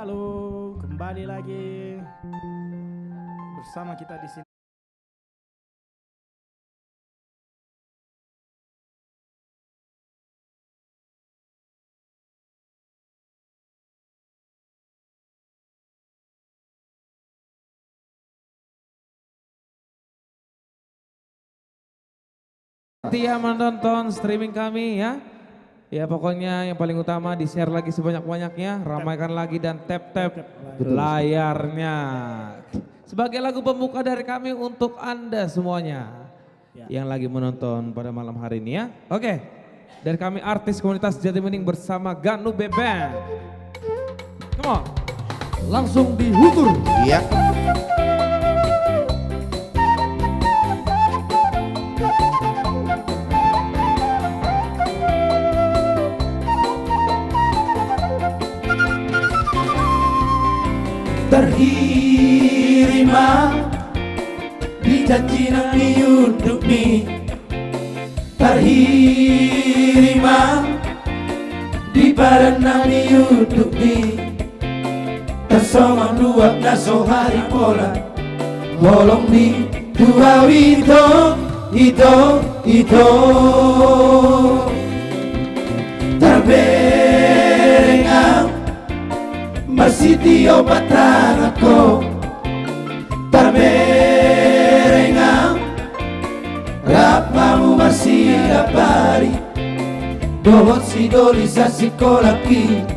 Halo, kembali lagi bersama kita di sini. Setia menonton streaming kami ya. Ya pokoknya yang paling utama di share lagi sebanyak-banyaknya, ramaikan lagi dan tap-tap layarnya. Sebagai lagu pembuka dari kami untuk Anda semuanya yang lagi menonton pada malam hari ini ya. Oke, dari kami artis komunitas Jatibening bersama Ganu Band. Come on. Langsung dihukur. Iya. Terhirima di janji nami hidup ni, terhirima di badan nami hidup ni, tersongan luap naso hari pola, bolong ni dua itu terberengam masih tio batang aku terberengam rapamu masih dapari dohot si dolisa si kolaki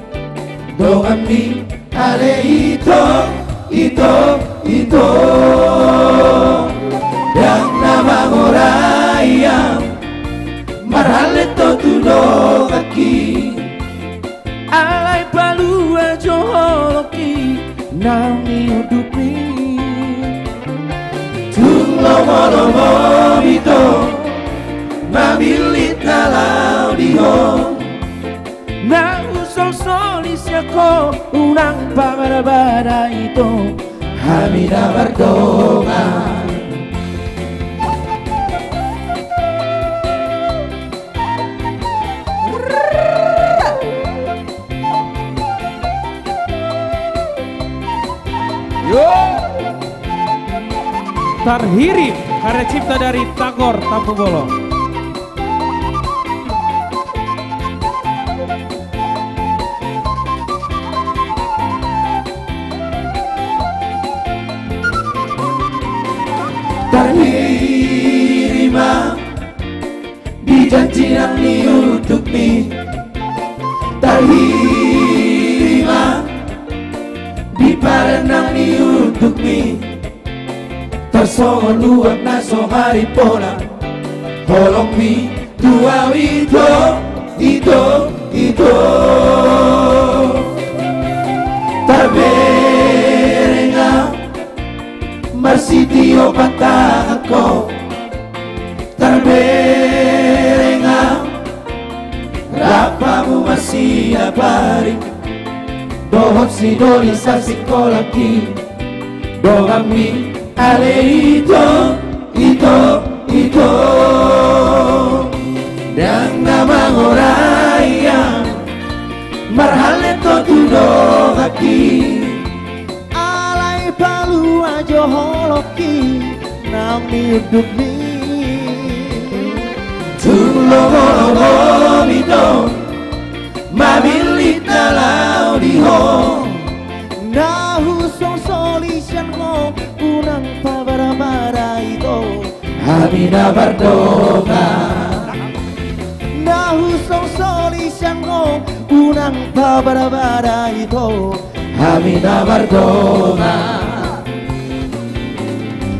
doang mi ale itu yang nama orang marhale to tudo kaki alai palu ajo holoki nami udupi lomo bito mabilit na laudiho na usol solis yako unang pamarabara ito hamida bardongan. Terhirim karya cipta dari Tagor Tampu Bolong. Terhirima di janji yang hidup ni, terhirima di parenang hidup ni, tersongon luap naso hari pola, holong mi dua itu terberengam masih tio patah aku terberengam rapamu masih dapari dohot si dolisa si kolaki doang mi ale itu dan nama orang marhale to tudo haki alai palu ajo holoki nami hidup ni lomo bito mabilit na laudiho nahu song solisyan ko unang pabaramara ito hamida bardongan nahu song solisyan ko unang pabarabara ito hamida bardongan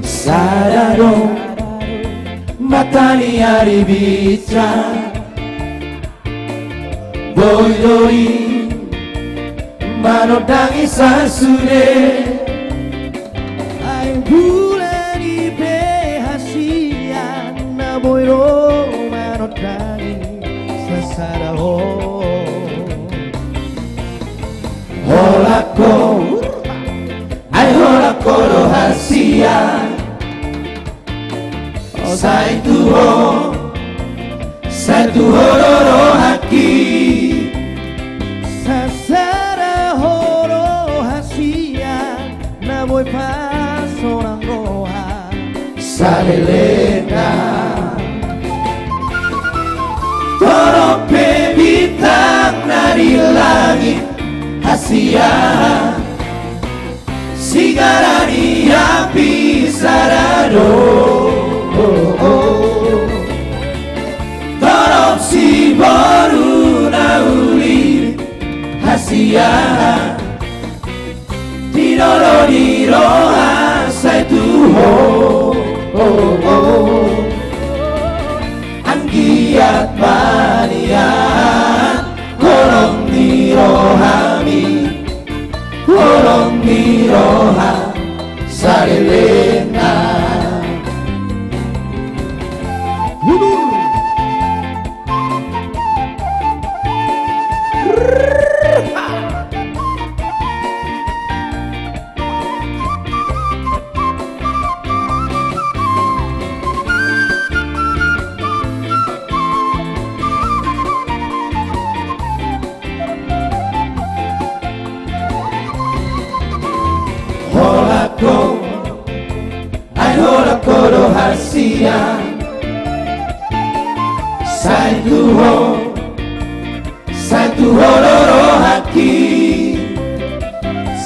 sarado matani ari bicara boy manodangi sasude ay bulan di behasian na boyro manodangi sasaraho holako ay holako rohasia satu horo haki sasara horo Salelena Torope bintang dari langit Asia Sigarani api sarado Torop si baru nauli Asia Diro asai tuho Anggiat manian Kolong nirohami Kolong niroha Salelena Holako Ai holako do hasia Saituho loro haki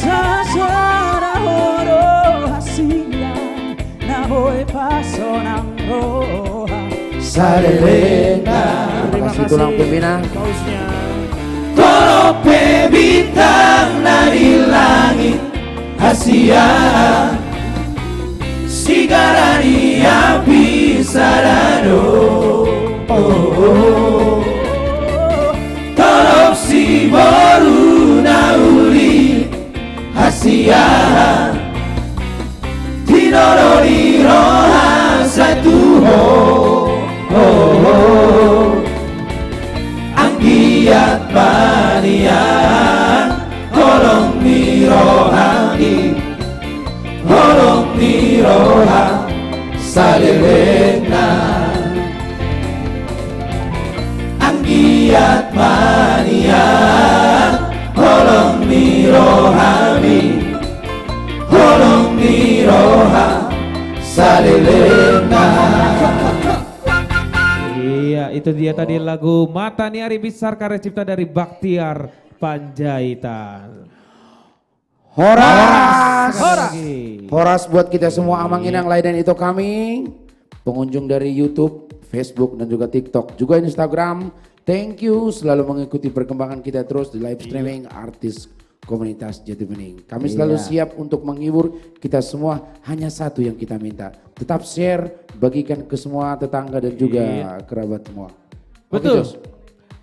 Sasara horo hasia Nahoe paso nang roha. Salelena Terima kasih tulang pimpinan. pausnya. Torope bintang dari langit Asia Sigarani api sarado Torop si baru nauli Asia Tidorori roha satuho Anggiat manian Kolong nirohani Kolong niroha Salelena Anggiat manian Kolong nirohami Kolong niroha Salelena. Iya, itu dia tadi lagu Mata Niari Besar karya cipta dari Baktiar Panjaitan. Horas. Sekali lagi. Horas buat kita semua Amang Inang Laiden itu kami. Pengunjung dari YouTube, Facebook dan juga TikTok. Juga Instagram. Thank you selalu mengikuti perkembangan kita terus di live streaming artis komunitas Jati Bening. Kami selalu siap untuk menghibur kita semua. Hanya satu yang kita minta. Tetap share, bagikan ke semua tetangga dan juga kerabat semua. Betul. Oke, Jos.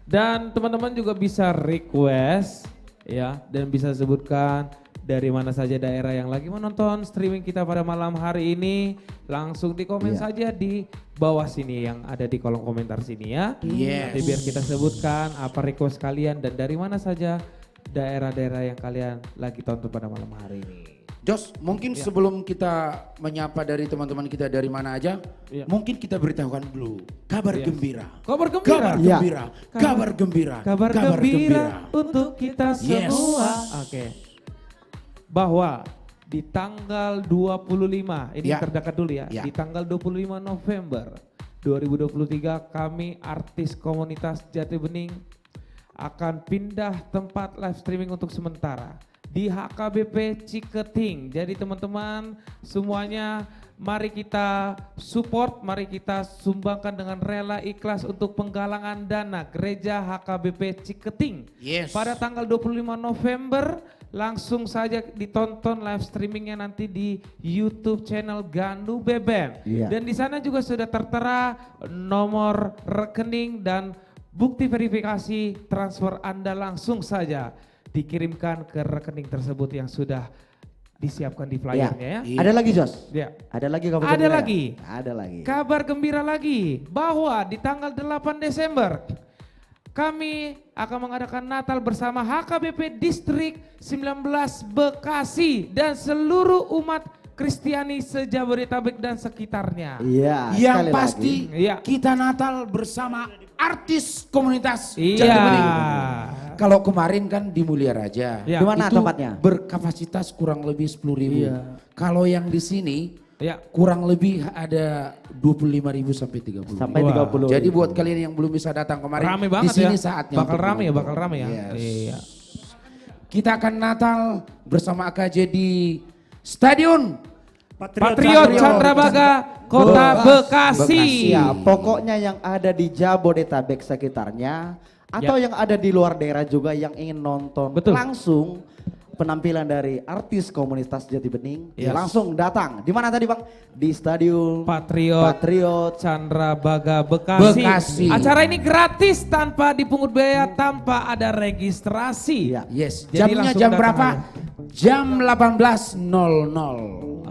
Dan teman-teman juga bisa request ya dan bisa sebutkan dari mana saja daerah yang lagi menonton streaming kita pada malam hari ini. Langsung di komen saja di bawah sini yang ada di kolom komentar sini ya. Yes. Nanti biar kita sebutkan apa request kalian dan dari mana saja daerah-daerah yang kalian lagi tonton pada malam hari ini. Jos, mungkin sebelum kita menyapa dari teman-teman kita dari mana aja, mungkin kita beritahukan dulu kabar gembira. Kabar gembira. Kabar gembira. Kabar gembira. Kabar gembira untuk kita Yes. semua. Oke. Bahwa di tanggal 25, ini terdekat dulu ya. Ya. Di tanggal 25 November 2023 kami artis komunitas Jati Bening akan pindah tempat live streaming untuk sementara di HKBP Ciketing. Jadi teman-teman semuanya mari kita support, mari kita sumbangkan dengan rela ikhlas untuk penggalangan dana Gereja HKBP Ciketing. Yes. Pada tanggal 25 November langsung saja ditonton live streamingnya nanti di YouTube channel Gandu Beben. Dan di sana juga sudah tertera nomor rekening dan bukti verifikasi transfer Anda langsung saja dikirimkan ke rekening tersebut yang sudah disiapkan di flyernya ya. Ada lagi Jos? Ya. Ada lagi kabar Ada gembira? lagi. Ada lagi. Kabar gembira lagi bahwa di tanggal 8 Desember kami akan mengadakan Natal bersama HKBP Distrik 19 Bekasi dan seluruh umat Kristiani se-Jabodetabek dan sekitarnya. Iya. Yang sekali pasti Iya. kita Natal bersama artis komunitas Iya. Jati Bening. Kalau kemarin kan di Mulia Raja, Ya. Di mana itu tempatnya? berkapasitas kurang lebih 10.000. Iya. Kalau yang di sini Ya. Kurang lebih ada 25.000 sampai 30.000. Sampai Wah. 30. Jadi buat kalian yang belum bisa datang kemarin, Rame di banget sini ya. saatnya Bakal untuk rame ya, menonton. bakal rame ya. Yes. Iya. Kita akan Natal bersama AKJ di Stadion Patriot Candrabaga Kota Bekasi. Ya, pokoknya yang ada di Jabodetabek sekitarnya atau yang ada di luar daerah juga yang ingin nonton Betul. langsung penampilan dari artis komunitas Jati Bening, Yes. langsung datang. Di mana tadi Bang? Di Stadion Patriot Candrabaga Bekasi. Bekasi. Acara ini gratis tanpa dipungut biaya, tanpa ada registrasi. Iya. Yes, Jadi jamnya langsung jam datang berapa? aja. Jam 18.00.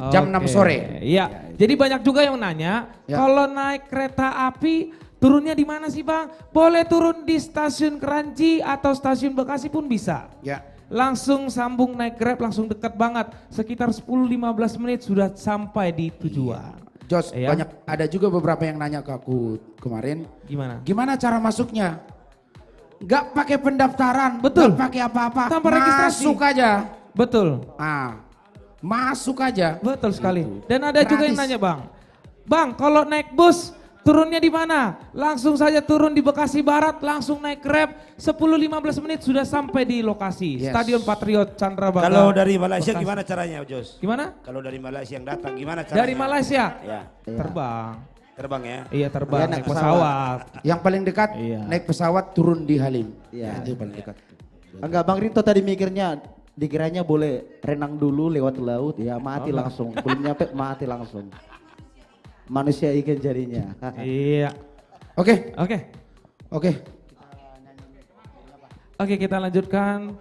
Jam 6 Oke. sore. Iya. Jadi banyak juga yang nanya, Ya. kalau naik kereta api turunnya di mana sih Bang? Boleh turun di stasiun Kranji atau stasiun Bekasi pun bisa. Ya. Langsung sambung naik Grab, langsung dekat banget. Sekitar 10-15 menit sudah sampai di tujuan. Jos, Iya. banyak ada juga beberapa yang nanya ke aku kemarin, Gimana? gimana cara masuknya? Gak pakai pendaftaran, Betul. gak pakai apa-apa, Tanpa registrasi. masuk aja. Betul. Masuk aja. Betul sekali. Gitu. Dan ada juga yang Gratis. nanya Bang, Bang kalau naik bus turunnya di mana? Langsung saja turun di Bekasi Barat, langsung naik Grab, 10-15 menit sudah sampai di lokasi. Yes. Stadion Patriot Candrabaga. Kalau dari Malaysia Bekasi. gimana caranya, Jos? Gimana? Kalau dari Malaysia yang datang gimana caranya? Dari Malaysia? Ya, Terbang. terbang ya. Iya terbang, Iya, naik naik pesawat. Yang paling dekat Iya. naik pesawat turun di Halim. Iya. Itu paling dekat. Enggak, Bang Rinto tadi mikirnya dikiranya boleh renang dulu lewat laut, ya mati langsung. Belum nyampe mati langsung. Manusia ikan jadinya. Iya. Oke, Oke. oke. Oke, kita lanjutkan.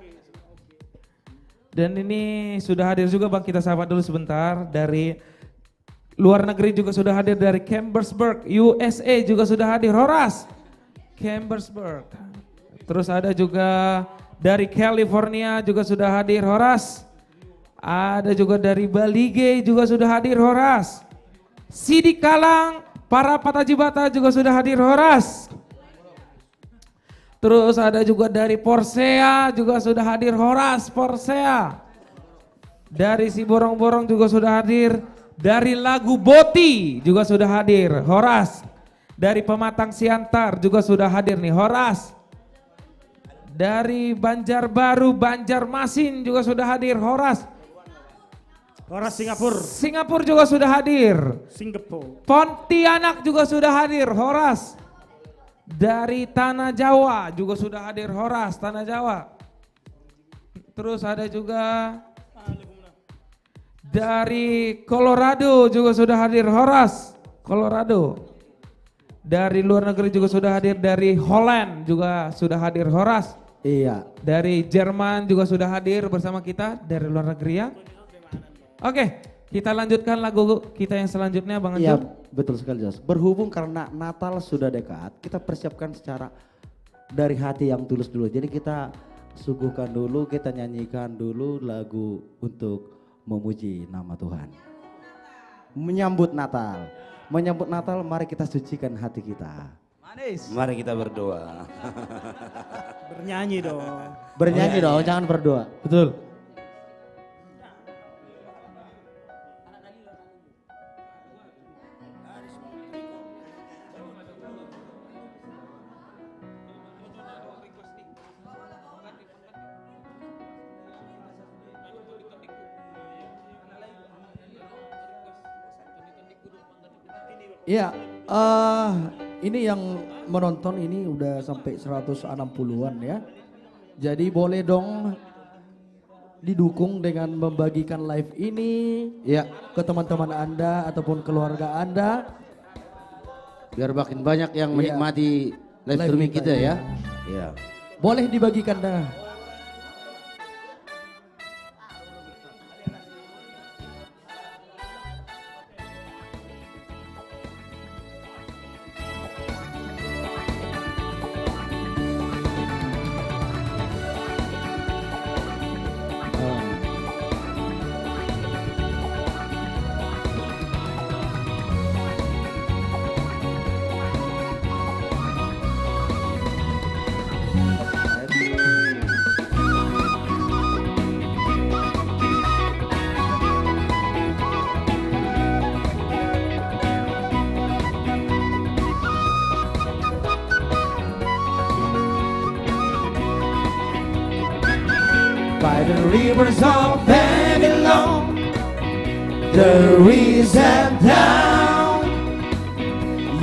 Dan ini sudah hadir juga Bang, kita sapa dulu sebentar. Dari luar negeri juga sudah hadir, dari Chambersburg, USA juga sudah hadir. Horas, Chambersburg. Terus ada juga dari California juga sudah hadir. Horas. Ada juga dari Balige juga sudah hadir. Horas. Sidik Kalang, para Patajibata juga sudah hadir. Horas. Terus ada juga dari Porsea juga sudah hadir. Horas, Porsea. Dari si Borong-Borong juga sudah hadir. Dari Lagu Boti juga sudah hadir. Horas. Dari Pematang Siantar juga sudah hadir nih. Horas. Dari Banjarbaru, Banjarmasin juga sudah hadir. Horas. Horas Singapura. Singapura juga sudah hadir. Singapura. Pontianak juga sudah hadir. Horas. Dari Tanah Jawa juga sudah hadir. Horas, Tanah Jawa. Terus ada juga dari Colorado juga sudah hadir. Horas, Colorado. Dari luar negeri juga sudah hadir. Dari Holland juga sudah hadir. Horas. Iya. Dari Jerman juga sudah hadir bersama kita dari luar negeri ya. Oke, kita lanjutkan lagu kita yang selanjutnya Bang Iya, Anjur. betul sekali Jos. Berhubung karena Natal sudah dekat, kita persiapkan secara dari hati yang tulus dulu. Jadi kita suguhkan dulu, kita nyanyikan dulu lagu untuk memuji nama Tuhan. Menyambut Natal. Menyambut Natal, mari kita sucikan hati kita. Mari kita berdoa. Bernyanyi dong. Bernyanyi dong, jangan berdoa. Betul. Iya, ini yang menonton ini udah sampai 160-an ya. Jadi boleh dong didukung dengan membagikan live ini Ya, ke teman-teman Anda ataupun keluarga Anda. biar makin banyak yang Iya. menikmati live Live streaming kita, kita ya. iya. Boleh dibagikan dah. the rivers of Babylon, there is a down.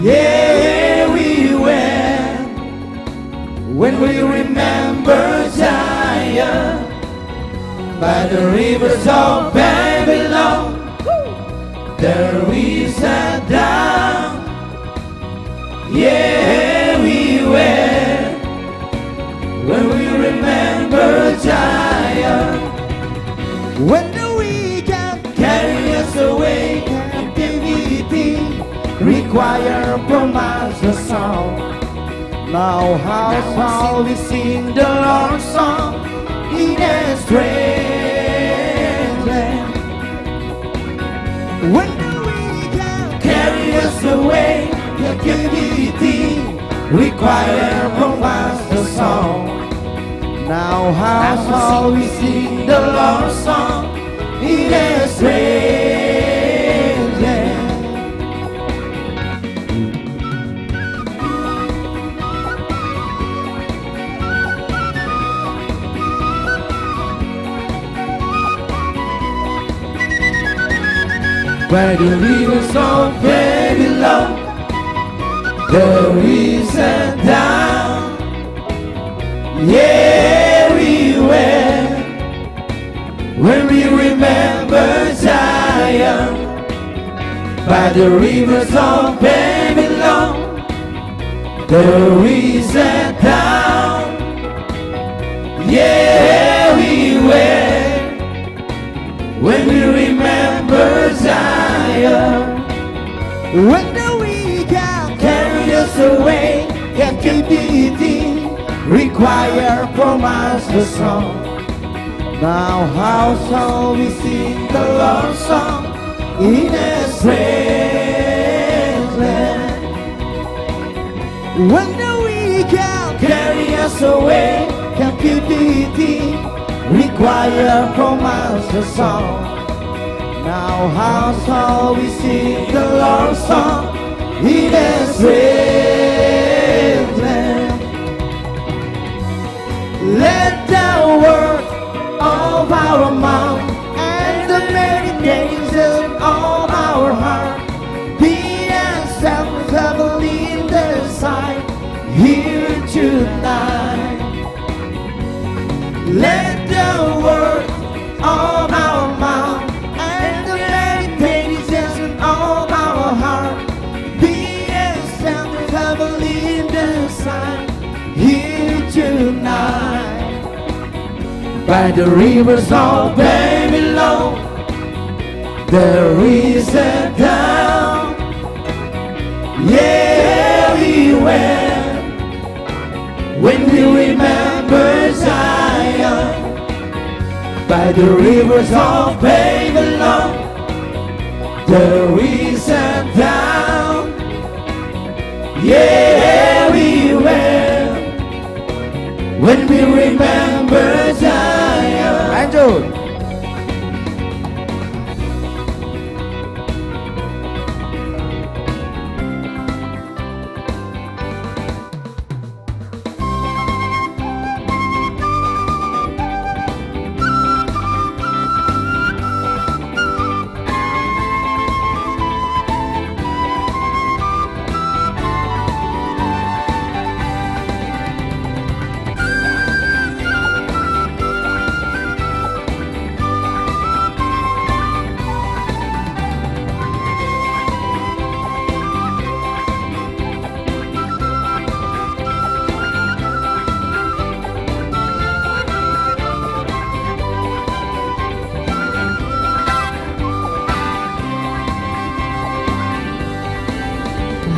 Yeah, we went when we remember Zion by the rivers of Babylon. There is a down. Yeah, we went when we remember Zion. When the weekend carry us away, captivity require from us a song. Now how shall we sing the Lord's song in a strange land? When the weekend carry us away, captivity require from us a song. Now how shall we sing the Lord's song in a strange land? By the rivers of Babylon, there is a down. Yeah, we went when we remember Zion. By the rivers of Babylon, there is a down. Yeah, we went when we remember Zion. When the weekend carry us away, captivity require from us a song. Now how shall we sing the Lord's song in a strange land? When the weekend carry us away, captivity require from us a song. Now how shall we sing the Lord's song in a strange land? Let the word of our mouth and the meditation of our heart be acceptable in the sight here tonight. Let the word of our mouth and the meditation of our heart be acceptable in the sight here tonight. By the rivers of Babylon, there is a down. Yeah, we went when we remember Zion. By the rivers of Babylon, there is a down. Yeah, we went when we remember Zion. Lanjut.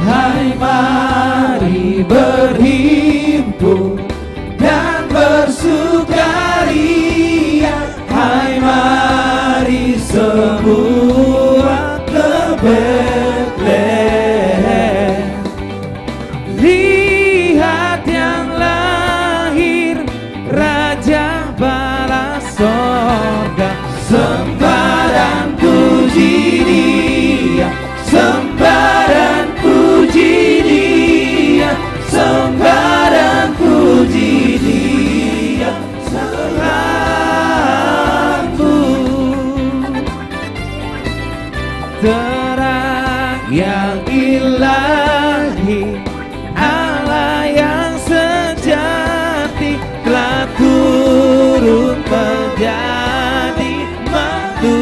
Hai mari berhimpun dan bersukaria. Hai mari semua ke Bethlehem. Lihat yang lahir Raja bala sorga. Sembah dan puji Dia, sembah dan puji Dia, sembah dan puji Dia selalu. yang ilahi, Allah yang sejati telah turun menjadi manusia.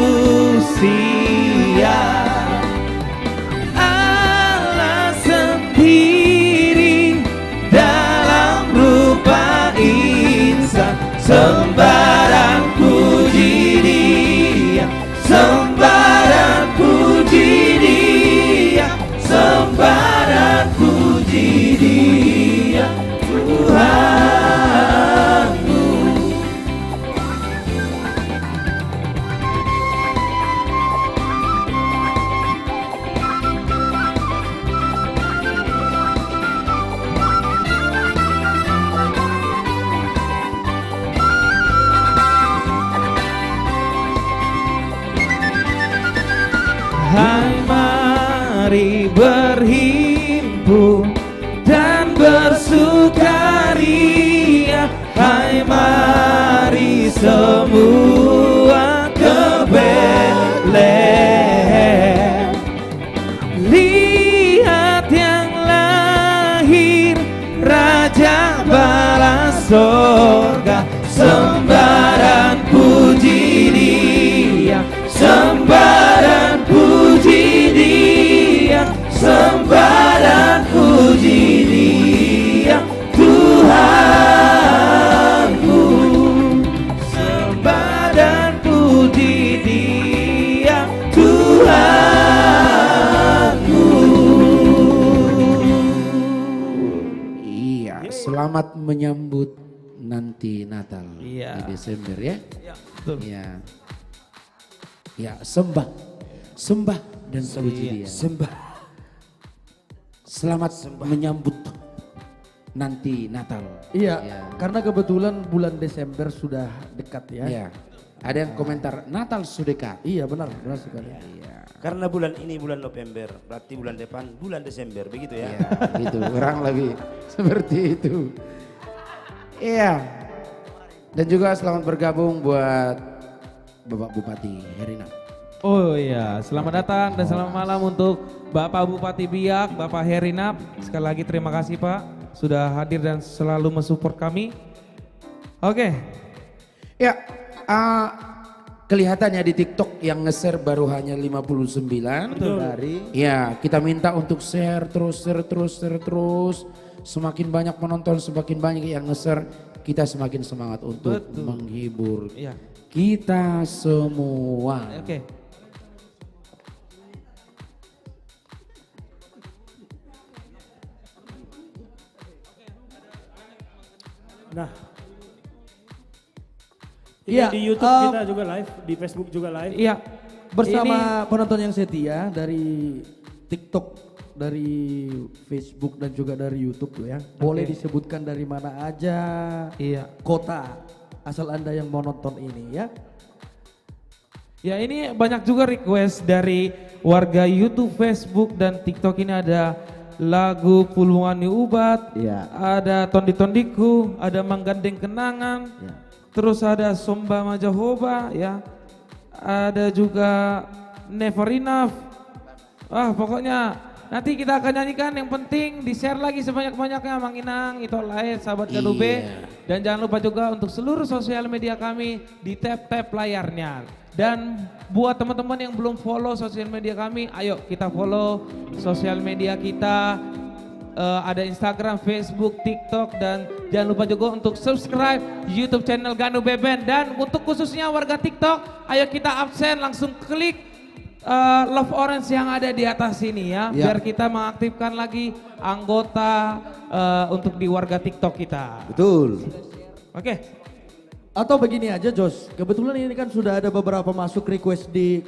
Allah sendiri dalam rupa insan, sembarang puji Dia, sembarang puji Dia, sembarang puji Dia, Tuhanku. Hai, mari berhimpun dan bersukaria. Hai, mari semua ke Betlehem. Lihat yang lahir, Raja bala sorga. Sembarang puji Dia, sembarang puji Dia, sembarang puji Dia, Tuhanku. Sembarang puji Dia, Tuhanku. Iya, selamat menyambut nanti Natal Iya. di Desember ya. Ya, betul. Iya. Ya, sembah dan puji Dia. Sembah. Selamat menyambut nanti Natal. Iya, Ya. karena kebetulan bulan Desember sudah dekat ya. Iya. Ada yang komentar Natal sudah dekat. Iya benar sekali. Iya. Karena bulan ini bulan November, berarti bulan depan bulan Desember, begitu ya? Iya, gitu. Kurang lebih seperti itu. Iya. Dan juga selamat bergabung buat Bapak Bupati Herina. Oh iya, selamat datang dan selamat malam untuk Bapak Bupati Biak, Bapak Herinap. Sekali lagi terima kasih Pak sudah hadir dan selalu mensupport kami. Oke. Ya, kelihatannya di TikTok yang nge-share baru hanya 59. Betul. Ya, kita minta untuk share terus. Semakin banyak penonton, semakin banyak yang nge-share, kita semakin semangat untuk Betul. menghibur Iya. kita semua. Oke. Nah, Iya, di YouTube kita juga live, di Facebook juga live. Iya. Bersama penonton yang setia dari TikTok, dari Facebook dan juga dari YouTube ya. Boleh Oke. disebutkan dari mana aja Iya. kota asal Anda yang mau nonton ini ya. Ya ini banyak juga request dari warga YouTube, Facebook dan TikTok. Ini ada lagu Puluwani Ubat, Iya. ada Tondi-Tondiku, ada Menggandeng Kenangan, Ya. terus ada Somba Majahoba ya, ada juga Never Enough. Pokoknya nanti kita akan nyanyikan, yang penting di share lagi sebanyak-banyaknya. Mang Inang, Ito Lain, Sahabat Gadube. Iya. Dan jangan lupa juga untuk seluruh sosial media kami di tap layarnya. Dan buat teman-teman yang belum follow sosial media kami, ayo kita follow sosial media kita. Ada Instagram, Facebook, TikTok, dan jangan lupa juga untuk subscribe YouTube channel Ganu Beben. Dan untuk khususnya warga TikTok, ayo kita absen langsung klik love orange yang ada di atas sini ya, Ya. biar kita mengaktifkan lagi anggota untuk di warga TikTok kita. Betul. Oke. Atau begini aja Jos, kebetulan ini kan sudah ada beberapa masuk request di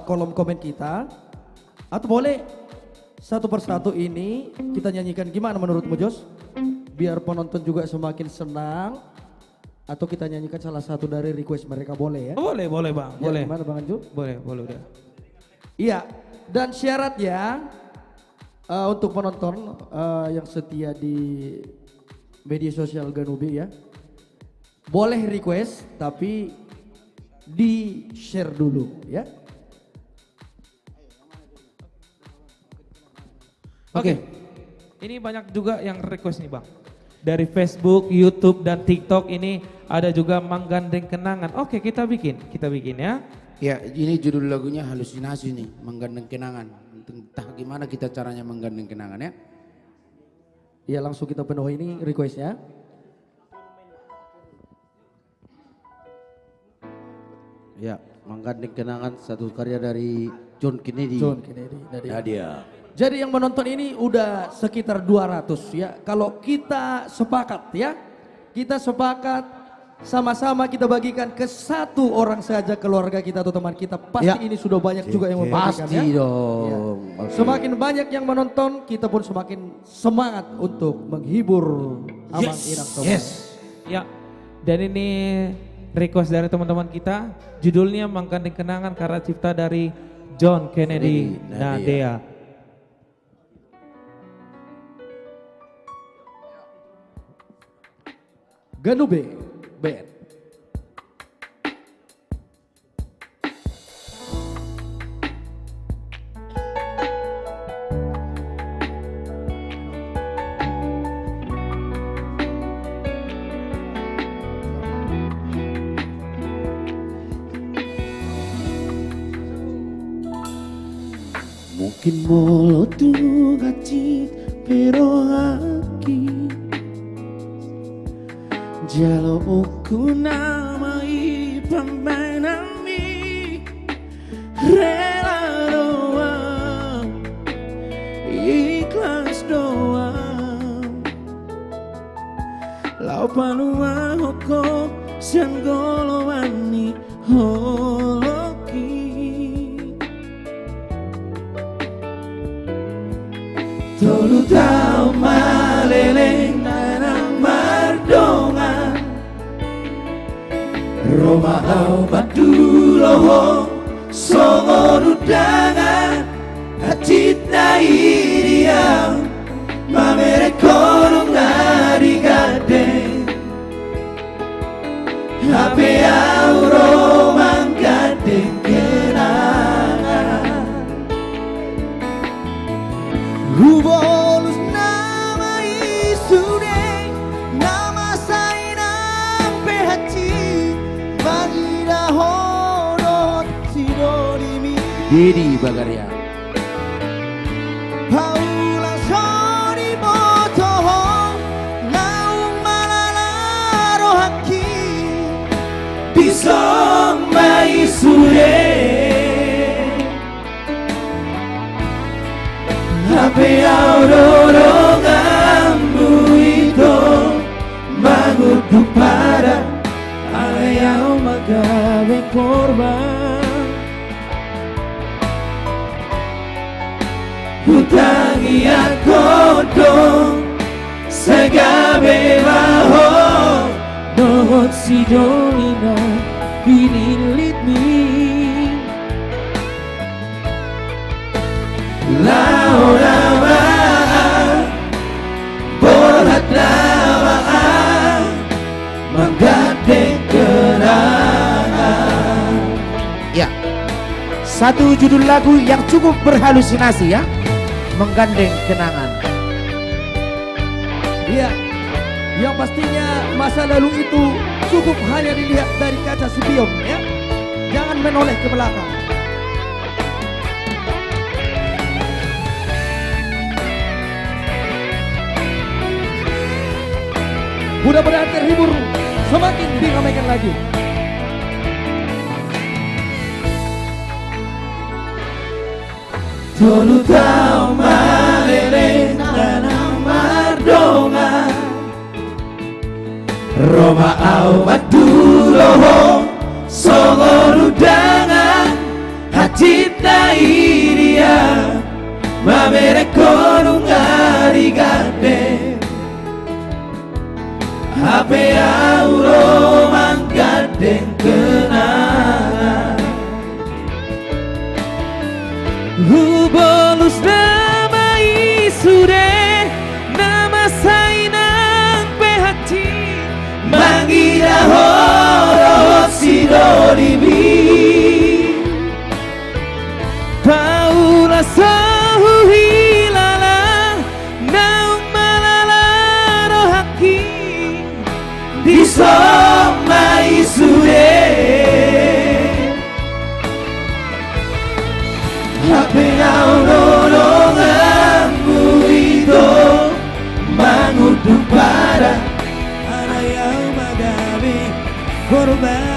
kolom komen kita. Atau boleh satu persatu ini kita nyanyikan, gimana menurutmu Jos? Biar penonton juga semakin senang. Atau kita nyanyikan salah satu dari request mereka, boleh ya? Boleh Bang, Ya, boleh. gimana Bang Anju? Boleh udah. Iya, dan syaratnya untuk penonton yang setia di media sosial Ganubi ya, boleh request tapi di share dulu ya. Oke. Ini banyak juga yang request nih Bang. Dari Facebook, YouTube, dan TikTok ini ada juga menggandeng kenangan. Oke, kita bikin ya. Ya, ini judul lagunya Halusinasi nih, menggandeng kenangan. Entah gimana kita caranya menggandeng kenangan ya. Ya langsung kita penuhi ini requestnya. Ya, menggandeng kenangan satu karya dari John Kennedy. John Kennedy. Nadia. Jadi yang menonton ini udah sekitar 200 ya. Kalau kita sepakat ya, kita sepakat sama-sama kita bagikan ke satu orang saja keluarga kita atau teman kita. Pasti Ya. ini sudah banyak juga yang membagikan Pasti ya. dong. Ya. Semakin banyak yang menonton, kita pun semakin semangat untuk menghibur Amang Inang Sobat. Yes. Ya. Dan ini request dari teman-teman kita. Judulnya Menggandeng Kenangan karya cipta dari John Kennedy Nadia. Ganube Band. Mungkin mulut tu gacit pero aquí jalo uku namai pembenami rela doang ikhlas doang lau panua hoko sian golowani holoki tolu tau maleleng nanang mardongan Roma au baduloho songo rudangan hati iriam mamere kono ngari gade hape au Roma gade kenangan Rubolus nama isude nama sainang pehati bagina horot sidorimi Didi Bagaria Paula sori botoho naung malalaro haki bisong maisude Hape aurora gambu itu magudu para ayau magabe korban hutangi aku dong segabe baho dohot si dolina binilit mi Laura Borat nawaan menggandeng kenangan. Ya, satu judul lagu yang cukup berhalusinasi ya, menggandeng kenangan. Iya, yang pastinya masa lalu itu cukup hanya dilihat dari kaca spion ya. Jangan menoleh ke belakang. Mudah-mudahan terhibur, semakin diramaikan lagi. Tolu tau malele nanang mardongan Roma au maduloho songo rudangan hati iria mamere kono ngari gade Hape auro manggandeng kenangan Hubolus nama isude nama sainang pehati Mangira horo sidoribi Paula sahu hilala ada yang magabe korban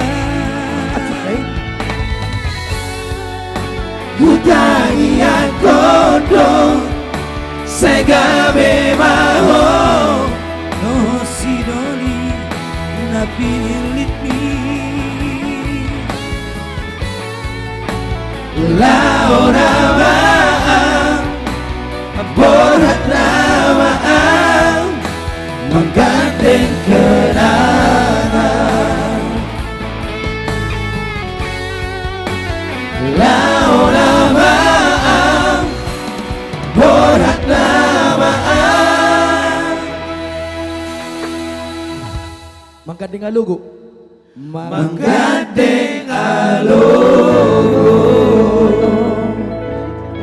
Hutania kodo Segabe maho No sidoni na pilit mi Laura maang Borhat namaan Menggandeng kenangan Laura maang Borhat namaan Mangkading alugo. Menggandeng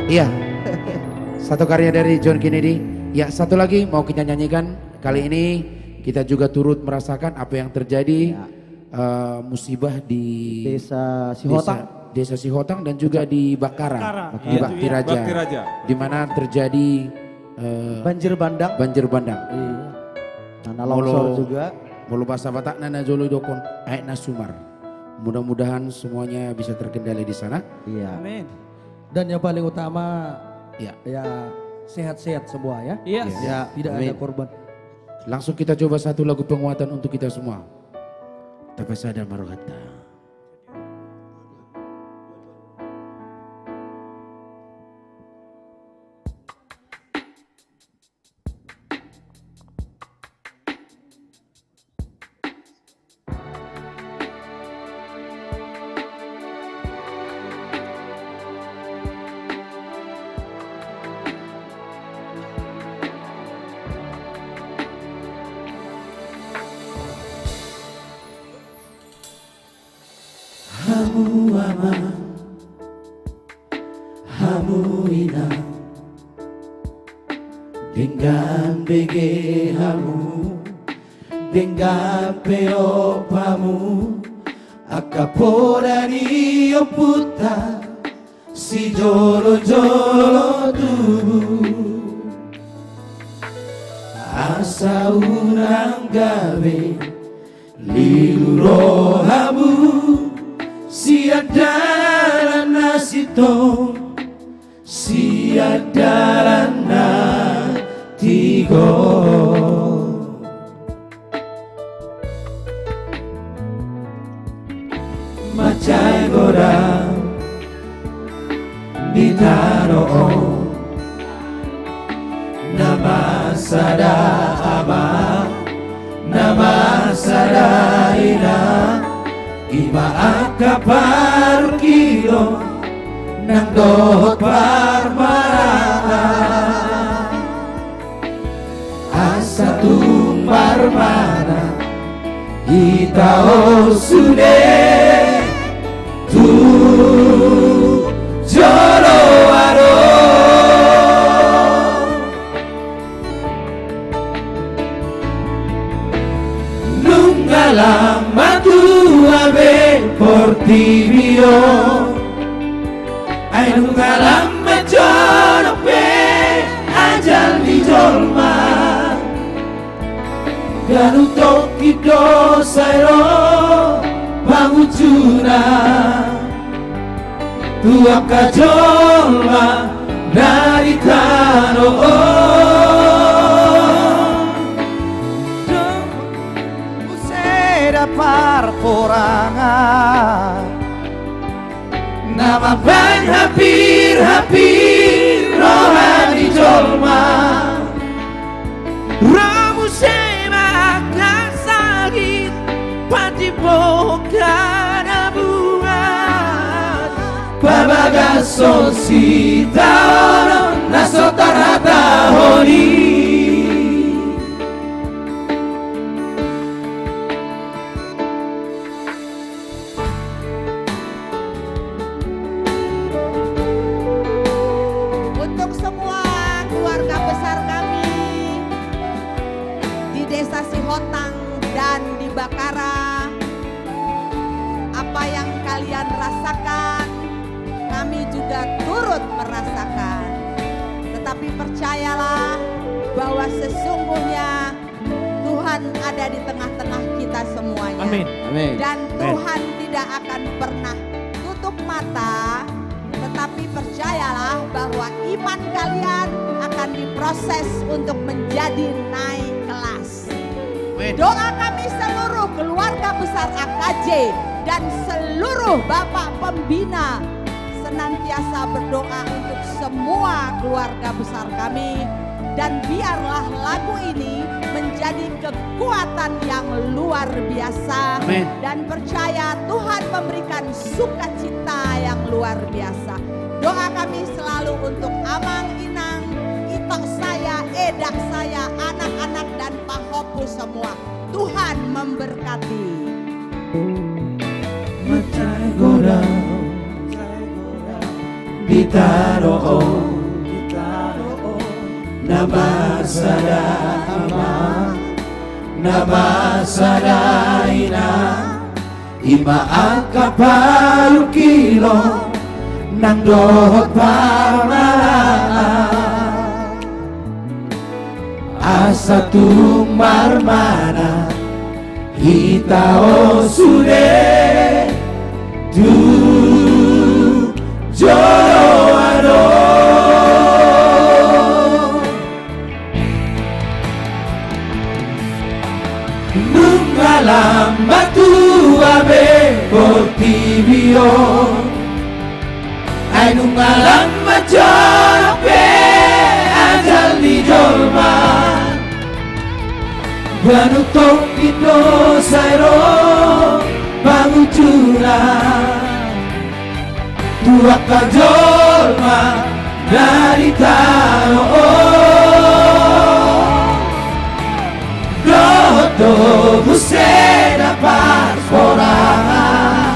Iya. Satu karya dari John Kennedy. Ya, satu lagi mau kita nyanyikan. Kali ini kita juga turut merasakan apa yang terjadi musibah di Desa Sihotang. Desa Sihotang dan juga di Bakara, di Iya, Bakti Raja. Bakti Raja. Di mana terjadi Banjir bandang. banjir bandang. Iya. Tanah longsor Molo- juga. Molo bahasa Batak nana jolo dokon aekna sumar. Mudah-mudahan semuanya bisa terkendali di sana. Iya. Amin. Dan yang paling utama Ya. ya sehat-sehat semua ya. Yes. Ya, Tidak ada korban. Langsung kita coba satu lagu penguatan untuk kita semua. Tapasada Marohata. Hamu ama Hamu ina Dengan bege hamu Dengan peo pamu Akapora ni oputa Si jolo-jolo tubuh Asa unang gawe Lilu hamu Siadaran nasito Siadaran natigo Macai gorang Ditaro Nama sada ama Nama sada ina Iba akapar kilo Nang dohot parmaraan Asa tumbar mana Itao sude Tu jolo aro Nunggalang matu abe portibio Ay nunggalang mejono pe ajal di jolma Garuto kido sairo pangujuna Tua kajolma dari tano Useda parporangan Nama ban hampir rohani jolma Ramu sema kasagit Pati bokan abuan Babaga sosi taono Nasotar hata honi Untuk semua keluarga besar kami di Desa Sihotang dan di Bakara, apa yang kalian rasakan, kami juga turut merasakan. Tetapi percayalah bahwa sesungguhnya Tuhan Tuhan ada di tengah-tengah kita semuanya. Amin. Amin. Dan Tuhan tidak akan pernah tutup mata, tetapi percayalah bahwa iman kalian akan diproses untuk menjadi naik kelas. Doa kami seluruh keluarga besar AKJ dan seluruh Bapak Pembina senantiasa berdoa untuk semua keluarga besar kami. Dan biarlah lagu ini menjadi kekuatan yang luar biasa. Amin. Dan percaya Tuhan memberikan sukacita yang luar biasa. Doa kami selalu untuk Amang Inang, Itok saya, Edak saya, anak-anak dan Pak Hopu semua. Tuhan memberkati. Macai godang Ditaro Nama sadama Nama sadaina Ima akapayu kilo Nang dohot pamaraan Asa tumar mana Hitao sude Tu jodoh Nungalam batu abe Portibio Ay nungalam majope Ajal di jolma Banutong ito sairo Pangucuna Dua kajolma Dari tao Dodo busena parforangan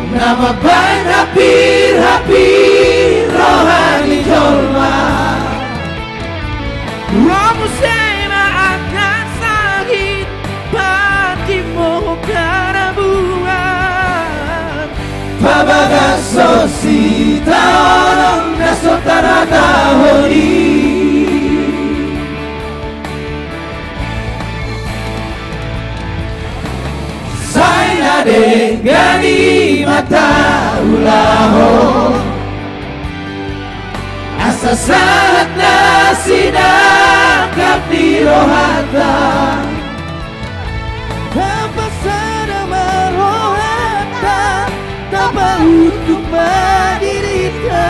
Nama bain hapir rohani jolma Ramusena akan sakit patimu karabuan Pabagasosita orang nasotara tahoni Saina dengani mata ulaho Asa saat nasinakap di rohata Tanpa sadar merohata Tanpa untuk mendirita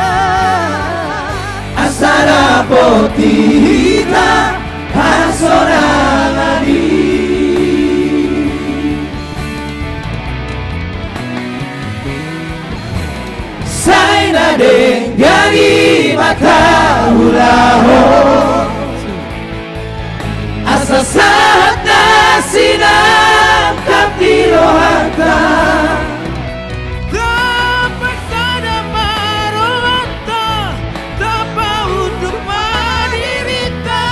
Asara potita Hasorangani Saina dengani mata ulaho Asa saat nasinakap di rohata Dapat sadar marohata tanpa untuk menderita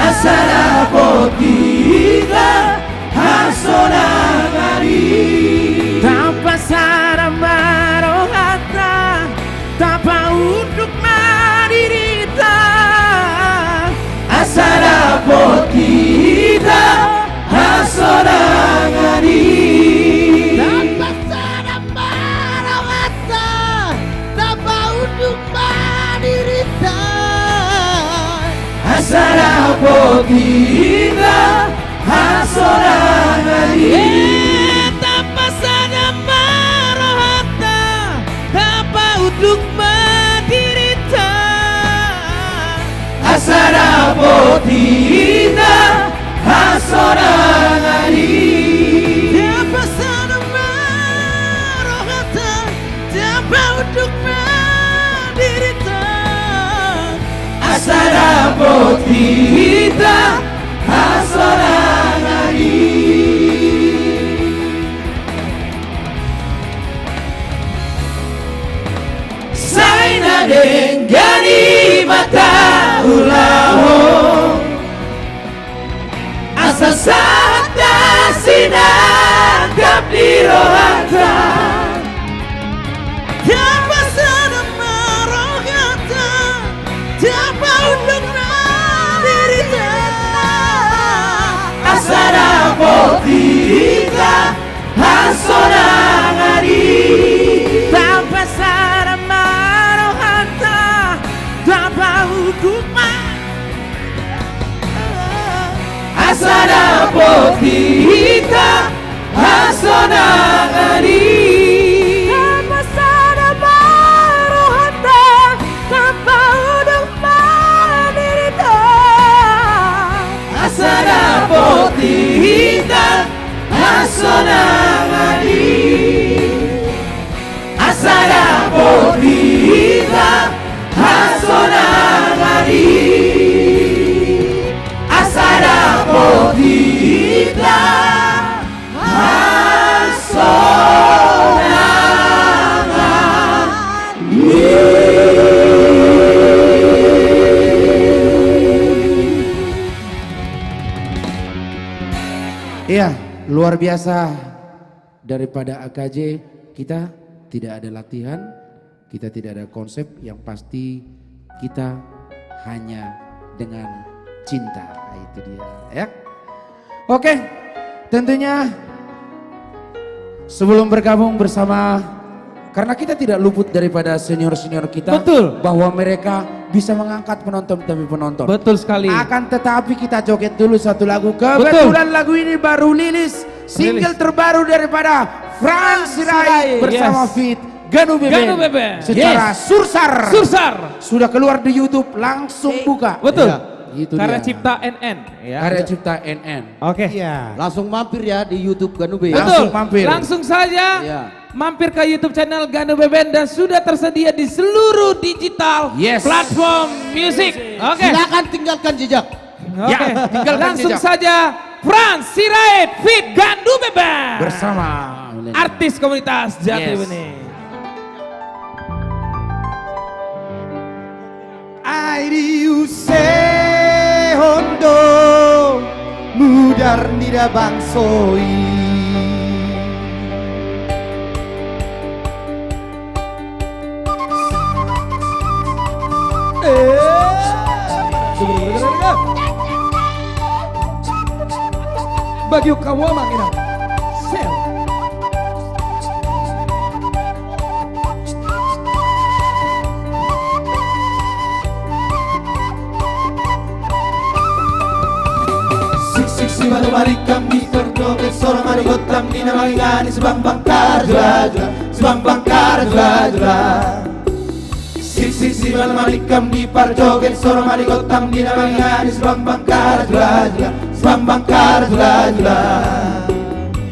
Asara potita Hasorangani tanpa sadar marohata tanpa untuk menderita Asara potita Hasorangani tanpa sadar marohata tanpa untuk menderita Asara potita Hasorangani tanpa sadar marohata tanpa untuk menderita Asara potita Hasorangani tanpa sadar marohata tanpa untuk menderita Asara potita Hasorangani Saina dengani mata ulaho Asa saat nasinakap di rohata tanpa sadar marohata tanpa untuk menderita luar biasa daripada AKJ. Kita tidak ada latihan, kita tidak ada konsep, yang pasti kita hanya dengan cinta. Nah, itu dia ya. Oke, tentunya sebelum bergabung bersama, karena kita tidak luput daripada senior-senior kita. Betul. Bahwa mereka bisa mengangkat penonton demi penonton. Betul sekali. Akan tetapi kita joget dulu satu lagu. Kebetulan lagu ini baru rilis. Single terbaru daripada Franz Sirait bersama Fit Ganu Beben. Secara sursar. Sudah keluar di YouTube, langsung buka. Betul. Ya, itu Karya dia. Cipta NN. Ya. Karya Cipta NN. Oke. Iya. Langsung mampir ya di YouTube Ganube. Betul. Langsung mampir. Langsung saja Iya. mampir ke YouTube channel Ganu Beben dan sudah tersedia di seluruh digital platform musik. Oke. Silakan tinggalkan jejak. Oke. Ya, tinggalkan Langsung jejak. saja Franz Sirait Fit Ganu Beben Bersama artis komunitas Jati Yes. Bening. Airiuse hondo mudar nida bangsoi. Bagi kamu mangina. Sel. Sik baru balikan di terdoget sora marigotam di namangani sebang bangkar jula sebang bangkar jula. Sik baru balikan di parjoget sora marigotam di namangani sebang bangkar jula sebang bangkar jula.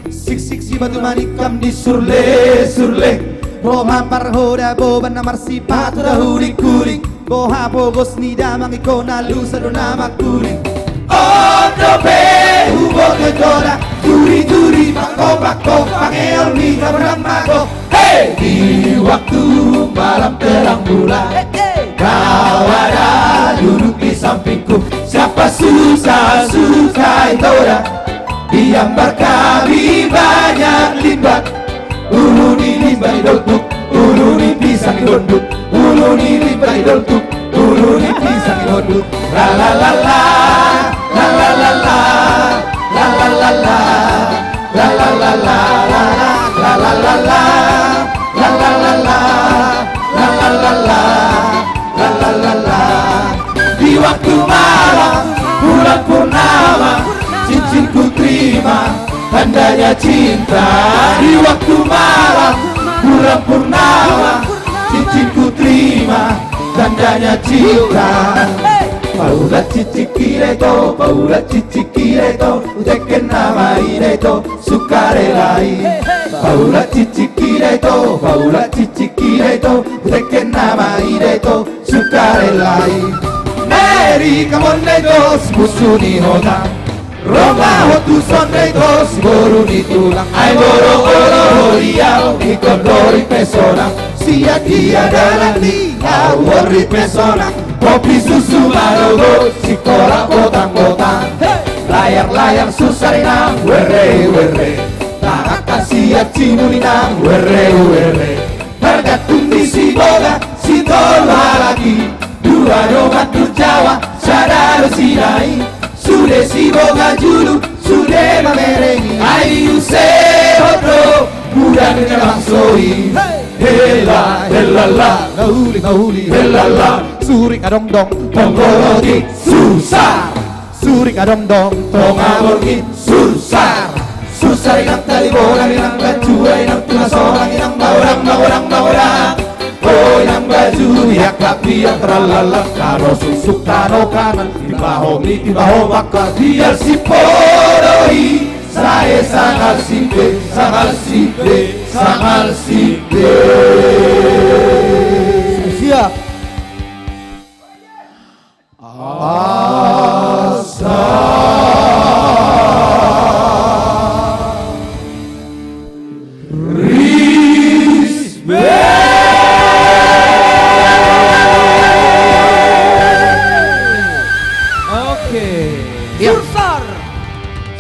Sik batu manikam di surle Boha parhoda boban namar sipatu dahuli kuring Boha bogos nida mangikona lusa do nama kuring Odo be hubo gedora Duri bako pangeol mika beramago Hey di waktu malam terang bulan Kau ada duduk di sampingku Siapa susah idora Diambar kami banyak limbat Ulu ni limbat idoltuk Ulu ni pisang idonduk Ulu ni limbat idoltuk Ulu ni pisang idonduk La la la la La la la la La la la la La la la la La la la la La la la la La la la la La la la la Di waktu malam bulan purnama Cincinku terima tandanya cinta Di waktu malam bulan purnama Cincinku terima tandanya cinta Paula cicikireto Uteken nama ireto sukarelai Paula cicikireto Uteken nama ireto sukarelai Neri kamoneto Musuni hota Roma hotu sonreito Siboru ni tulang Ay boro-boro horiao Ikondori pesona Sia dia dalam dia Wori pesona Kopi susu marogo Sikola botang-botang Layar-layar susarinang Were Tak kasih cimulinang Were Harga tundi si boga Si tolwa lagi Dua domat Jawa Sadaro sinai Sudah si boga julu Sudah mamerengi Ayu sehodo Budak nelangsoi Hela la Ngauli Hela Suri kadong-dong Tonggologi Susar Suri kadong-dong Tongabologi Susar Susar inang tali bola inang baju inang tuna sorang inang baurang Oh inang baju yak tapi yang terlalala Karo susuk tano kanan Tibaho bakal biar si podoi Saya sangat simple Siap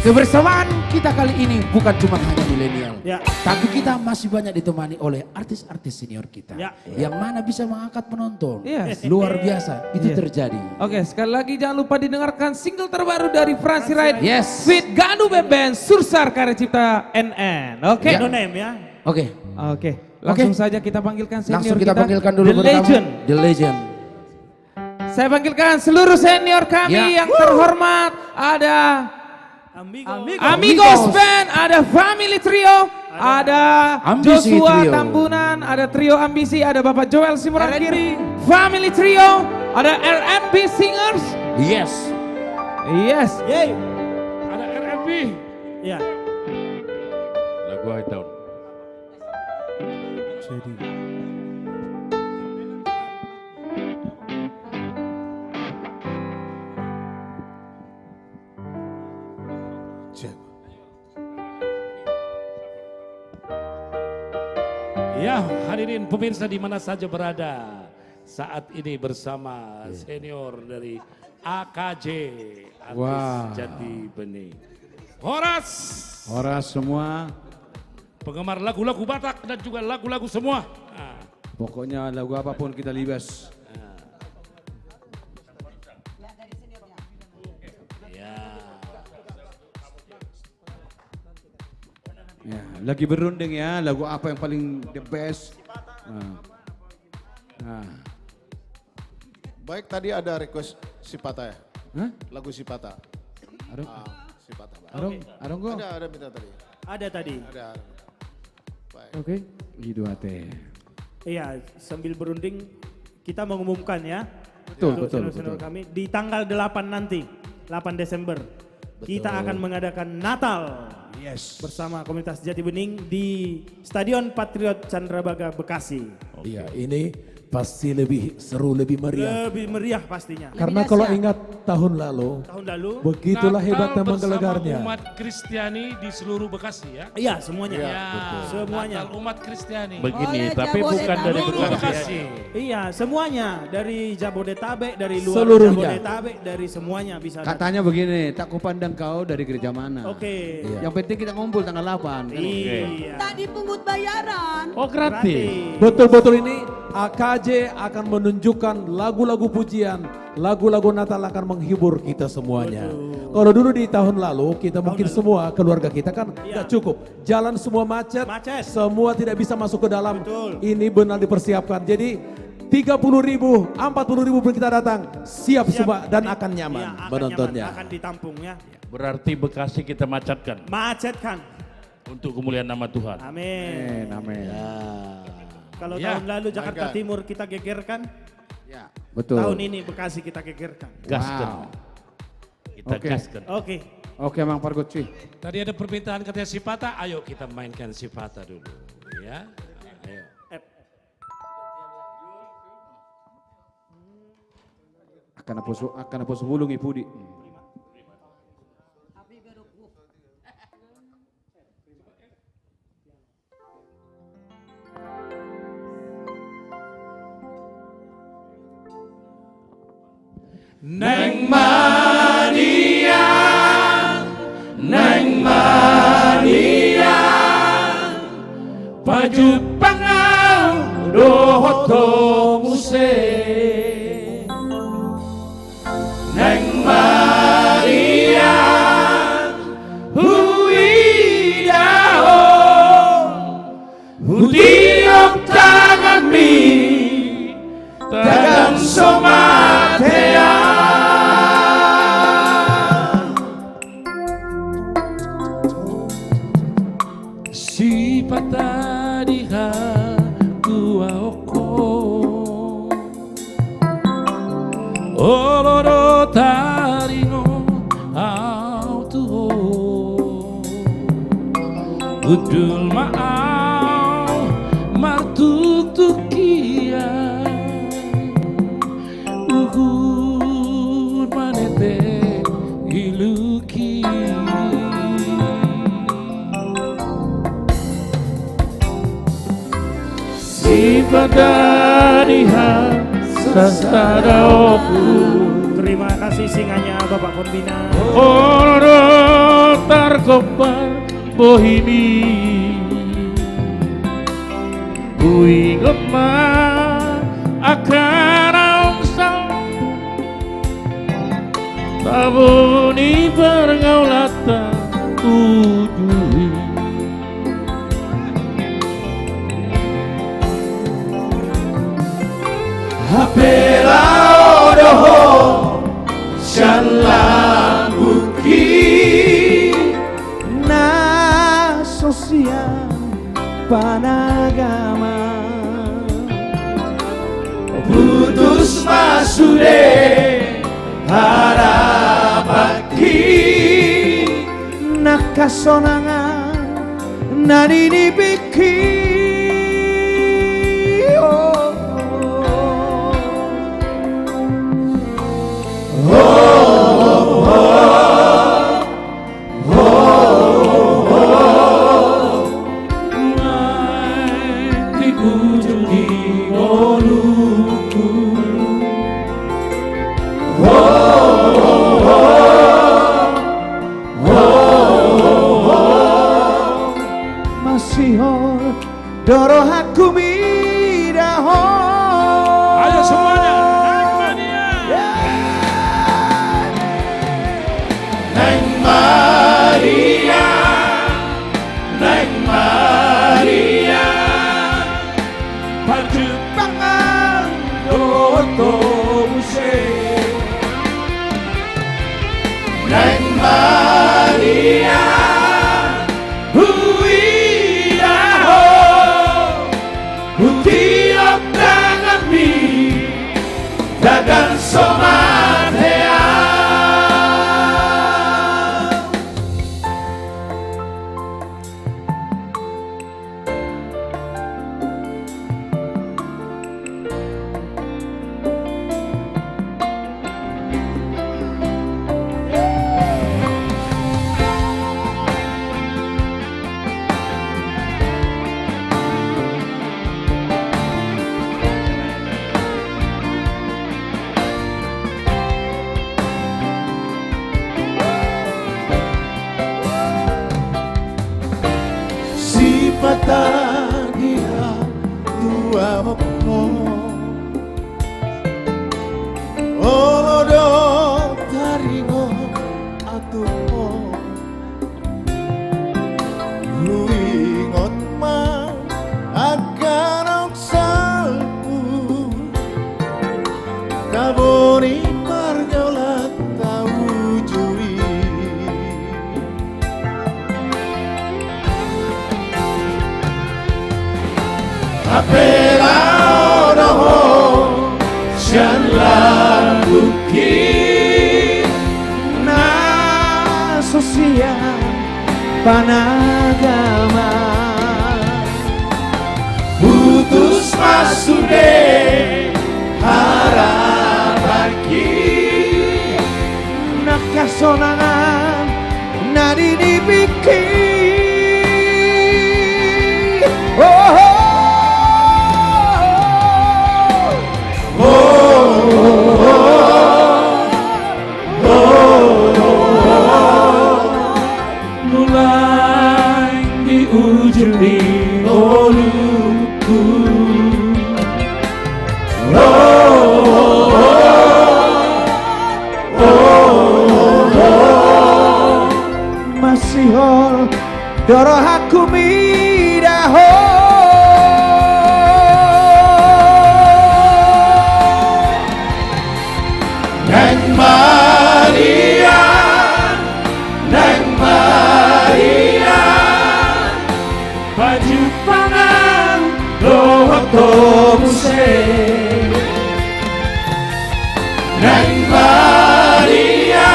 Kebersamaan kita kali kali ini bukan cuma hanya milenial. Ya. Tapi kita masih banyak ditemani oleh artis-artis senior kita. Ya. Yang mana bisa mengangkat penonton. Yes. Luar biasa, itu Yes. terjadi. Oke, sekali lagi jangan lupa didengarkan single terbaru dari Fransi Ride. Yes. Fit Ganu Beben Sursar karya cipta NN. Oke. No name ya. Oke, Oke, langsung saja kita panggilkan senior langsung kita panggilkan dulu The pertama, Legend. The Legend. Saya panggilkan seluruh senior kami Ya. yang terhormat. Ada Amigos Band, ada Family Trio, ada Ambisi Joshua Trio. Tambunan, ada Trio Ambisi, ada Bapak Joel Simorangkir, Family Trio, ada R&B Singers. Yes. Yes. Yeay. Ada RMB. Ya. Lagu High Town. Ya, hadirin pemirsa di mana saja berada. Saat ini bersama senior dari AKJ, artis Jati Bening. Horas, semua, penggemar lagu-lagu Batak dan juga lagu-lagu semua. Nah, pokoknya lagu apapun kita libas. ya. Ya, lagi berunding ya, lagu apa yang paling the best. Nah. Baik, tadi ada request Sipata ya? Hah? Lagu Sipata. Arung, Sipata. Pak. arung go. Ada minta tadi. Ada tadi. Ada. Baik. Oke. Gitu ate. Iya, sambil berunding kita mengumumkan ya. Betul, Untuk senior-senior kami di tanggal 8 nanti, 8 Desember. Kita akan mengadakan Natal. Yes. Bersama komunitas Jati Bening di Stadion Patriot Candrabaga Bekasi. Iya, ini pasti lebih seru, lebih meriah. Lebih meriah pastinya. Karena kalau ingat tahun lalu, Tahun lalu, begitulah Natal hebatnya bersama menggelegarnya. umat Kristiani di seluruh Bekasi ya. iya semuanya. Ya, Semuanya. Natal umat Kristiani. Begini, Oleh tapi bukan dari Seluruh Bekasi. Bekasi. Iya, semuanya dari Jabodetabek, dari luar Seluruhnya. Jabodetabek, dari semuanya bisa. Katanya begini, tak kupandang kau dari gereja mana. Oke. Yang penting kita ngumpul tanggal 8. Iya. Tak dipungut bayaran. Oh gratis. Betul-betul ini AKJ akan menunjukkan lagu-lagu pujian, lagu-lagu Natal akan menghibur kita semuanya. Kalau dulu di tahun lalu kita mungkin semua keluarga kita kan nggak cukup, jalan semua macet, semua tidak bisa masuk ke dalam. Ini benar dipersiapkan. Jadi 30.000, 40.000 pun kita datang, siap semua dan akan nyaman Iya, akan menontonnya. nyaman, akan ditampung ya. Berarti Bekasi kita macetkan Macetkan. untuk kemuliaan nama Tuhan. Amin. Amin. Kalau Ya, tahun lalu Jakarta Timur kita gegerkan, Ya, betul. tahun ini Bekasi kita gegerkan. Gaskan. Kita Oke. gaskan. Oke. Oke, Mang Pargoci. Tadi ada permintaan katanya Sipata, ayo kita mainkan Sipata dulu. Ya, ayo. Akan apa sebulung ibu di. Neng Mania, Neng Mania, Paju pangau dohoto muse. Neng Maria, hui dao, hutiok tangan mi, tagang somatea. Sipata diha tua oko, oloro taringo autuho, udul maau martutukia, uhur manete iluki. Sipatariha sasadaoku. Terima kasih singanya Bapak Pembina. Oro tarkobar bohimi Uingot ma akan aungsang Tabuni pergaulatan ujui Hapela odoho Shanla buki Na sosial panagama Putus masude harapaki Nakasonangan naninibiki Doro aku midaho. Ayo semuanya, Neng Mania. Neng Maria, Neng Maria, Panjupangan doto muse. Neng Maria. Dagang somatea Patagia tua opo Olodo taringo atupo Luingot ma akan oksalku Kaboni margaulat tawujui Apela odoho Shanla buki Na sosial panagama Putus masude harapaki Nakasonangan nadinibiki Oh Mulai di ujung di oluku Masih hol doro aku midaho Neng Maria Neng Maria Baju pangan Lohoto muse Neng Maria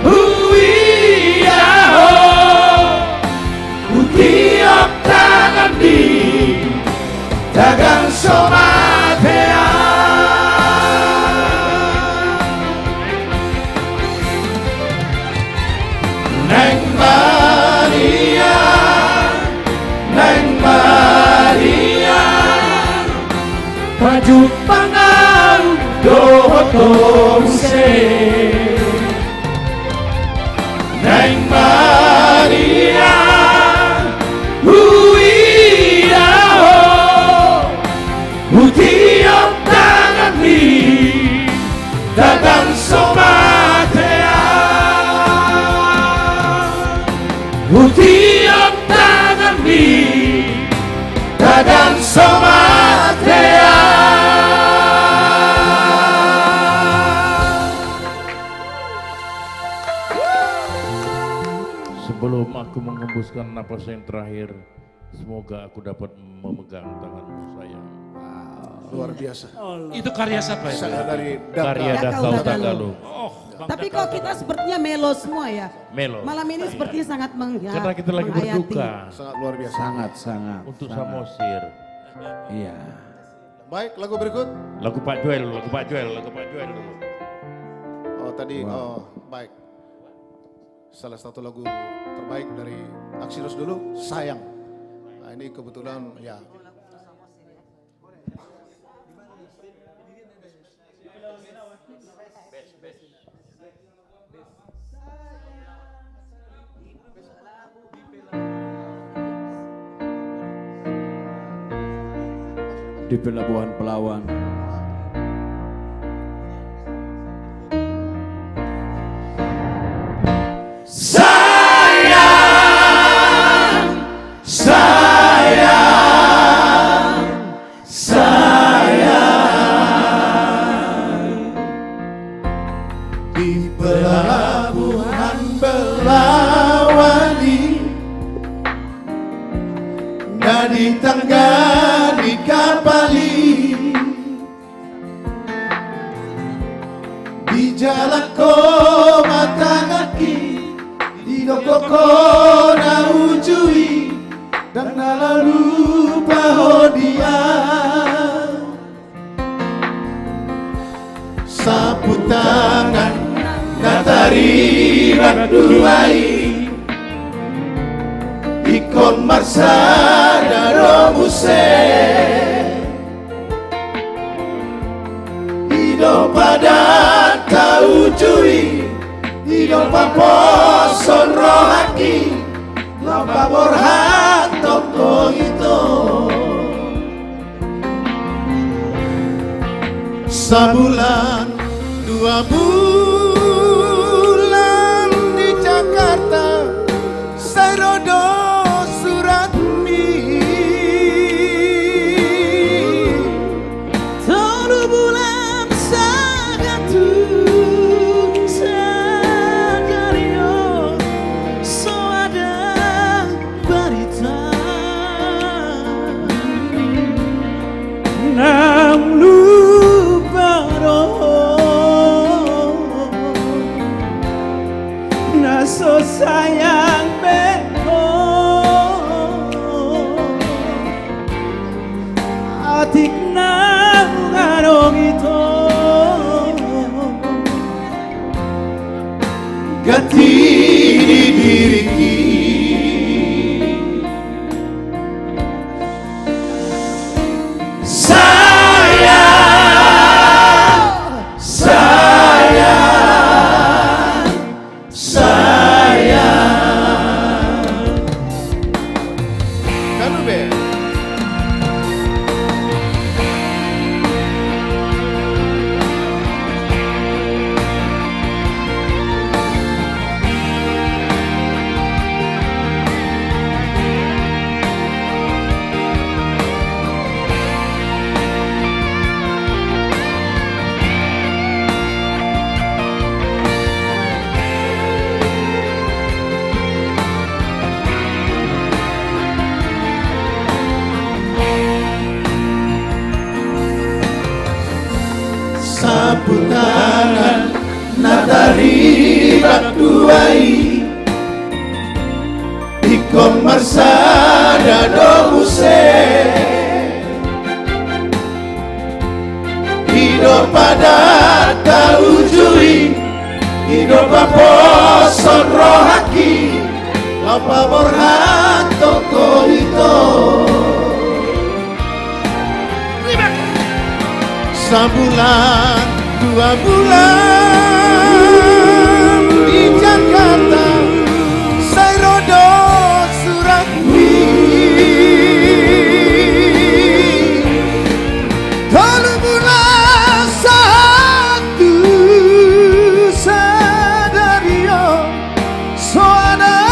Huiyaho Utiok tangan di Dagang somatea Neng Maria Neng Maria Baju pangan dohoto muse Neng Maria Utiap tangan mi Dadan somatea. Sebelum aku mengembuskan napas yang terakhir, semoga aku dapat memegang tanganmu sayang. Luar biasa. Itu karya siapa itu? Saya dari Karya Dakau Tagalog. Tapi kok kita sepertinya melo semua ya. Melo. Malam ini sepertinya sangat Karena kita lagi berduka. Sangat luar biasa. Sangat. Untuk Samosir. Iya. Baik, lagu berikut. Lagu Pak Joel. Oh tadi, baik. Salah satu lagu terbaik dari Aksirus dulu, Sayang. Nah, ini kebetulan ya. Di pelabuhan Pelawan. Di pelabuhan Belawani, nadi tangga di kapali, di jalan koma tangaki, di dokoko na ujui, dan lalu pahodia. Sapu tangan natari raduai, ikon marsada romuse, hidup pada tau curi, hidup paposon rohaki, lomba borhan toko itu. Sebulan 2 bulan di Jakarta, saya rodo surat mi. 3 bulan sagatu sagario, so ada berita. Nang lupa so sayang beko atik nang ngarong ito gati di diriki sapu tangan natari raduai, ikon marsada domuse, hidup pada tau jui, hidup paposon rohaki, apa borhan toko itu. Sebulan 2 bulan di Jakarta, saya rodo surat mi. 3 bulan satu sadario, so ada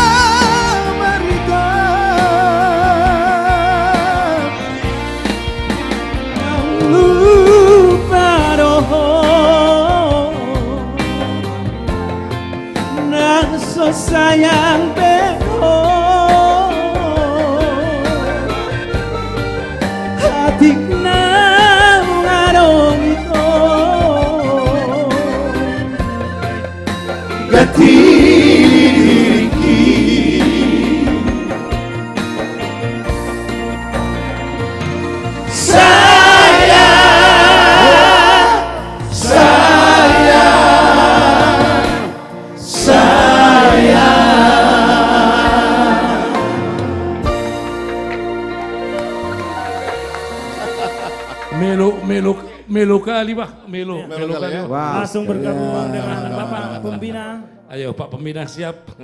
melo kali Pak, melo kali. Ya. Langsung bergabung dengan Bapak Pembina. Ayo Pak Pembina siap.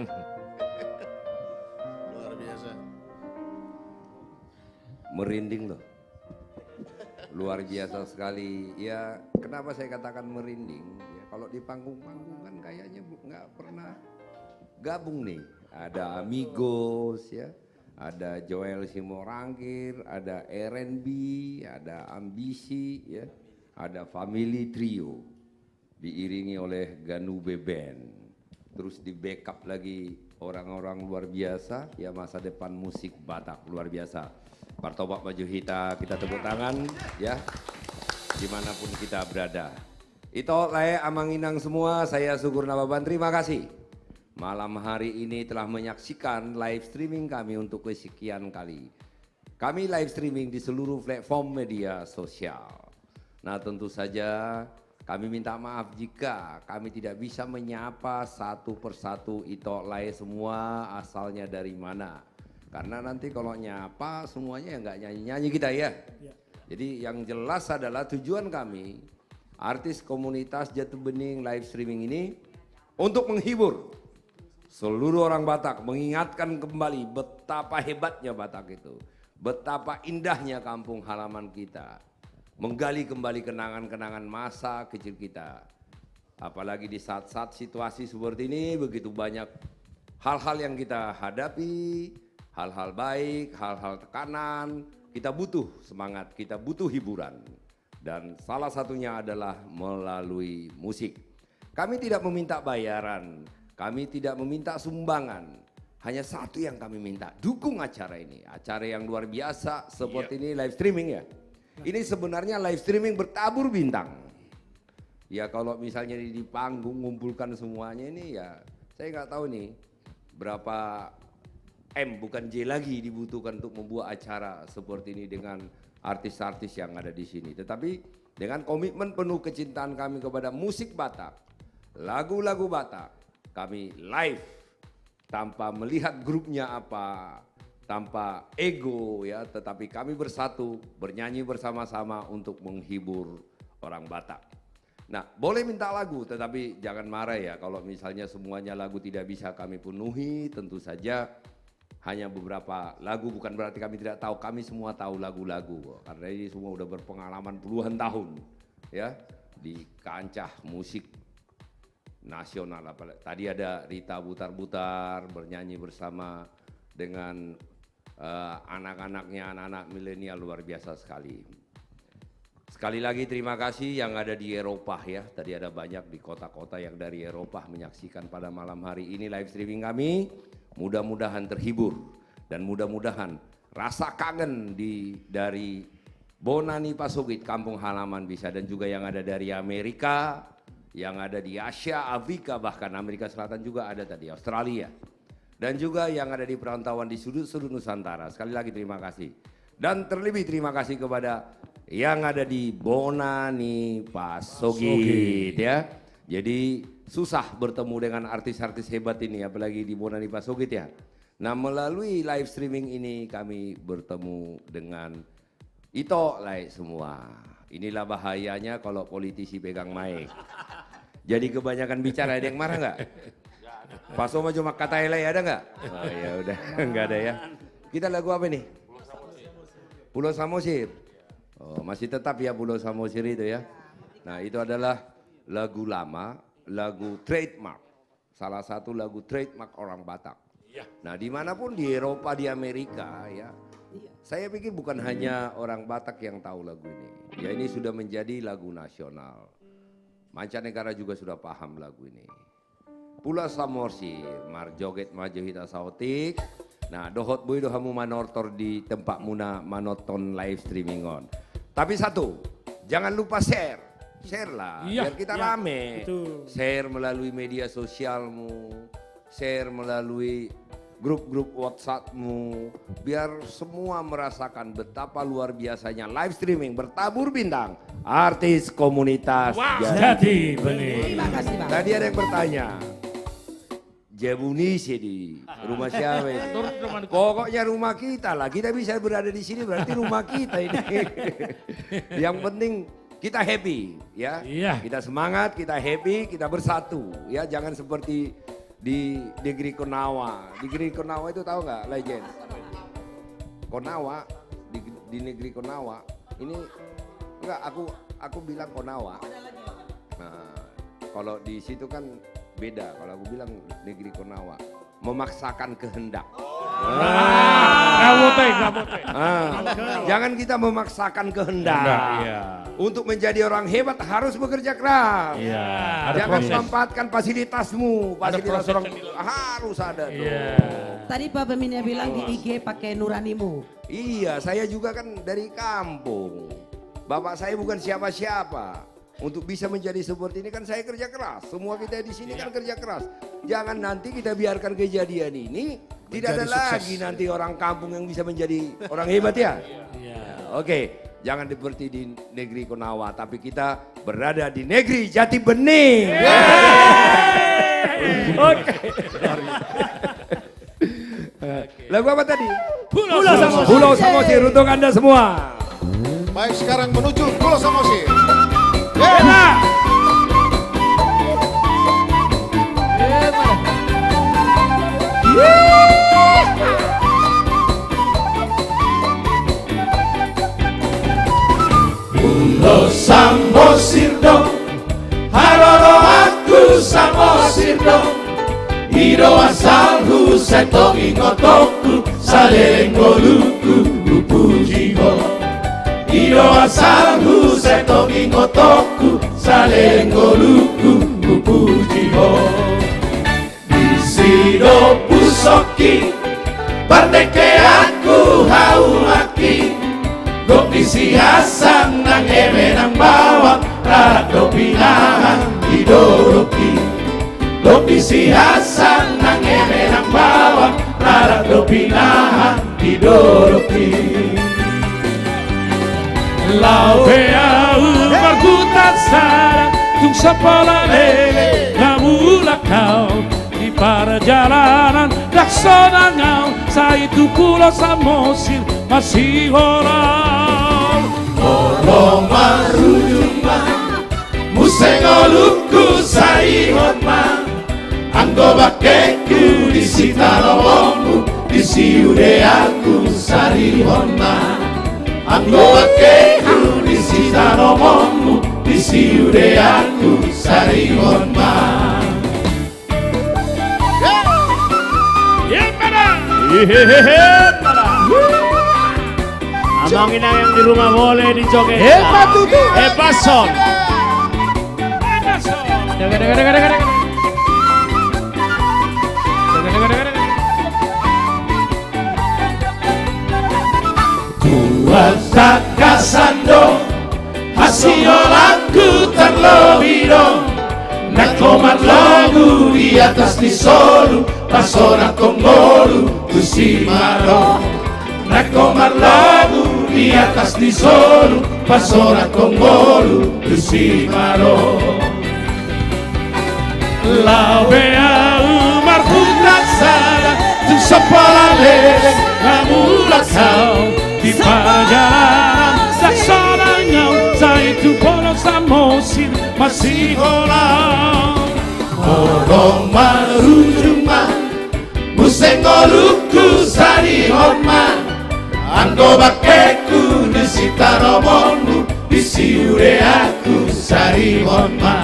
Luar biasa. Merinding loh. Luar biasa sekali. Ya kenapa saya katakan merinding? Ya, kalau di panggung-panggung kan kayaknya nggak pernah gabung nih. Ada Amigos ya, ada Joel Simorangkir, ada R&B, ada Ambisi ya, ada Family Trio. Diiringi oleh Ganube Band. Terus di backup lagi orang-orang luar biasa ya, masa depan musik Batak luar biasa. Partobak Majuhita, kita tepuk tangan ya, dimanapun kita berada. Itu layak Amanginang semua, saya Sukur Nababan, terima kasih. Malam hari ini telah menyaksikan live streaming kami untuk kesekian kali. Kami live streaming di seluruh platform media sosial. Nah tentu saja kami minta maaf jika kami tidak bisa menyapa satu persatu Ito Lai semua asalnya dari mana. Karena nanti kalau nyapa semuanya ya nggak nyanyi-nyanyi kita ya. Jadi yang jelas adalah tujuan kami, artis komunitas Jatuh Bening live streaming ini untuk menghibur seluruh orang Batak, mengingatkan kembali betapa hebatnya Batak itu. Betapa indahnya kampung halaman kita. Menggali kembali kenangan-kenangan masa kecil kita. Apalagi di saat-saat situasi seperti ini, begitu banyak hal-hal yang kita hadapi, hal-hal baik, hal-hal tekanan, kita butuh semangat, kita butuh hiburan. Dan salah satunya adalah melalui musik. Kami tidak meminta bayaran, kami tidak meminta sumbangan. Hanya satu yang kami minta, dukung acara ini. Acara yang luar biasa seperti ini live streaming ya. Ini sebenarnya live streaming bertabur bintang. Ya kalau misalnya di panggung ngumpulkan semuanya ini ya, saya nggak tahu nih berapa M bukan J lagi dibutuhkan untuk membuat acara seperti ini dengan artis-artis yang ada di sini. Tetapi dengan komitmen penuh kecintaan kami kepada musik Batak, lagu-lagu Batak, kami live tanpa melihat grupnya apa, tanpa ego ya, tetapi kami bersatu bernyanyi bersama-sama untuk menghibur orang Batak. Nah, boleh minta lagu tetapi jangan marah ya kalau misalnya semuanya lagu tidak bisa kami penuhi, tentu saja hanya beberapa lagu, bukan berarti kami tidak tahu, kami semua tahu lagu-lagu karena ini semua udah berpengalaman puluhan tahun ya di kancah musik nasional. Tadi ada Rita Butar-Butar bernyanyi bersama dengan anak-anaknya, anak-anak milenial, luar biasa sekali. Sekali lagi terima kasih yang ada di Eropa ya. Tadi ada banyak di kota-kota yang dari Eropa menyaksikan pada malam hari ini live streaming kami. Mudah-mudahan terhibur dan mudah-mudahan rasa kangen dari Bonani Pasugit, kampung halaman bisa, dan juga yang ada dari Amerika, yang ada di Asia, Afrika, bahkan Amerika Selatan juga ada tadi, Australia. Dan juga yang ada di perantauan di sudut-sudut Nusantara. Sekali lagi terima kasih. Dan terlebih terima kasih kepada yang ada di Bonani Pasugit ya. Jadi susah bertemu dengan artis-artis hebat ini, apalagi di Bonani Pasugit ya. Nah melalui live streaming ini kami bertemu dengan Ito Lai semua. Inilah bahayanya kalau politisi pegang mic. Jadi kebanyakan bicara, ada yang marah nggak? Pak Soma cuma kata Lai ada nggak? Oh ya udah, nggak ada ya. Kita lagu apa nih? Pulau Samosir. Oh, masih tetap ya Pulau Samosir itu ya. Nah itu adalah lagu lama, lagu trademark. Salah satu lagu trademark orang Batak. Nah dimanapun di Eropa, di Amerika ya. Saya pikir bukan hanya orang Batak yang tahu lagu ini. Ya ini sudah menjadi lagu nasional. Mancanegara juga sudah paham lagu ini. Pulau Samosir, marjoget majuhita sautik. Nah dohot bui dohamu manortor di tempat muna manoton live streaming on. Tapi satu, jangan lupa share. Share lah, biar kita rame. Betul. Share melalui media sosialmu, share melalui grup-grup WhatsAppmu, biar semua merasakan betapa luar biasanya live streaming bertabur bintang artis komunitas Jati Bening. Terima kasih Bang. Tadi ada yang bertanya, Jebuni sih di rumah siapa ini? Pokoknya rumah kita lah, kita bisa berada di sini berarti rumah kita ini. Yang penting kita happy ya. Iya. Kita semangat, kita happy, kita bersatu ya. Jangan seperti di negeri Konawa. Di negeri Konawa itu tahu nggak, legend? Konawa di negeri Konawa. Ini enggak, aku bilang Konawa. Nah, kalau di situ kan beda. Kalau aku bilang negeri Konawa, memaksakan kehendak. Jangan kita memaksakan kehendak. Untuk menjadi orang hebat harus bekerja keras. Jangan memanfaatkan fasilitasmu. Fasilitas orang harus ada. Tadi Pak Pemimpinnya bilang di IG pakai nuranimu. Iya, saya juga kan dari kampung. Bapak saya bukan siapa-siapa. Untuk bisa menjadi seperti ini kan saya kerja keras. Semua kita di sini kan kerja keras. Jangan nanti kita biarkan kejadian ini tidak ada lagi nanti orang kampung yang bisa menjadi orang hebat ya. Oke, jangan seperti di negeri Konawa, tapi kita berada di negeri Jati Bening. Oke. Lagu apa tadi? Pulau Samosir untuk Anda semua. Baik, sekarang menuju Pulau Samosir. Pulau Samosir dong, haroro aku Samosir dong. Ido asal huseto ingotoku, salengo luku upujigo. Ido asal huseto ingotoku, salengo luku upujigo. Disido pusoki, parteke aku haulaki. Gok isi hasang nang eme nang bawang, rado pinahan idoroki. Gok isi hasang nang eme nang bawang, rado pinahan idoroki. Lau beau margutan sarang, tung sepola lele, namulah kau di perjalanan laksana ngau. Saya itu Pulau Samosir masih orang. Orang marujumba, musengoluku sarihotma. Anggo bakeku di sitarawongku, di siude aku sarihotma. Anggo bakeku di sitarawongku, di siude aku sarihotma. Abang Inang yang di rumah boleh dijoget. Hebat tuh. Hebat son. Kuasa kasando, hasiolanku terlobido. Nakomat lagu di atas di solu, pasora kongolu kusimaro. Nakomat lagu di atas di solu, pasora kongolu kusimaro. Lau beau margutan sarang, tung sepola lele, namulah kau di perjalanan laksana ngau. Saya itu Pulau Samosir masih orang. Orang marujuma, musengoluku sarihotma. Anggo bakeku di sitaromonmu, di siure aku sarihotma.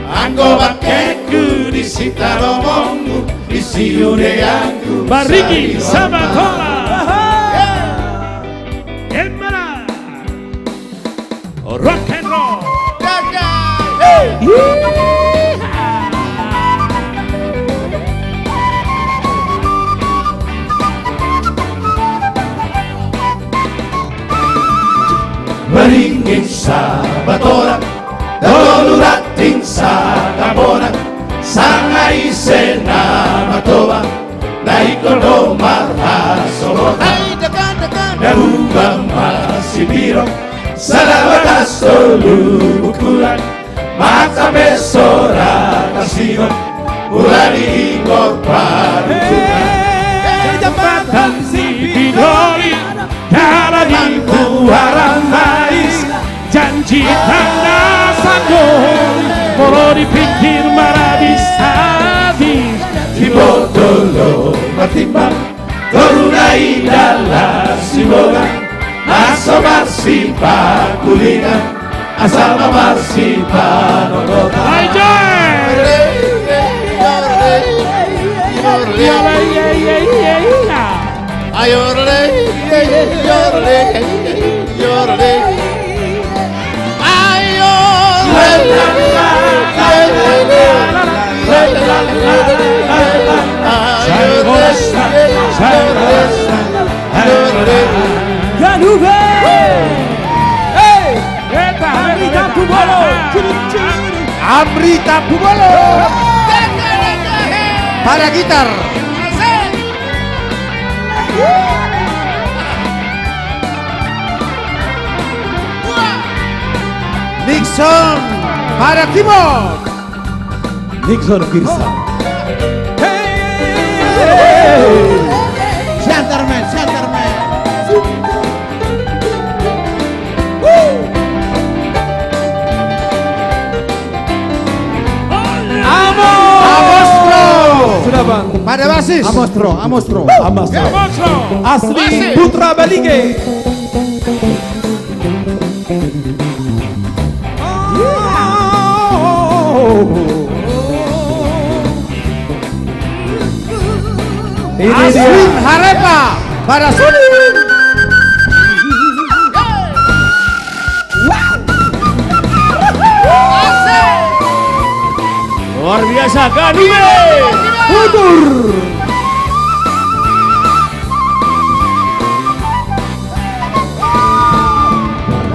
Anggo bakeku di sitaromonmu, di siure aku Bariki Sabatora. Emana rock and roll. Maringin sa batora, dolurating sa kabona. Sanga isena matoba, naikono marhasobota. Narubang masibiro, salawatas tolu ukuran. Mata besora kasino, ulari ingot parutunan. Jembatan si bidori, cara di buaran mais, janji di pinggir habis di botolo matimbang Torunai dalam sibogan Naso marsipa kulina Asal marsipa nonota Ayo Amrita Bubolo pada gitar. Nixon pada keyboard. Nixon Kirsa. Centerman. Sudah bang. Pada basis. Amostro. Asli Putra Balige. Ini Aswin Harepa pada Sunin. Luar biasa Ganime Putur.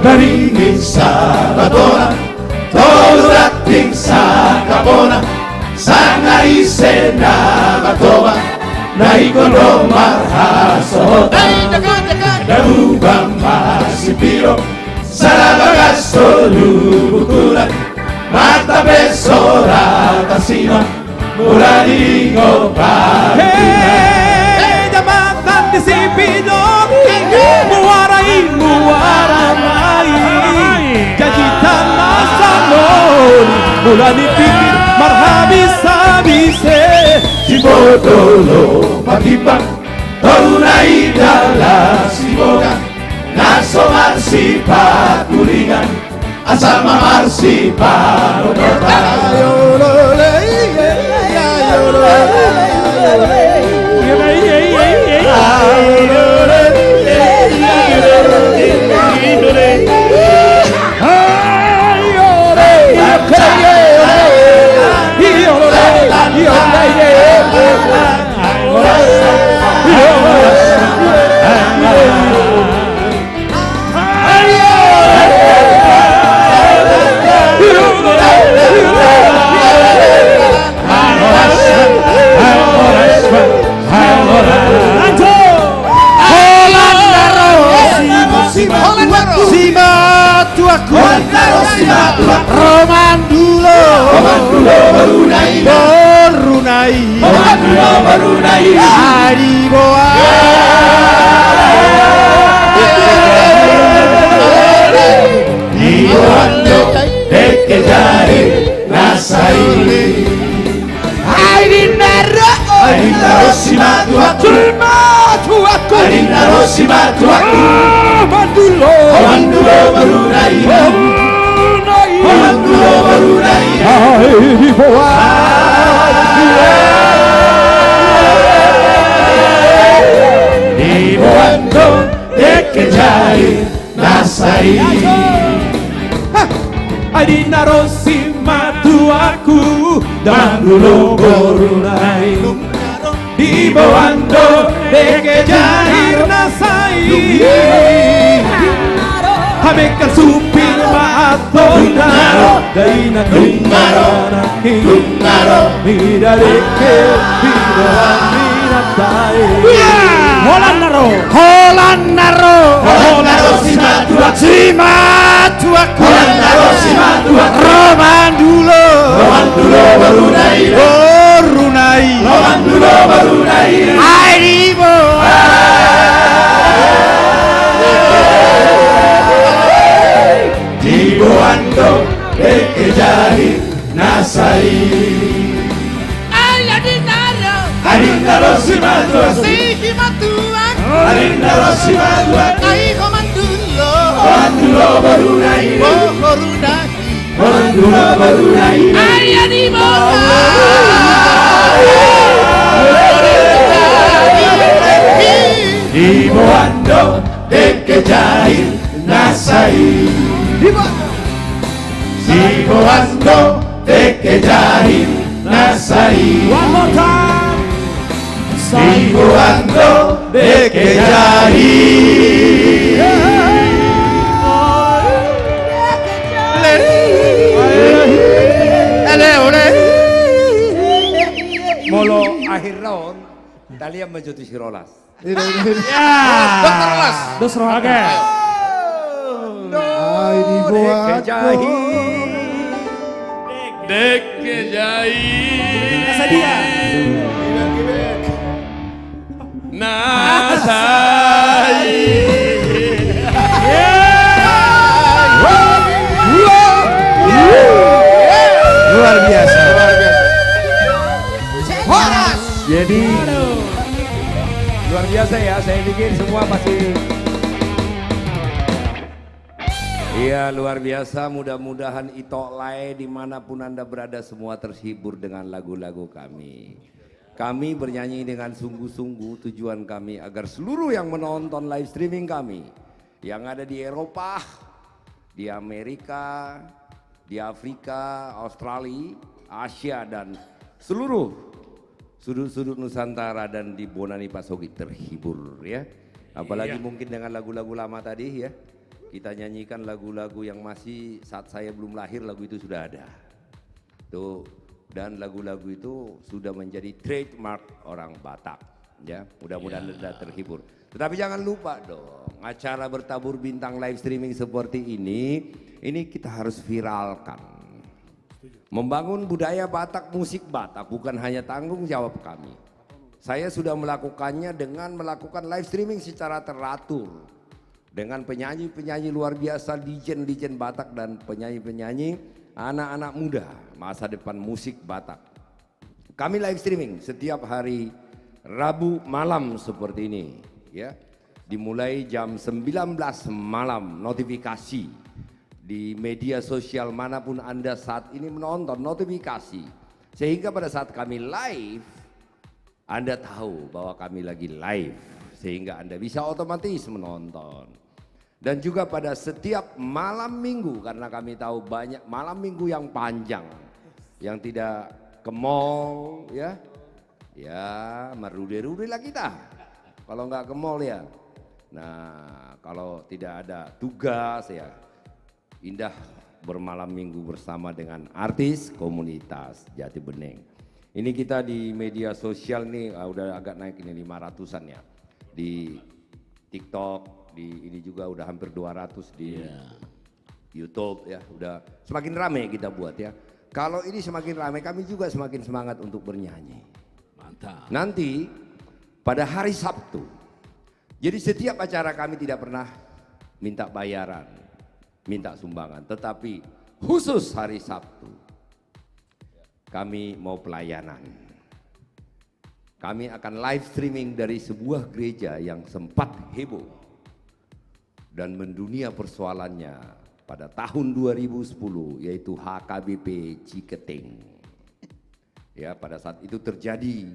Dari Sabatona Tolurating sa Kapona Sana isena Batoba Naikono marhasohota Dabubang masipiro Salabagas lubukulan Mata besora kasima Muralingo Hey, jabatan disipido Muarai Jajitan nasalon Mula dipikir marhabis-habise Jibodolo matibang Torunai dalam sibogan Naso marsipa kulingan Asal marsipa nonota Berunai Adiboa Diboando Dekejari Nasaili Adinaro Simatuaku Adinaro Simatuaku Mandulo Berunai Mandulo Berunai Adiboa Diboando Dekejari Nasaili Adinaro Simatuaku Mandulo Berunai Diboando Dekejari Nasaili Hamekan supir maatona Daina Tungaro Midadeke Midadai Holandaro Simatuaku Romandulo Berunai Aibo Diboando Dekejari nasai. Adindaro simatua, adindaro simatua, Mandulo barunai, Mandulo barunai, Diboando dekejahir nasai. Diboando dekejahir nasai. One more time. Diboando dekejahir. Molo akhir tahun, kalian menjadi sirolas. Ya. Dokter Las. Oke. Ai dibuat Dekejahir. Kesedia. Nasai. luar biasa. Jadi luar biasa ya, saya pikir semua pasti. Iya luar biasa, mudah-mudahan Ito Lai dimanapun Anda berada semua terhibur dengan lagu-lagu kami. Kami bernyanyi dengan sungguh-sungguh, tujuan kami agar seluruh yang menonton live streaming kami yang ada di Eropa, di Amerika, di Afrika, Australia, Asia dan seluruh sudut-sudut Nusantara dan di Bonani Pasogi terhibur ya. Apalagi mungkin dengan lagu-lagu lama tadi ya. Kita nyanyikan lagu-lagu yang masih saat saya belum lahir lagu itu sudah ada. Tuh, dan lagu-lagu itu sudah menjadi trademark orang Batak ya. Mudah-mudahan Anda terhibur. Tetapi jangan lupa dong, acara bertabur bintang live streaming seperti ini kita harus viralkan. Membangun budaya Batak, musik Batak bukan hanya tanggung jawab kami. Saya sudah melakukannya dengan melakukan live streaming secara teratur. Dengan penyanyi-penyanyi luar biasa, legend-legend Batak dan penyanyi-penyanyi anak-anak muda masa depan musik Batak. Kami live streaming setiap hari Rabu malam seperti ini ya. Dimulai jam 19 malam, notifikasi di media sosial manapun Anda saat ini menonton, notifikasi. Sehingga pada saat kami live, Anda tahu bahwa kami lagi live. Sehingga Anda bisa otomatis menonton. Dan juga pada setiap malam minggu, karena kami tahu banyak malam minggu yang panjang, yang tidak ke mall ya, merude-rude lah kita kalau nggak ke mall ya. Nah kalau tidak ada tugas ya, indah bermalam minggu bersama dengan artis komunitas Jati Bening. Ini kita di media sosial nih udah agak naik ini 500-an ya, di TikTok. Ini juga udah hampir 200 di YouTube ya, udah semakin ramai kita buat ya. Kalau ini semakin ramai, kami juga semakin semangat untuk bernyanyi. Mantap. Nanti pada hari Sabtu, jadi setiap acara kami tidak pernah minta bayaran, minta sumbangan, tetapi khusus hari Sabtu kami mau pelayanan. Kami akan live streaming dari sebuah gereja yang sempat heboh dan mendunia persoalannya pada tahun 2010, yaitu HKBP Ciketing. Ya, pada saat itu terjadi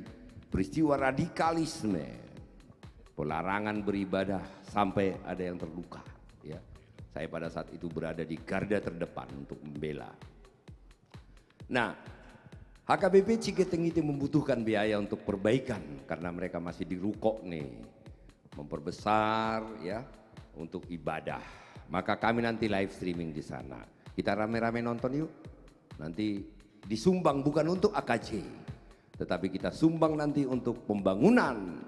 peristiwa radikalisme, pelarangan beribadah sampai ada yang terluka. Ya, saya pada saat itu berada di garda terdepan untuk membela. Nah, HKBP Ciketing itu membutuhkan biaya untuk perbaikan karena mereka masih dirukok nih, memperbesar ya. Untuk ibadah, maka kami nanti live streaming di sana. Kita rame-rame nonton yuk. Nanti disumbang bukan untuk AKJ, tetapi kita sumbang nanti untuk pembangunan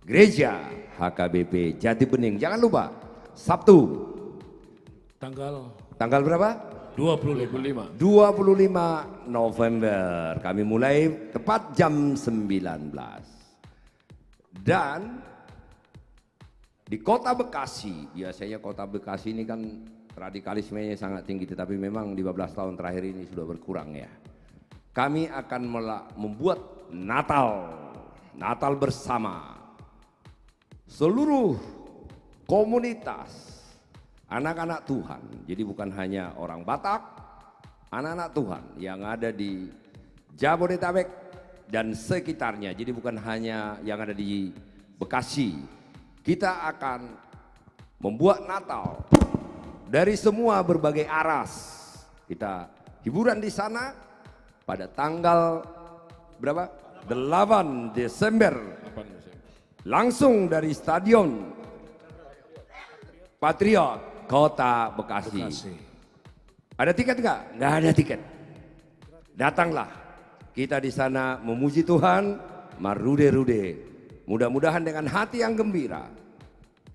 gereja HKBP Jati Bening. Jangan lupa Sabtu. Tanggal berapa? 25 November. Kami mulai tepat jam 19. Dan di Kota Bekasi, biasanya Kota Bekasi ini kan radikalismenya sangat tinggi, tetapi memang 15 tahun terakhir ini sudah berkurang ya. Kami akan membuat Natal bersama seluruh komunitas anak-anak Tuhan. Jadi bukan hanya orang Batak, anak-anak Tuhan yang ada di Jabodetabek dan sekitarnya. Jadi bukan hanya yang ada di Bekasi. Kita akan membuat Natal dari semua berbagai aras. Kita hiburan di sana pada tanggal berapa? 8 Desember. Langsung dari Stadion Patriot Kota Bekasi. Ada tiket nggak? Nggak ada tiket. Datanglah. Kita di sana memuji Tuhan, marude-rude. Mudah-mudahan dengan hati yang gembira,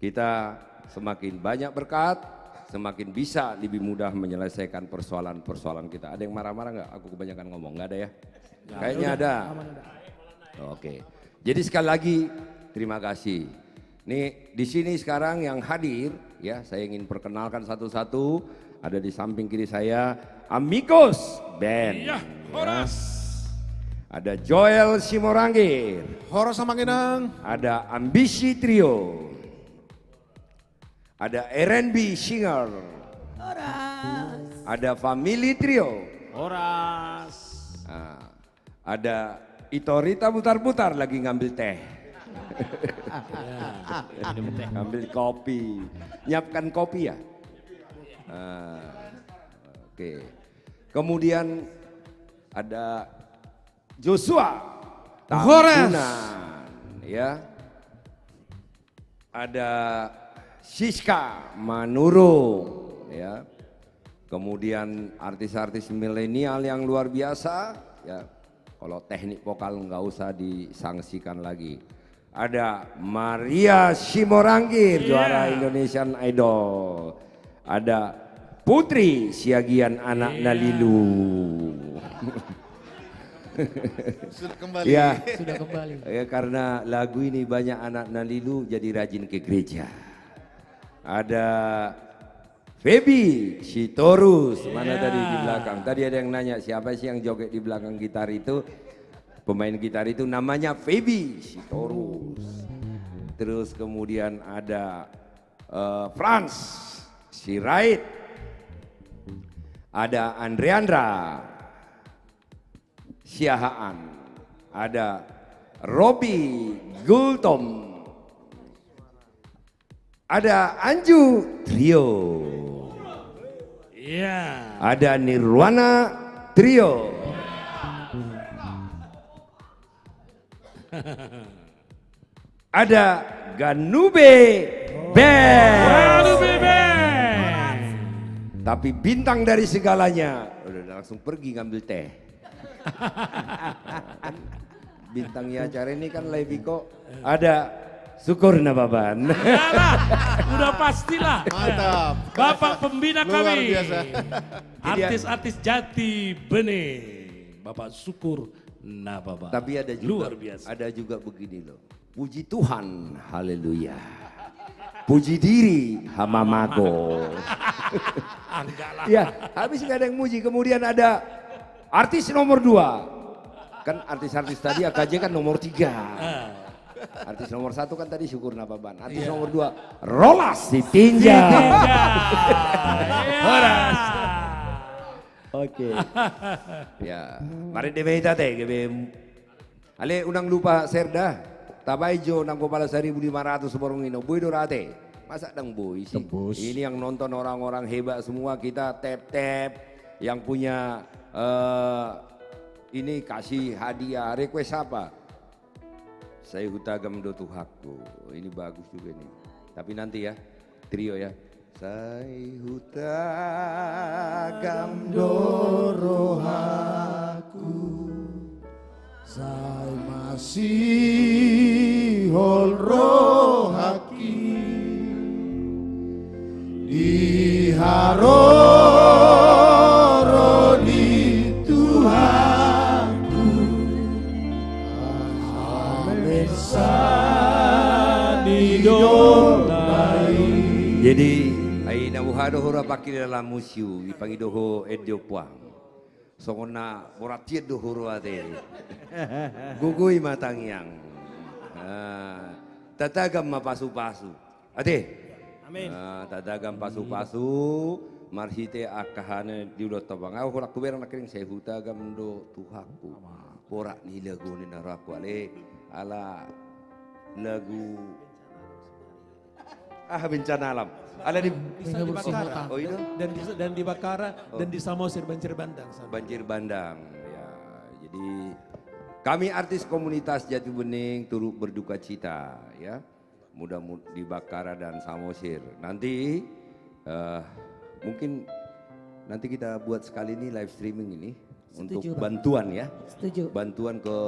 kita semakin banyak berkat, semakin bisa lebih mudah menyelesaikan persoalan-persoalan kita. Ada yang marah-marah nggak? Aku kebanyakan ngomong, nggak ada ya? Kayaknya ada. Oke. Jadi sekali lagi terima kasih. Nih di sini sekarang yang hadir ya, saya ingin perkenalkan satu-satu. Ada di samping kiri saya Amigos Band. Iya, Horas. Ada Joel Simorangir. Horas Samanginang. Ada Ambisi Trio. Ada R&B Singer. Horas. Ada Family Trio. Horas. Nah, ada Itorita putar-putar lagi ngambil teh. Ngambil kopi. Nyiapkan kopi ya? Oke. Kemudian ada Joshua Tambunan, ya. Ada Siska Manurung, ya. Kemudian artis-artis milenial yang luar biasa, ya. Kalau teknik vokal nggak usah disangsikan lagi. Ada Maria Simorangir, juara Indonesian Idol. Ada Putri Siagian anak Nalilu. Sudah kembali. Ya, Sudah kembali. ya, karena lagu ini banyak anak Nalilu jadi rajin ke gereja. Ada Feby Sitorus, mana tadi di belakang? Tadi ada yang nanya siapa sih yang joget di belakang gitar itu? Pemain gitar itu namanya Feby Sitorus. Terus kemudian ada Franz Sirait, ada Andreandra Siahaan, ada Robi Gultom, ada Anju Trio, ada Nirwana Trio, ada Ganube Band. Tapi bintang dari segalanya udah langsung pergi ngambil teh. Bintangnya acara ini kan Leviko, ada Syukur Nababan. Udah pastilah. Mantap. Bapak pembina Luar kami. biasa. Artis-artis jati benih. Bapak Syukur Nababan. Tapi ada juga, luar biasa. ada juga begini loh. Puji Tuhan, haleluya. Puji diri, hamamago. Enggak lah. Ya, habis nggak ada yang muji. Kemudian ada artis nomor 2. Kan artis-artis tadi AKJ kan nomor 3. Artis nomor 1 kan tadi Syukur Nababan. Artis nomor 2 Rolas Sitinja. Horas. Oke. Ya, mari debeta teh ale unang lupa serda. Tabaijo nang Kepala 1.500 seborong ino boy dorate. Masa dang boy sih? Ini yang nonton orang-orang hebat semua, kita tap-tap yang punya ini kasih hadiah, request apa? Saya hutagam do Tuhaku. Ini bagus juga nih. Tapi nanti ya, trio ya. Saya hutagam do Rohaku, saya masih hol rohaki di haroro di Tuhanku. Amin sani domai. Jadi aina Doha pakil dalam museum, ipangi doho edio puang. Songona boratiet doho ate. Gugui matangyang. Tatagam mapasu-pasu. Ate. Amin. Tatagam pasu-pasu. Marhite akahane diulot tabang. Aku kolak kuberang nakring saya hutagam do tuhaku. Porak ni lagu ni naraku ale ala lagu bencana alam. Ada di Bakara. Oh itu? Dan di Bakara dan di Samosir banjir bandang. Banjir bandang. Ya, jadi kami artis komunitas Jati Bening turut berduka cita ya. Mudah di Bakara dan Samosir. Nanti mungkin nanti kita buat sekali ini live streaming ini untuk Setuju, Bang. bantuan ya. Setuju. Bantuan ke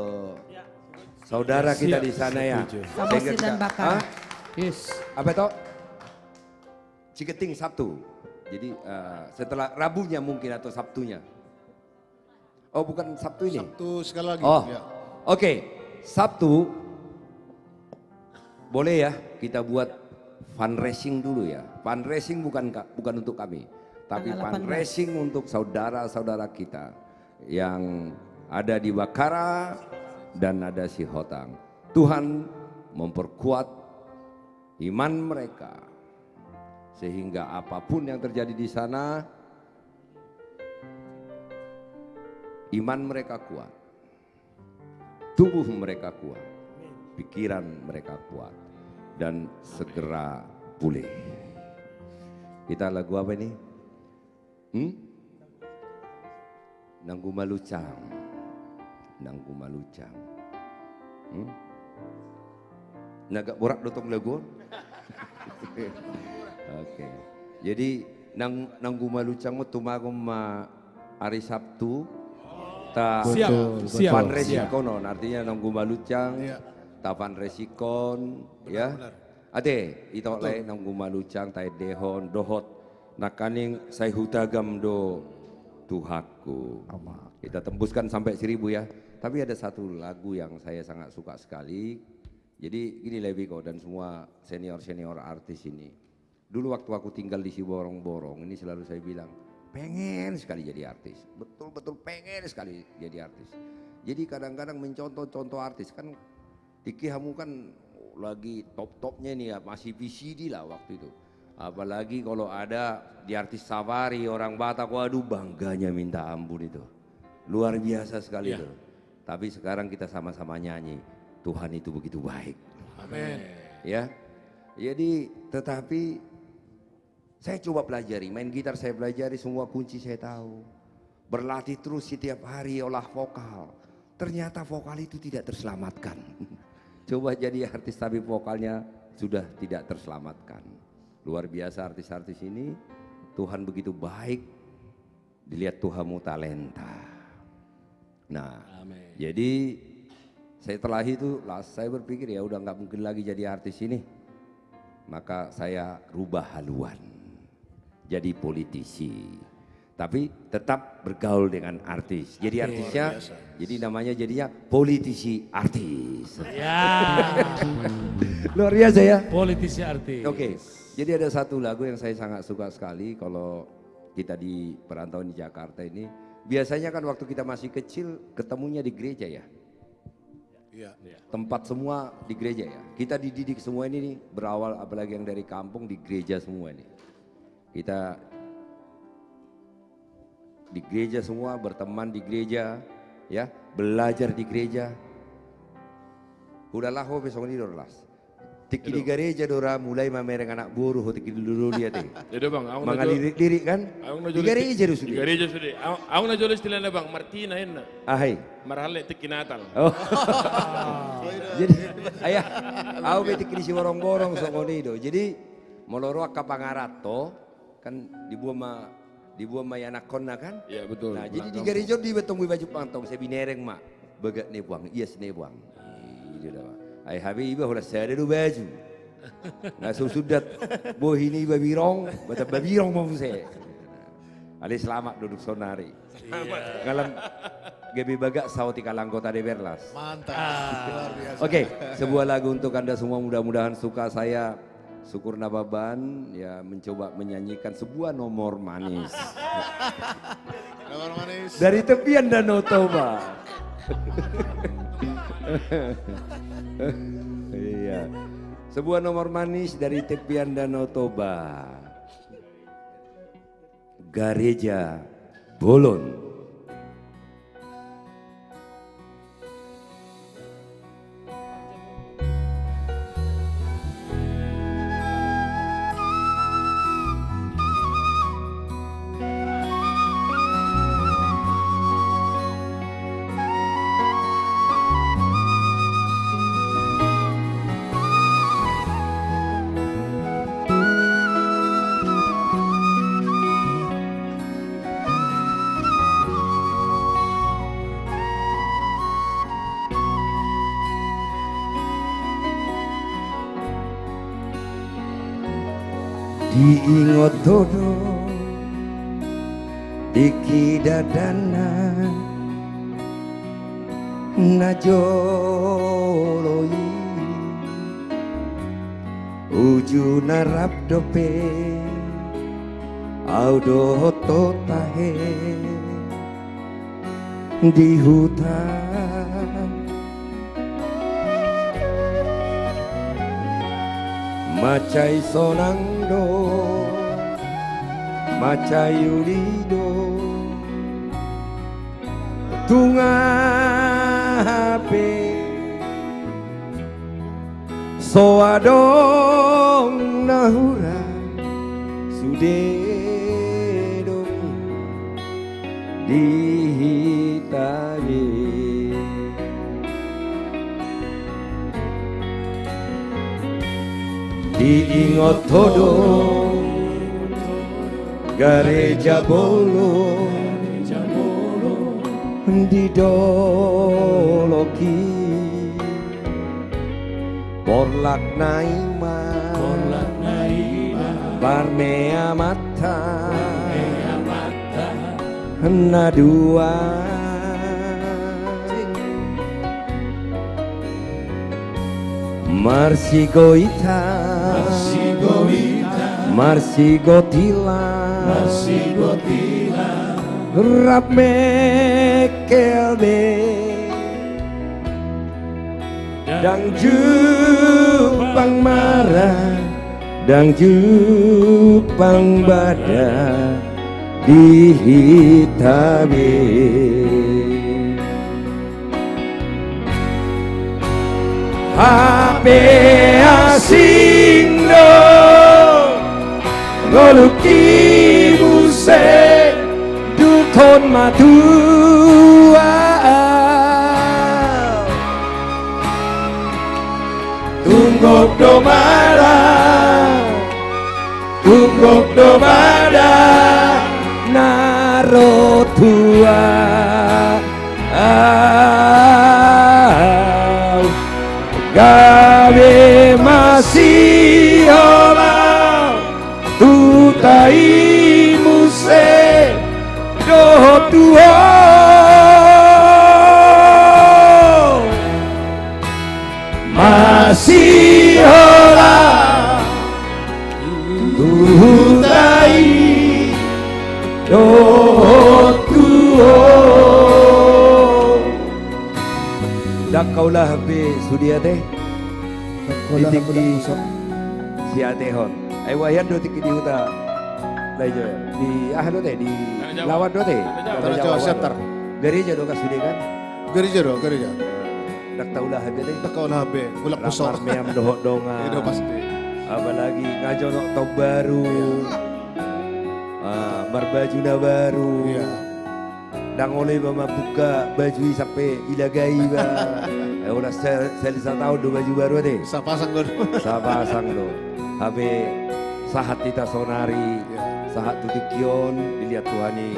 saudara kita di sana ya. Samosir dan Bakara. Yes. Apa itu? Ciketing Sabtu. Jadi setelah Rabunya mungkin atau Sabtunya. Oh bukan Sabtu ini? Sabtu sekali lagi. Oh, Ya. oke. Sabtu boleh ya kita buat fundraising dulu ya. Fundraising bukan untuk kami, tapi fundraising untuk saudara-saudara kita yang ada di Bakara dan ada si Hotang. Tuhan memperkuat iman mereka sehingga apapun yang terjadi di sana iman mereka kuat, tubuh mereka kuat, pikiran mereka kuat dan segera pulih. Kita lagu apa ini? Nanggu Malucang. Nanggu Malucang. Nagak borak dotong lagu. Oke. Jadi nanggu Malucang mo tumagom hari Sabtu. Ta Siap. fundraising konon artinya nanggu Malucang. Ta fundraising ya. Ate ito lay nanggu Malucang tay dehon dohot nakaning say hutagam do Tuhaku. Kita tembuskan sampai 1000 ya. Tapi ada satu lagu yang saya sangat suka sekali. Jadi gini Levi kok dan semua senior-senior artis ini. Dulu waktu aku tinggal di Siborong-Borong ini selalu saya bilang pengen sekali jadi artis. Betul-betul pengen sekali jadi artis. Jadi kadang-kadang mencontoh-contoh artis kan Diki Hamu kan lagi top-topnya nih ya masih VCD lah waktu itu. Apalagi kalau ada di artis Safari orang Batak, waduh bangganya minta ampun itu. Luar biasa sekali itu. Tapi sekarang kita sama-sama nyanyi, Tuhan itu begitu baik. Amin. Ya, jadi tetapi saya coba pelajari, main gitar saya pelajari, semua kunci saya tahu. Berlatih terus setiap hari olah vokal. Ternyata vokal itu tidak terselamatkan. Coba jadi artis tapi vokalnya sudah tidak terselamatkan. Luar biasa artis-artis ini, Tuhan begitu baik, dilihat Tuhanmu talenta. Nah, jadi setelah itu saya berpikir ya udah nggak mungkin lagi jadi artis ini. Maka saya rubah haluan, jadi politisi. Tapi tetap bergaul dengan artis. Jadi artisnya, jadi namanya jadinya politisi artis. Ya. Luar biasa ya. Politisi artis. Oke, jadi ada satu lagu yang saya sangat suka sekali kalau kita di perantauan di Jakarta ini. Biasanya kan waktu kita masih kecil ketemunya di gereja ya. Iya. Tempat semua di gereja ya. Kita dididik semua ini nih, berawal apalagi yang dari kampung di gereja semua nih. Kita di gereja semua, berteman di gereja, ya, belajar di gereja. Udahlah ho besok ini dorlas. Tiki di gereja dora mulai mamereng anak buruh tiki dulu dia teh. Jadi bang, aku lirik kan? Di gereja dulu. Di gereja sudah. Aku na jual istilahnya bang Martina henna. Ahai. Marhalle tiki Natal. Oh. Jadi ayah, aku tiki di Siborong-Borong sokonido. Jadi moloro kapangarato kan dibuat ma anak konna kan? Iya betul. Nah jadi di gereja di betong baju pantong saya binereng mak begat ne buang, iya ne buang. Itu dah. Ay habi iba hula saya ada baju. Nah sudah boh ini babirong, bata babirong mau saya. Ali selamat duduk sonari. Ngalam gebi bagak sauti kalanggota de berlas. Mantap. Luar biasa. Oke, sebuah lagu untuk Anda semua mudah-mudahan suka saya Syukur Nababan ya mencoba menyanyikan sebuah nomor manis. Nomor manis. Dari tepian Danau Toba. Iya. Sebuah nomor manis dari tepian Danau Toba. Gereja Bolon. Diingot todo iki dadana najoloi uju narap dope audo totahe di hutan macai sonangdo macai urido tungape soadong nahura sudedong dihitaye diingot todo gereja Bolon didoloki porlak naima barmea mata nadua marsigoita marsigotila rap mekelbe dang jupang marah dang jupang bada dihitabe HP asing do ngoluki musik dukun matua tunggok domada narotua gawe masih olah tutai musik doh tua masih olah tutai doh tua dak kaulah be sudia teh titik di si atehon ai wayan do titik di huta lajo di ahlo teh di lawan do teh Tanah Jawa Center gereja do kasudi kan gereja dak taulah habe teh dak kaulah habe bulak pusok meam dohok donga itu pasti apalagi ngajono top baru barbajuna baru dang oleh mama buka baju sampai ilagai ba udah selisa tahun do baju baru deh sapasang do habe sahat kita sonari sahat tutik kion dilihat Tuhani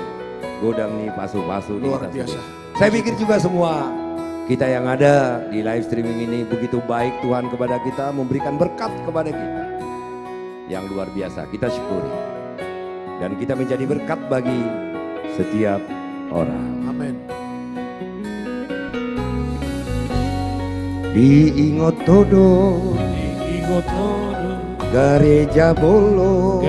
godang nih pasu-pasu luar biasa. Saya pikir juga semua kita yang ada di live streaming ini begitu baik Tuhan kepada kita, memberikan berkat kepada kita yang luar biasa, kita syukuri dan kita menjadi berkat bagi setiap orang. Amin. Diingot todo Gereja Bolo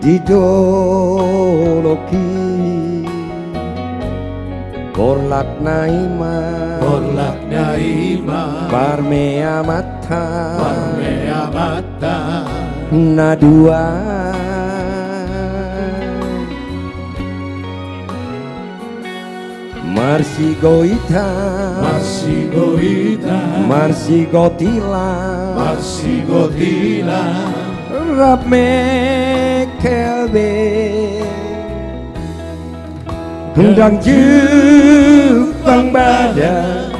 didoloki Borlak naima Parmea mata Nadua Marsi goita Marsi gotila Rap me kelbe Dang Jepang bada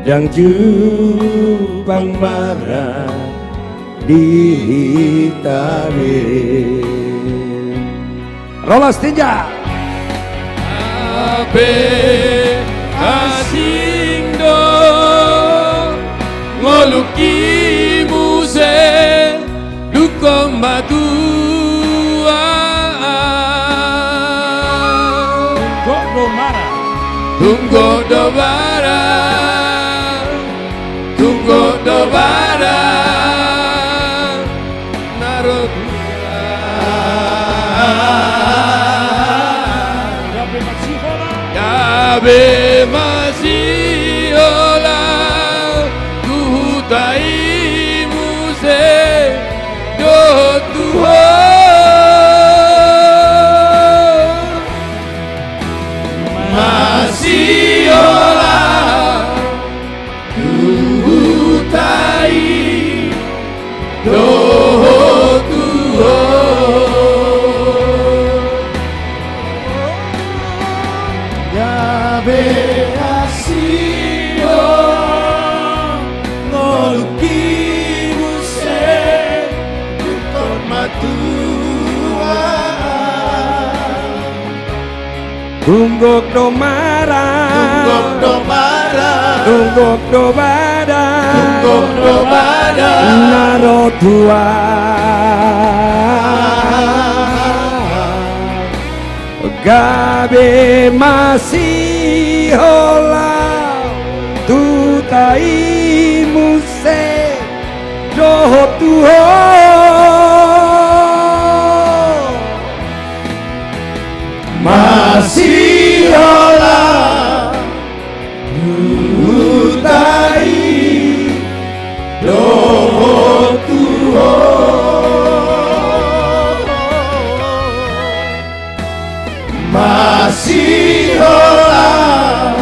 Dang Jepang bada Di hitari Rolas tinja Ape asindo Ngoluki muse Dukom batua Tunggu dobara Narut Yabe masih olah Kuhutai muse Do Tuhan Masih olah Kuhutai Do Tuhan Yabe asio Ngoluki muse Dukon matua Tunggok domara Narodua Gabe masih hola Tutai muse Doh Tuhan Masih olah Tutai Doh Tuhan Masih olah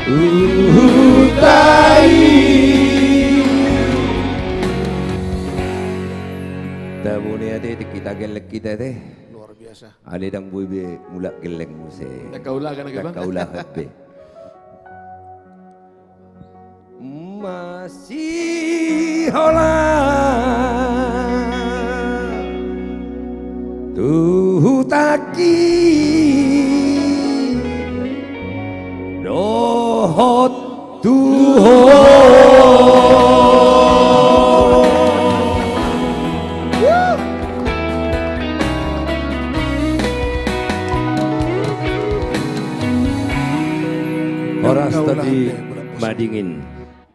Tutai Tamune ade kita gelek kita teh Luar biasa. Ade dang buibe mulak geleng muse. Kaulah kan ke bang? Kaulah habbe. Masih olah Tuhutaki Dohot Horas tadi madingin.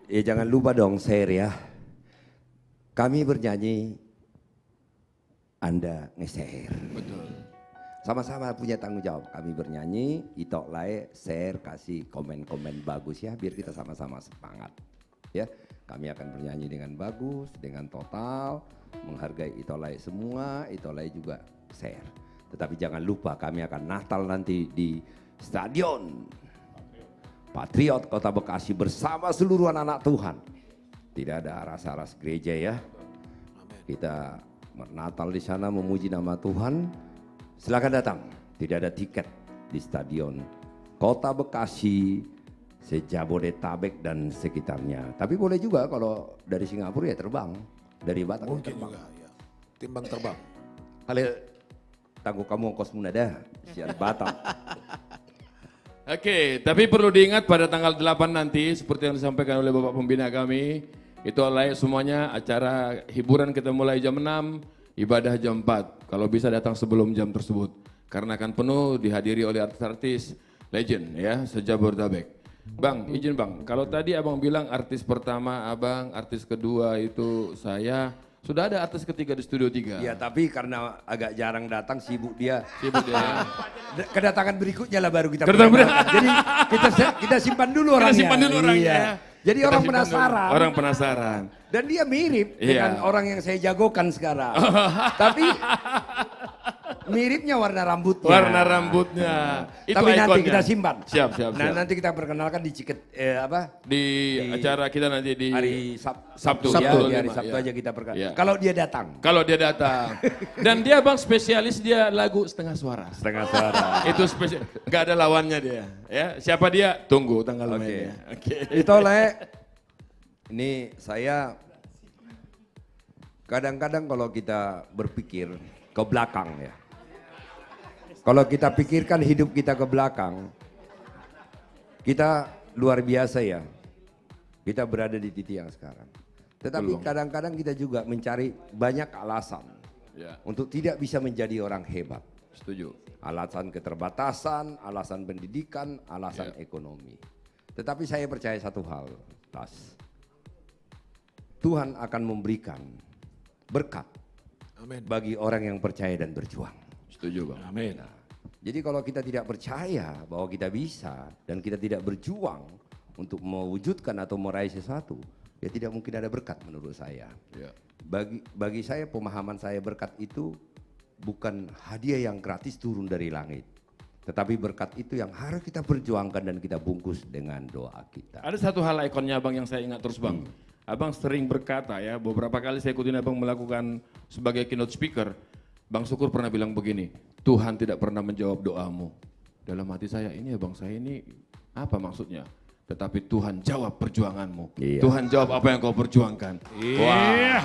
Jangan lupa dong share ya. Kami bernyanyi, Anda nge-share. Betul. Sama-sama punya tanggung jawab. Kami bernyanyi, Itok Lae share, kasih komen-komen bagus ya, biar kita sama-sama semangat. Ya, kami akan bernyanyi dengan bagus, dengan total, menghargai Itok Lae semua, Itok Lae juga share. Tetapi jangan lupa kami akan Natal nanti di Stadion Patriot Kota Bekasi bersama seluruh anak-anak Tuhan. Tidak ada ras-ras gereja ya. Kita Natal di sana memuji nama Tuhan. Silakan datang. Tidak ada tiket di Stadion Kota Bekasi, sejabodetabek dan sekitarnya. Tapi boleh juga kalau dari Singapura ya terbang, dari Batam mungkin terbang. juga ya. Timbang terbang. Kali tangguh kamu ongkos munada siar Batam. Oke, tapi perlu diingat pada tanggal 8 nanti seperti yang disampaikan oleh Bapak Pembina kami, itu oleh semuanya acara hiburan kita mulai jam 6, ibadah jam 4. Kalau bisa datang sebelum jam tersebut. Karena akan penuh dihadiri oleh artis-artis legend ya, sejabodetabek. Bang, izin Bang, kalau tadi Abang bilang artis pertama Abang, artis kedua itu saya, sudah ada artis ketiga di Studio 3. Ya tapi karena agak jarang datang, sibuk dia. Sibuk dia. Kedatangan berikutnya lah baru kita Kedatangan perkenalkan. Jadi kita simpan dulu orangnya. Kita simpan dulu orangnya. Iya. Jadi Kita orang simpan penasaran. dulu. Orang penasaran. Dan dia mirip Iya. dengan orang yang saya jagokan sekarang. Tapi miripnya warna rambutnya. Warna rambutnya. Itu Tapi nanti ikonnya. kita simpan. Siap, siap, Nah siap. nanti kita perkenalkan di Di acara kita nanti di hari Sabtu. Ya, Sabtu di hari 5, Sabtu ya. aja kita perkenalkan. Iya. Kalau dia datang. Kalau dia datang. Dan dia Bang spesialis dia lagu setengah suara. Setengah suara. Itu spesial. Gak ada lawannya dia. Ya, siapa dia? Tunggu tanggal mainnya. Oke. Itu Le. Ini saya kadang-kadang kalau kita berpikir ke belakang ya. Kalau kita pikirkan hidup kita ke belakang, kita luar biasa ya. Kita berada di titik yang sekarang. Tetapi kadang-kadang kita juga mencari banyak alasan untuk tidak bisa menjadi orang hebat. Setuju. Alasan keterbatasan, alasan pendidikan, alasan ekonomi. Tetapi saya percaya satu hal, Las. Tuhan akan memberikan berkat bagi orang yang percaya dan berjuang. Setuju Bang. Amin. Jadi kalau kita tidak percaya bahwa kita bisa dan kita tidak berjuang untuk mewujudkan atau meraih sesuatu, ya tidak mungkin ada berkat menurut saya. Ya. Bagi saya pemahaman saya berkat itu bukan hadiah yang gratis turun dari langit. Tetapi berkat itu yang harus kita perjuangkan dan kita bungkus dengan doa kita. Ada satu hal ikonnya Abang yang saya ingat terus Bang. Abang sering berkata ya, beberapa kali saya ikutin Abang melakukan sebagai keynote speaker. Bang Syukur pernah bilang begini, Tuhan tidak pernah menjawab doamu. Dalam hati saya, ini Abang saya ini apa maksudnya? Tetapi Tuhan jawab perjuanganmu. Iya. Tuhan jawab apa yang kau perjuangkan. Wah.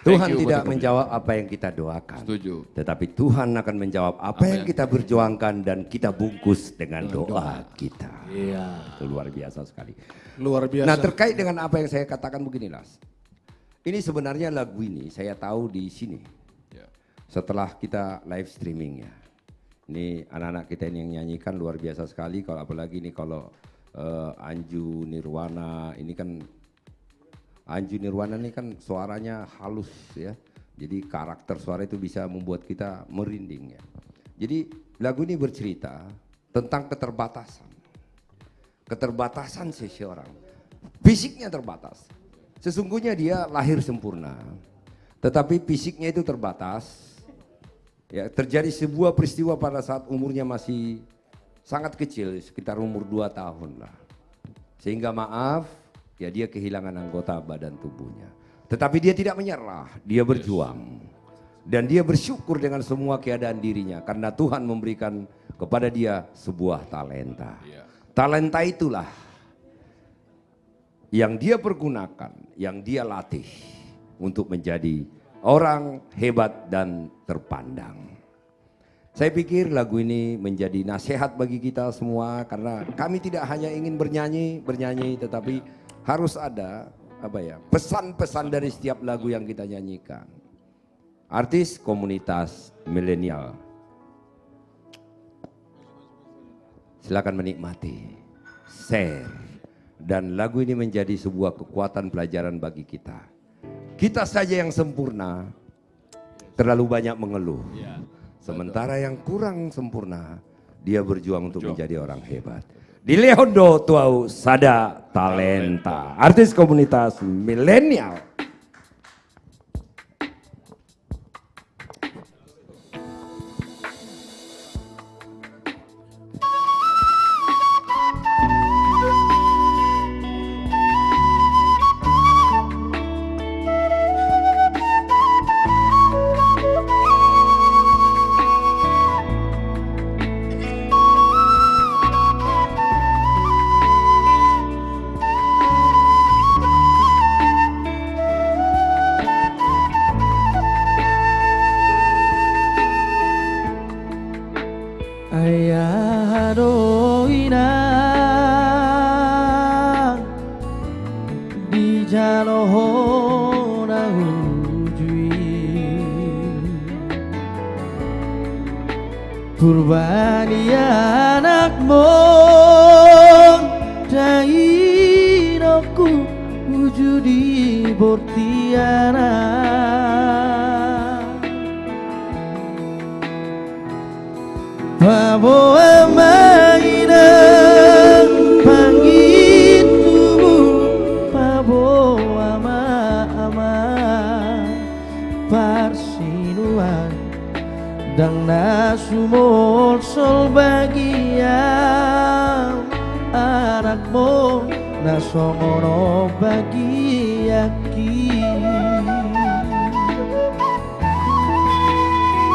Tuhan tidak menjawab apa yang kita doakan. Setuju. Tetapi Tuhan akan menjawab apa yang kita perjuangkan dan kita bungkus dengan doa kita. Iya. Itu luar biasa sekali. Luar biasa. Nah terkait dengan apa yang saya katakan begini Las. Ini sebenarnya lagu ini saya tahu di sini. Setelah kita live streaming ya. Ini anak-anak kita ini yang nyanyikan luar biasa sekali. Kalau apalagi ini kalau Anju Nirwana ini kan. Anju Nirwana ini kan suaranya halus ya. Jadi karakter suara itu bisa membuat kita merinding ya. Jadi lagu ini bercerita tentang keterbatasan. Keterbatasan seseorang. Fisiknya terbatas. Sesungguhnya dia lahir sempurna. Tetapi fisiknya itu terbatas. Ya, terjadi sebuah peristiwa pada saat umurnya masih sangat kecil, sekitar umur 2 tahun lah. Sehingga maaf, ya dia kehilangan anggota badan tubuhnya. Tetapi dia tidak menyerah, dia berjuang. Dan dia bersyukur dengan semua keadaan dirinya. Karena Tuhan memberikan kepada dia sebuah talenta. Talenta itulah yang dia pergunakan, yang dia latih untuk menjadi orang hebat dan terpandang. Saya pikir lagu ini menjadi nasihat bagi kita semua. Karena kami tidak hanya ingin bernyanyi, tetapi harus ada pesan-pesan dari setiap lagu yang kita nyanyikan. Artis komunitas milenial, silakan menikmati, share, dan lagu ini menjadi sebuah kekuatan pelajaran bagi kita. Kita saja yang sempurna terlalu banyak mengeluh, sementara yang kurang sempurna dia berjuang untuk menjadi orang hebat. Di Lehondo Tuau Sada Talenta, artis komunitas milenial. Purbani anakmu di Bortiana. Paboa maina pangitumu, paboa ama parsinuan dang nasumol sol bagian anakmu nasongono bagi aki.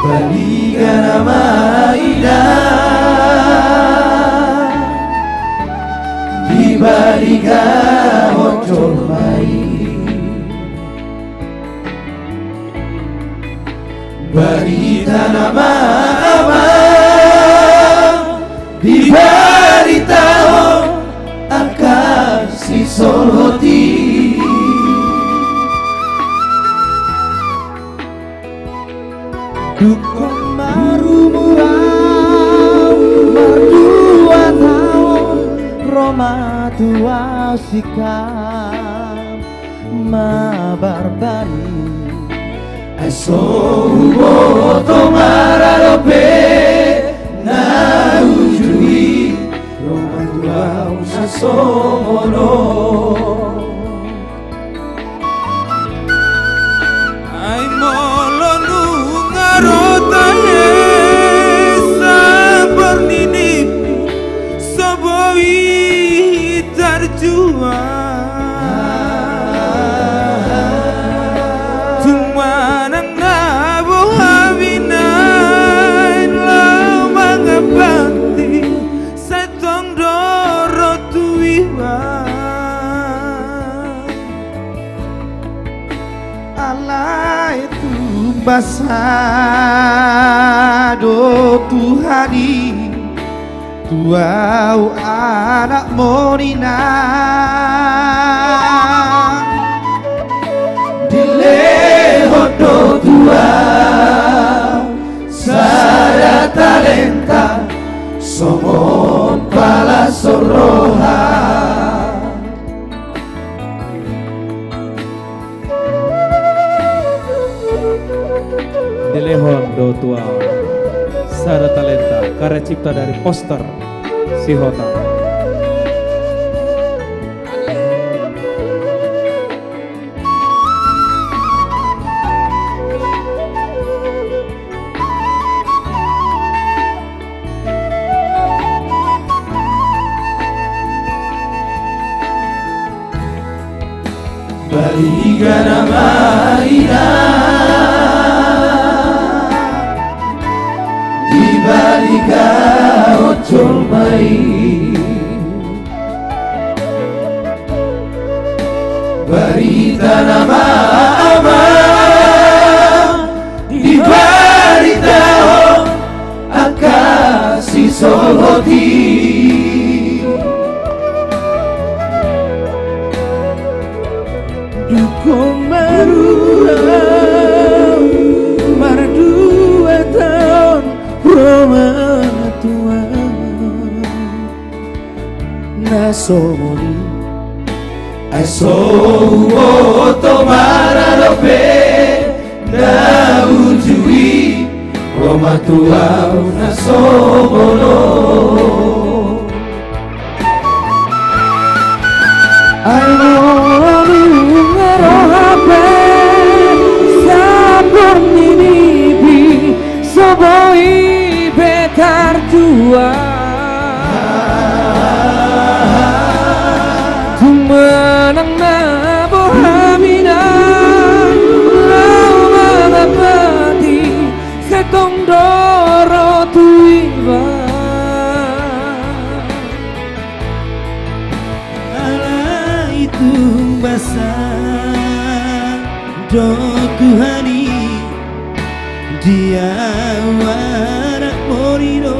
Balikan nama indah dibalikan ocol mai, barita nama abang diberitahu akan si soloti. Dukung marumurau berdua tahun Roma tua sikap mabarbari Eso hubo tomar arope na ujui Roma tua usa somono. Ay molonu ngarotane sabornini soboi tarjuan tumanang nabuhawinan lau mangabati setong doro tuiwan Allah itu basado Tuhani tuau anak morina dilehodo tua sada talenta somon pala soroha. Dilehon do tua sada talenta karya cipta dari poster si Hota. Balikan nama indah dibalikan ocol mai, barita nama abang diberitahu akan si soloti. Dukung marurau mardua tahun Roma tua nasomoni aso tomara lope na ujui Roma tua nasomono. Soboi betar jua Tumenang na bohamina lau mabapati setong doro tuiba ala itu basah do Tuhani dia anak morino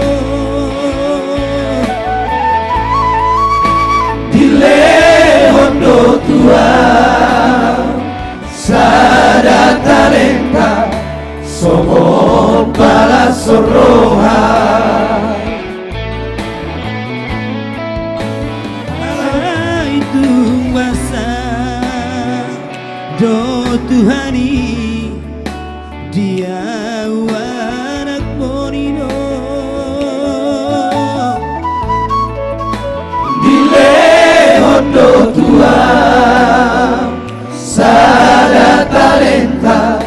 dilehondo tua sada talenta somon pala soroha ala itu basah Tuhan dia anak monino Dile hondo tua sada talenta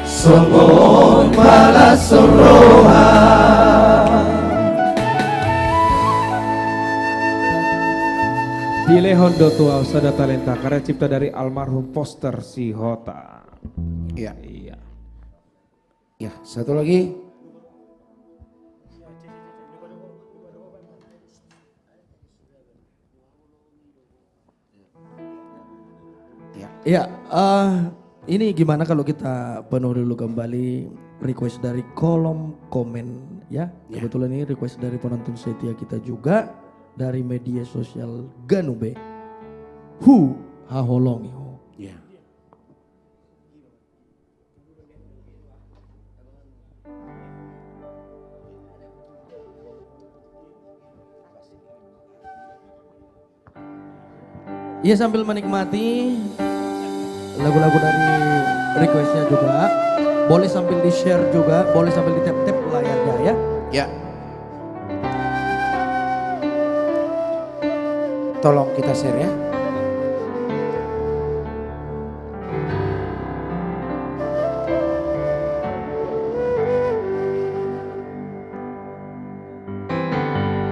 somos para soroha. Dile Hondo Tua Usada Talenta, karya cipta dari almarhum Poster Sihota. Iya. Iya. Ya, satu lagi. Ya, ini gimana kalau kita penuh dulu kembali request dari kolom komen ya. Kebetulan ini request dari penonton setia kita juga dari media sosial Ganube. Hu haholongi ho. Ya. Iya, sambil menikmati lagu-lagu dari requestnya juga, boleh sambil di share juga, boleh sambil di tap-tap layarnya ya. Ya. Tolong kita share ya.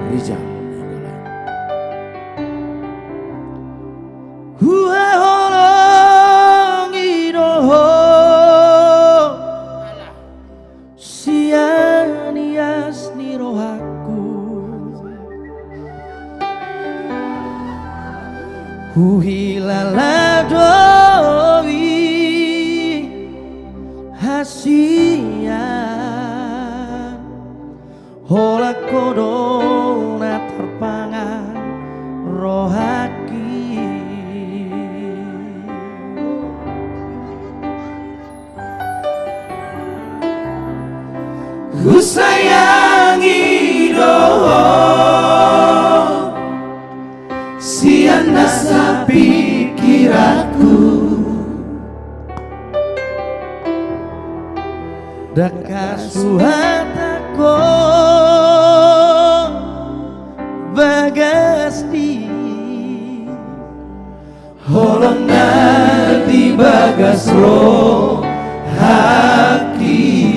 Rizal. Uhilala dowi hasian hola kodona terpangan rohaki ku sayangi doa siana sapikiraku dakasuhatako bagasti holona di bagas roh haki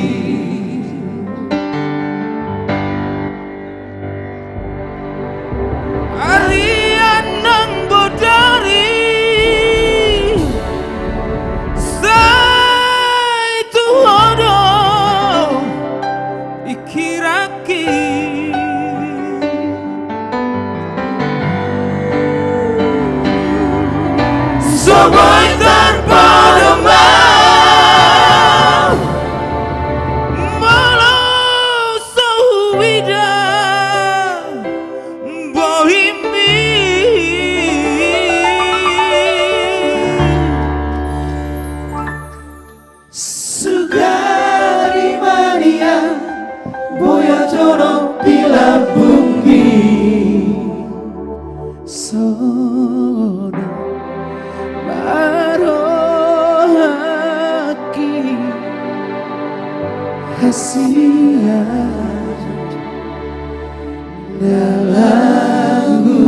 Soboy tanpa demam malau sewida bohimi sugari mania boya jono bila bumi sono Marohaki hasiat dalamku.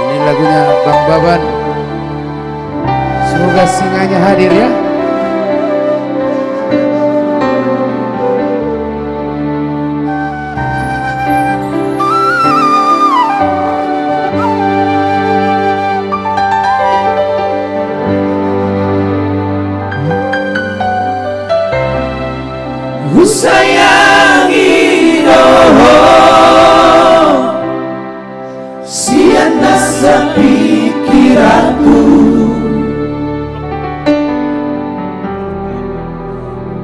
Ini lagunya Bang Baban. Semoga singanya hadir ya. Ku sayangi doho siana sepikiraku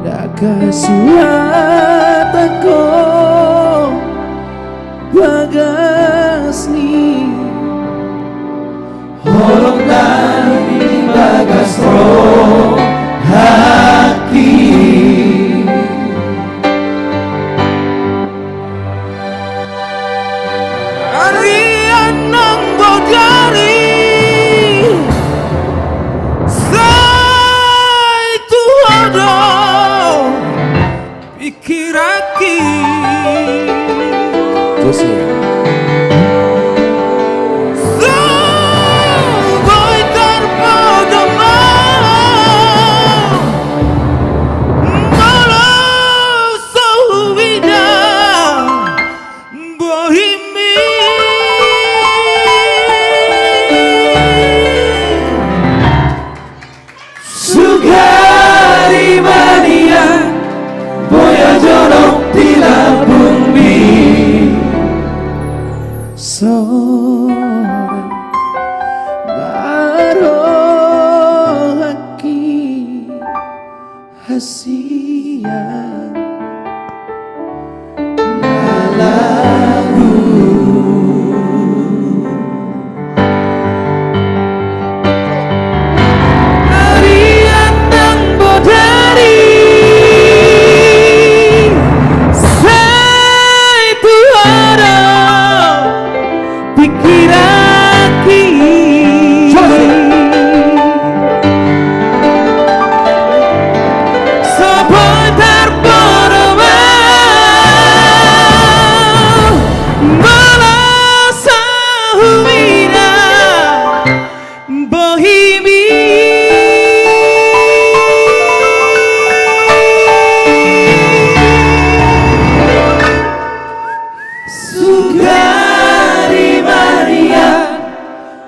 dakasuhatako bagasni holong dari bagas roh haki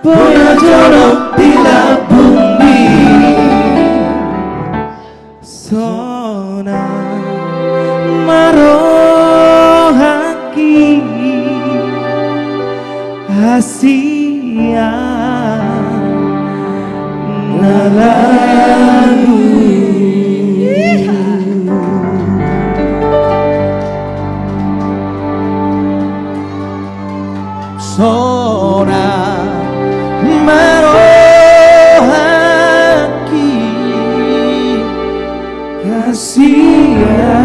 punya jodoh bila bumi Sona marohaki Asia nalalu Sona marohaki Asia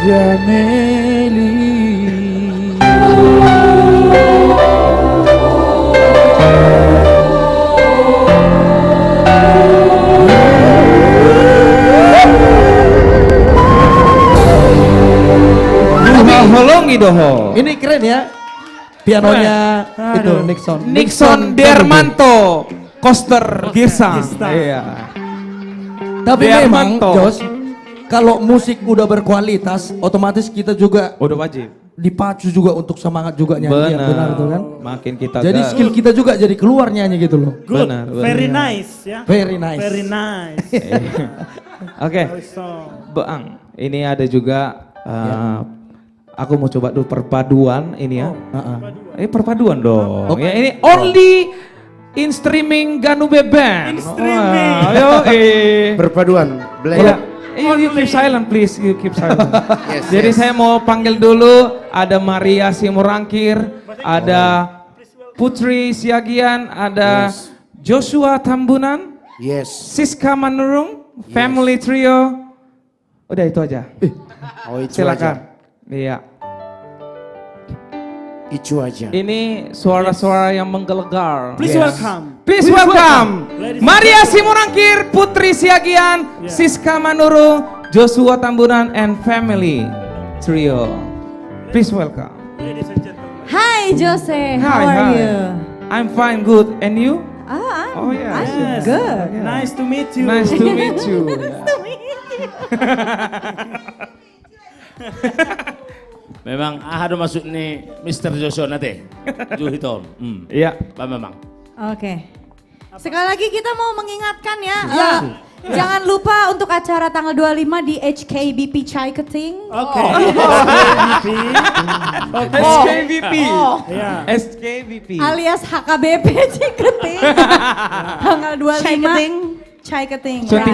Jameli Holongi doho. Ini keren ya. Pianonya itu Nixon. Nixon Dermanto Koster Girsang. Iya. Tapi memang Dermanto. Jos, kalau musik udah berkualitas, otomatis kita juga udah wajib dipacu juga untuk semangat juga nyanyi. Benar tuh kan? Makin kita Jadi gas. skill kita juga jadi keluar nyanyi gitu loh. Good. Benar, Very benar. nice ya. Very nice. Very nice. Oke, Bang, ini ada juga aku mau coba dulu perpaduan ini ya. Perpaduan dong. Ya, ini only in streaming Ganube Band. In streaming. Ayo, Perpaduan. You keep silent please, you keep silent. Jadi saya mau panggil dulu ada Maria Simorangkir, ada Putri Siagian, ada Joshua Tambunan, Siska Manurung, Family Trio. Udah itu aja. Silakan. Iya. Itu aja. Ini suara-suara yang menggelegar. Please welcome. Please welcome Maria Simorangkir, Putri Siagian, Siska Manurung, Joshua Tambunan, and Family Trio. Please welcome. Hi Jose, how Hi, are hi. you? I'm fine, good. And you? I'm yes. good. Nice to meet you. Nice to meet you. Memang ada masuk nih Mr. Joshua nanti. Juhiton. Iya. Pak memang. Oke. Sekali lagi kita mau mengingatkan ya, jangan lupa untuk acara tanggal 25 di HKBP Chai Keting. Oke. SKBP. Iya. SKBP. Alias HKBP Ciketing. Tanggal 25 Chai Keting. 25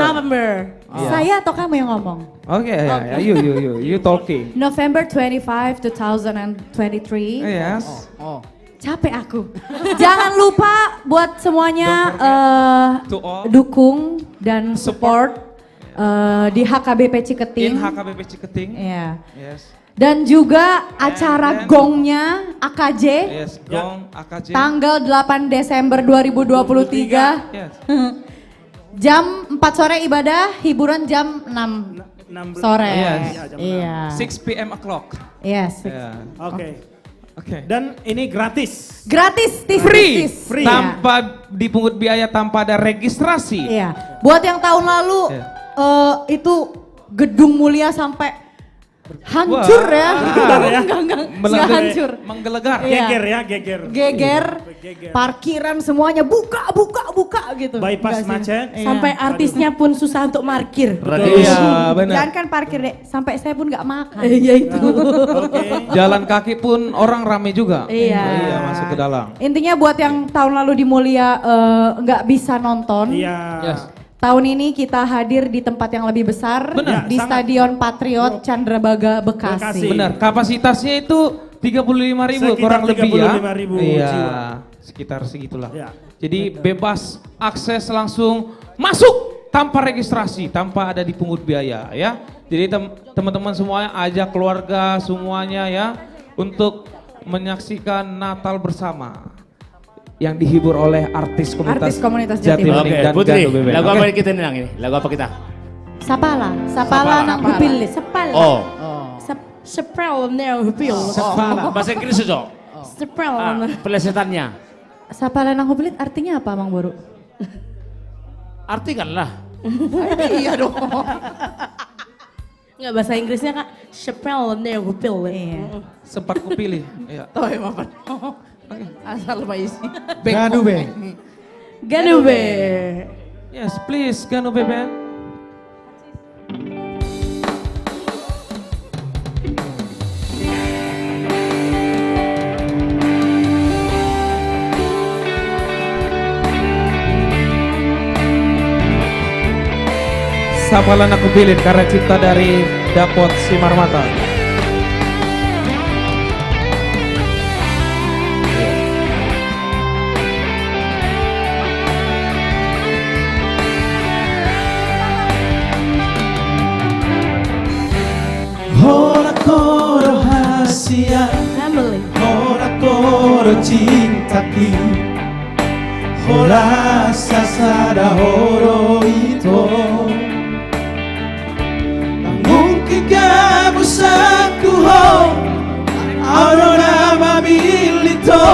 November. Iya. Saya atau kamu yang ngomong? Oke, ya, you talking. November 25, 2023. Yes. Capek aku. Jangan lupa buat semuanya To all. dukung dan support di HKBP Ciketing. In HKBP Ciketing. Iya. Yes. Dan juga acara gongnya AKJ. Yes, Gong AKJ. Tanggal 8 Desember 2023. Yes. Jam 4 sore ibadah, hiburan jam 6 sore. Yes. Iya. 6 p.m. o'clock. Yes. Yeah. Oke. Dan ini gratis. Gratis, Free. Free. Tanpa dipungut biaya, tanpa ada registrasi. Iya. Buat yang tahun lalu itu gedung mulia sampai hancur ya. Enggak hancur. Menggelegar. Iya. Geger ya, geger. Geger. Parkiran semuanya buka gitu. Bypass Enggak sih? macet. Iya. Sampai artisnya pun susah untuk parkir. Iya, benar. Jangan kan parkir deh, sampai saya pun nggak makan. Iya itu. Jalan kaki pun orang rame juga. Iya. Iya, masuk ke dalam. Intinya buat yang tahun lalu di Mulia nggak bisa nonton. Iya. Yes. Tahun ini kita hadir di tempat yang lebih besar. Benar. Di Stadion Patriot Candrabaga Bekasi. Benar, kapasitasnya itu 35.000 Sekitar kurang lebih ya. 35.000 Iya, jiwa. sekitar segitulah. Ya. Jadi bebas akses langsung masuk tanpa registrasi, tanpa ada dipungut biaya ya. Jadi teman-teman semuanya ajak keluarga semuanya ya untuk menyaksikan Natal bersama yang dihibur oleh artis komunitas Jatibening Oke, dan Putri, Gando Bebek. lagu Oke. apa kita nang ini? Lagu apa kita? Sapala nang hupil. Sapala. Oh. Sepral neupil. Bahasa Inggris itu. Sepral. Pelesetannya. Sapala nang hupil artinya apa, Mang Boru? Artikanlah. Iya dong. Enggak, bahasa Inggrisnya Kak. Chappelle Neupil. Sempat kupilih. Iya. Tahu ya Bapak. Asal Pak isi. Ganube. Ganube. Yes, please, Ganube Band. Sapalan aku pilih karena cinta dari Dapot Simarmata. Hora koro hasia, hora koro cintaki, hora sasada horo ito. Mungkin kamu sakuho, arona mamilito,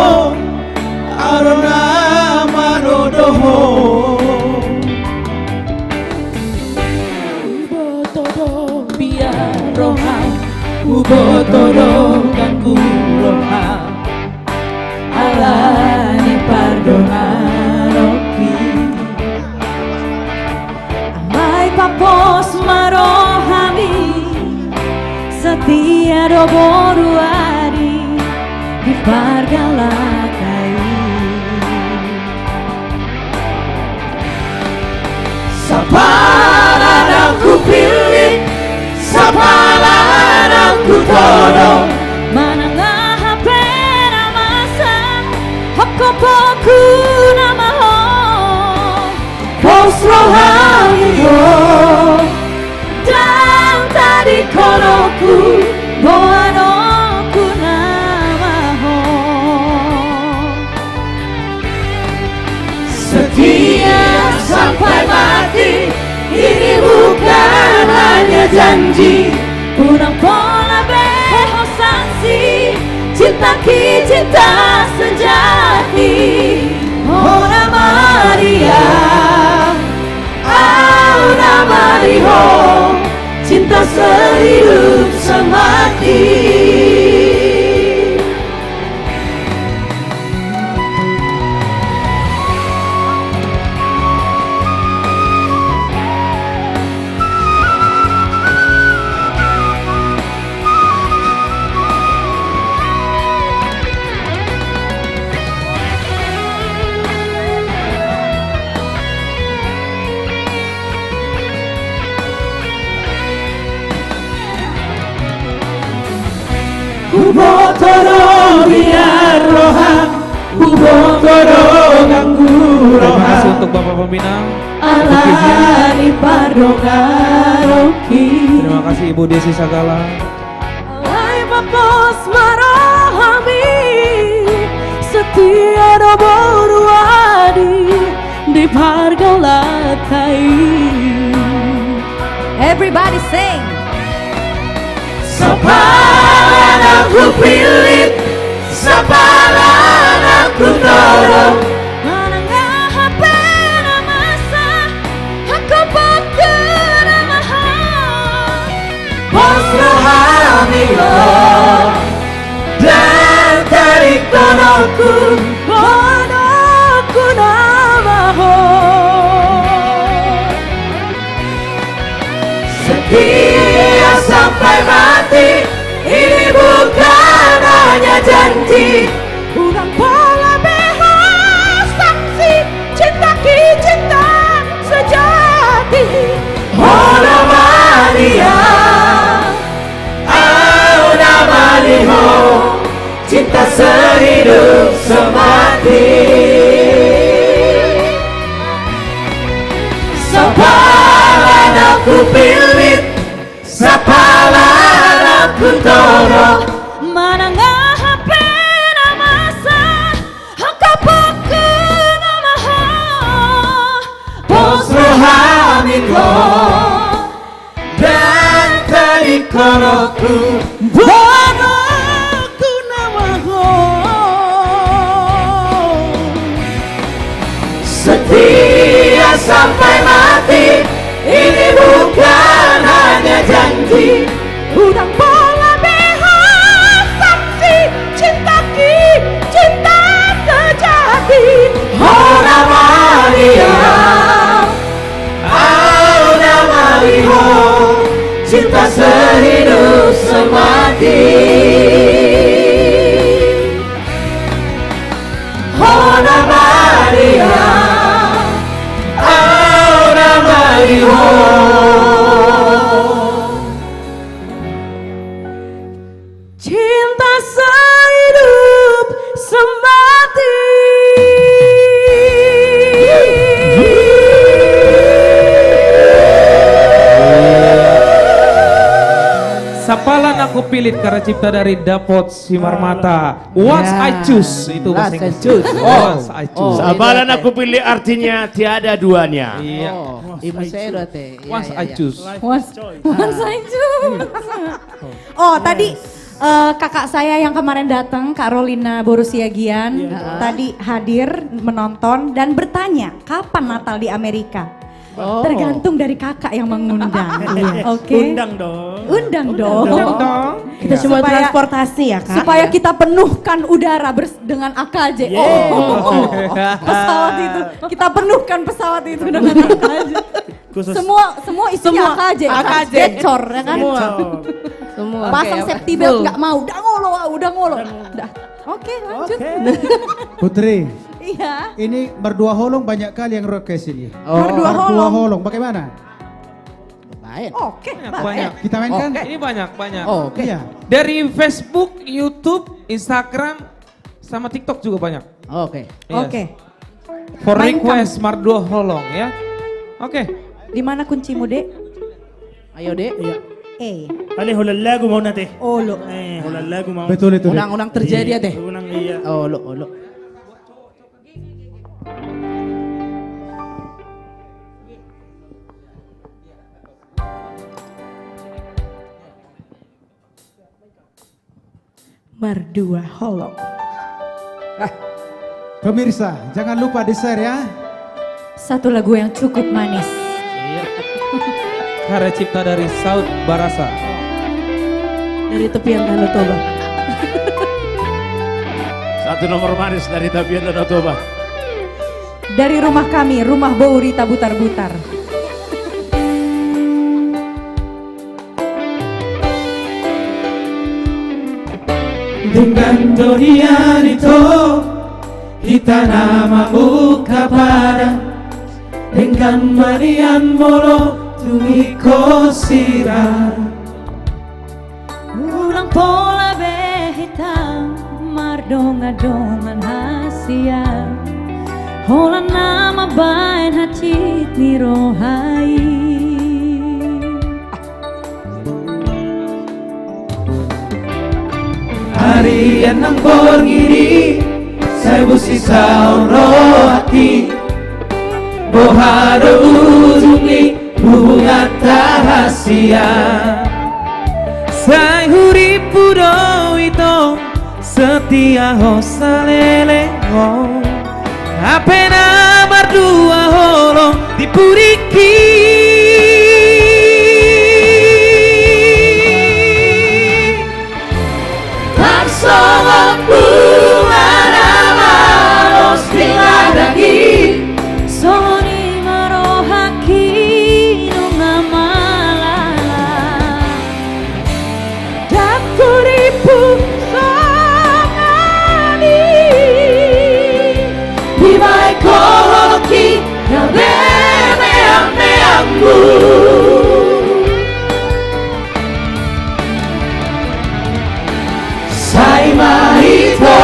arona manodoho. Ubotodo biar roha, ubotodo ganggu roha. Alani pardonanoki, amai papos marohami. Setia doboru hari di pargalakai. Sapalan aku pilih, sapalan aku todong. Manangah hape namasa, hokopoku namaho. Pos rohani ho, dan tadi koroku, boanoku namaho. setia sampai mati. Ini bukan hanya janji, Unang pola beho sanksi, cinta ki cinta sejati. Hora Maria, Auna Mariho, cinta sehidup semati. Ubotoro biar roha, ubotoro ganggu Terima roha. kasih untuk Bapak Pembina. Alani pardonaroki. Terima kasih Ibu Desi Sagala. Alai papos marahami, setia doboru adi di pargalakai. Everybody sing. Sapalan aku pilih, sapalan aku tolong. Manangah hape namasa, aku pakai namaha. Pos rohani lo, dan tarik tonoku, boanoku namaho. setia sampai mati. Ini bukan hanya janji, Unang pola beho sanksi, cinta ki cinta sejati. Hora Maria, Auna Mariho, cinta sehidup semati. Sapalan aku pilih, sapalan aku tolong. Manangah hape namasa, aku pakai namaha. Pos rohani lo, dan tarik koroku, boanoku namaho. setia sampai mati. Ini bukan hanya hanya janji, Udang bola behas saksi cinta sejati. Ona Maria, Ona Maria, cinta sehidup semati. Ona Maria, Ona Maria. Cinta sehidup semati. Sapalan aku pilit karena cipta dari Dapot Simar Mata. Once I choose itu bahasa Inggris. Once I choose. Sabalan aku pilih artinya tiada duanya. Iya. Once I choose. Once I choose. Oh tadi kakak saya yang kemarin datang, Kak Rolina Borusiagian, tadi hadir menonton dan bertanya kapan Natal di Amerika. Tergantung dari kakak yang mengundang. Oke. Undang dong. Undang dong. Kita cuma transportasi ya Kak. Supaya kita penuhkan udara dengan AKJ. Pesawat itu. Kita penuhkan pesawat itu dengan AKJ. Khusus. Semua isinya AKJ. AKJ. Gecor ya kan. Semua. Pasang safety belt nggak mau. Udah ngolo. Oke lanjut. Putri. Iya. Ini Merdua Holong banyak kali yang request ini. Merdua Holong bagaimana? Oke. Banyak. Kita mainkan? Ini banyak. Oke. Iya. Dari Facebook, YouTube, Instagram, sama TikTok juga banyak. Oke. Oke. For Mainkan. request Merdua Holong ya. Oke. Di mana kuncimu, Dek? Ayo Dek. Iya. Ale hula lagu mau nanti. Olo. Hula lagu mau. Betul itu. Unang-unang terjadi ya Dek. Unang iya. Olo. Merdua Holong. Pemirsa, jangan lupa di-share ya. Satu lagu yang cukup manis. Karya cipta dari Saud Barasa. Dari tepian Danau Toba. Satu nomor manis dari Tabian Danau Toba. Dari rumah kami, rumah Bourita Butar-Butar. Dengan dunia itu kita namamu kapada dengan marian molo tumiko sira Ulang pola behitam mardonga-dongan hasia Hola nama bain hacit ni rohai Harian nang borngiri saya busi sauroti boharo ujungi bunga rahasia Sai huri puro itu setia hosalele apena Merdua Holong dipuriki Taksolan bunga malos diladagi Soni marohaki nungamala Dakuripu sangani Bimai kohoki na bemeang-meangmu Sai mahito,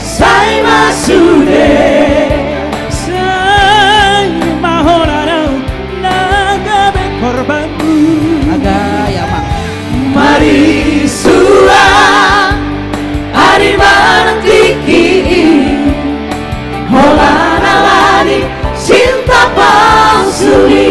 sai masude Sai mahorarau nagabe korbanmu. Agak ya Mak. Mari surah hari manantiki Holana lani cinta palsuli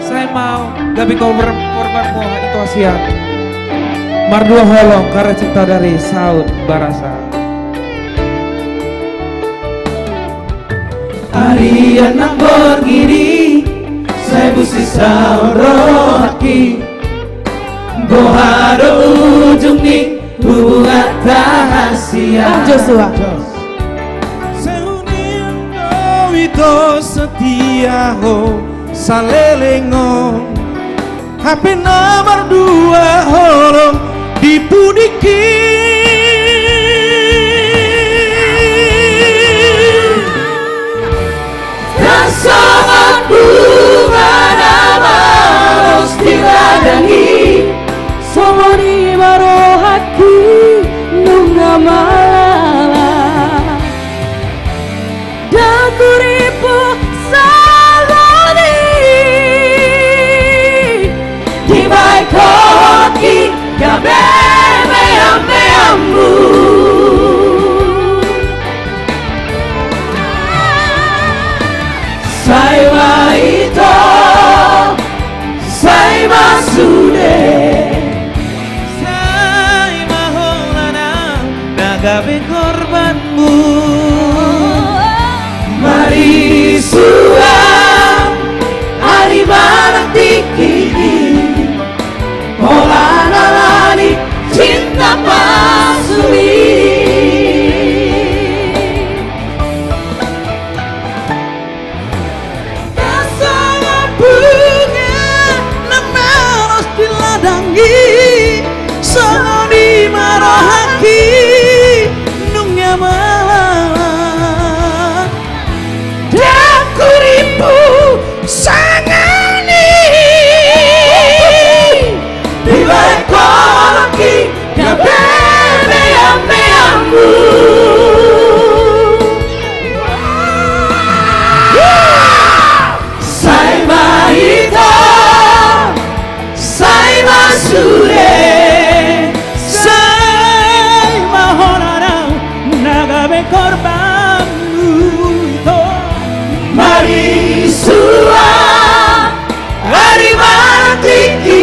Saya mau gabi korbanmu itu Asia. Merdua Holong karya cipta dari Saud Barasa. Hari anak begini saya busi sauraki Bohado ujung ni hubungan rahasia Joshua Seunir itu setia ho salelengo HP nomor 2 holong dipudiki Sangat bunga nama harus diladani Somoni marohaki nunga malala Dakuripu saloni Di baik hoki kabebe ambu Saya itu saya masude saya maholana nagabe korbanmu mari suam hari barang tiki Holana lani cinta pasuli Sangat dimarohaki nungnya malah Daku ribu sangani Bila kolaki kabebe ambu Saya mahita Saya masude Mari suam hari mantiki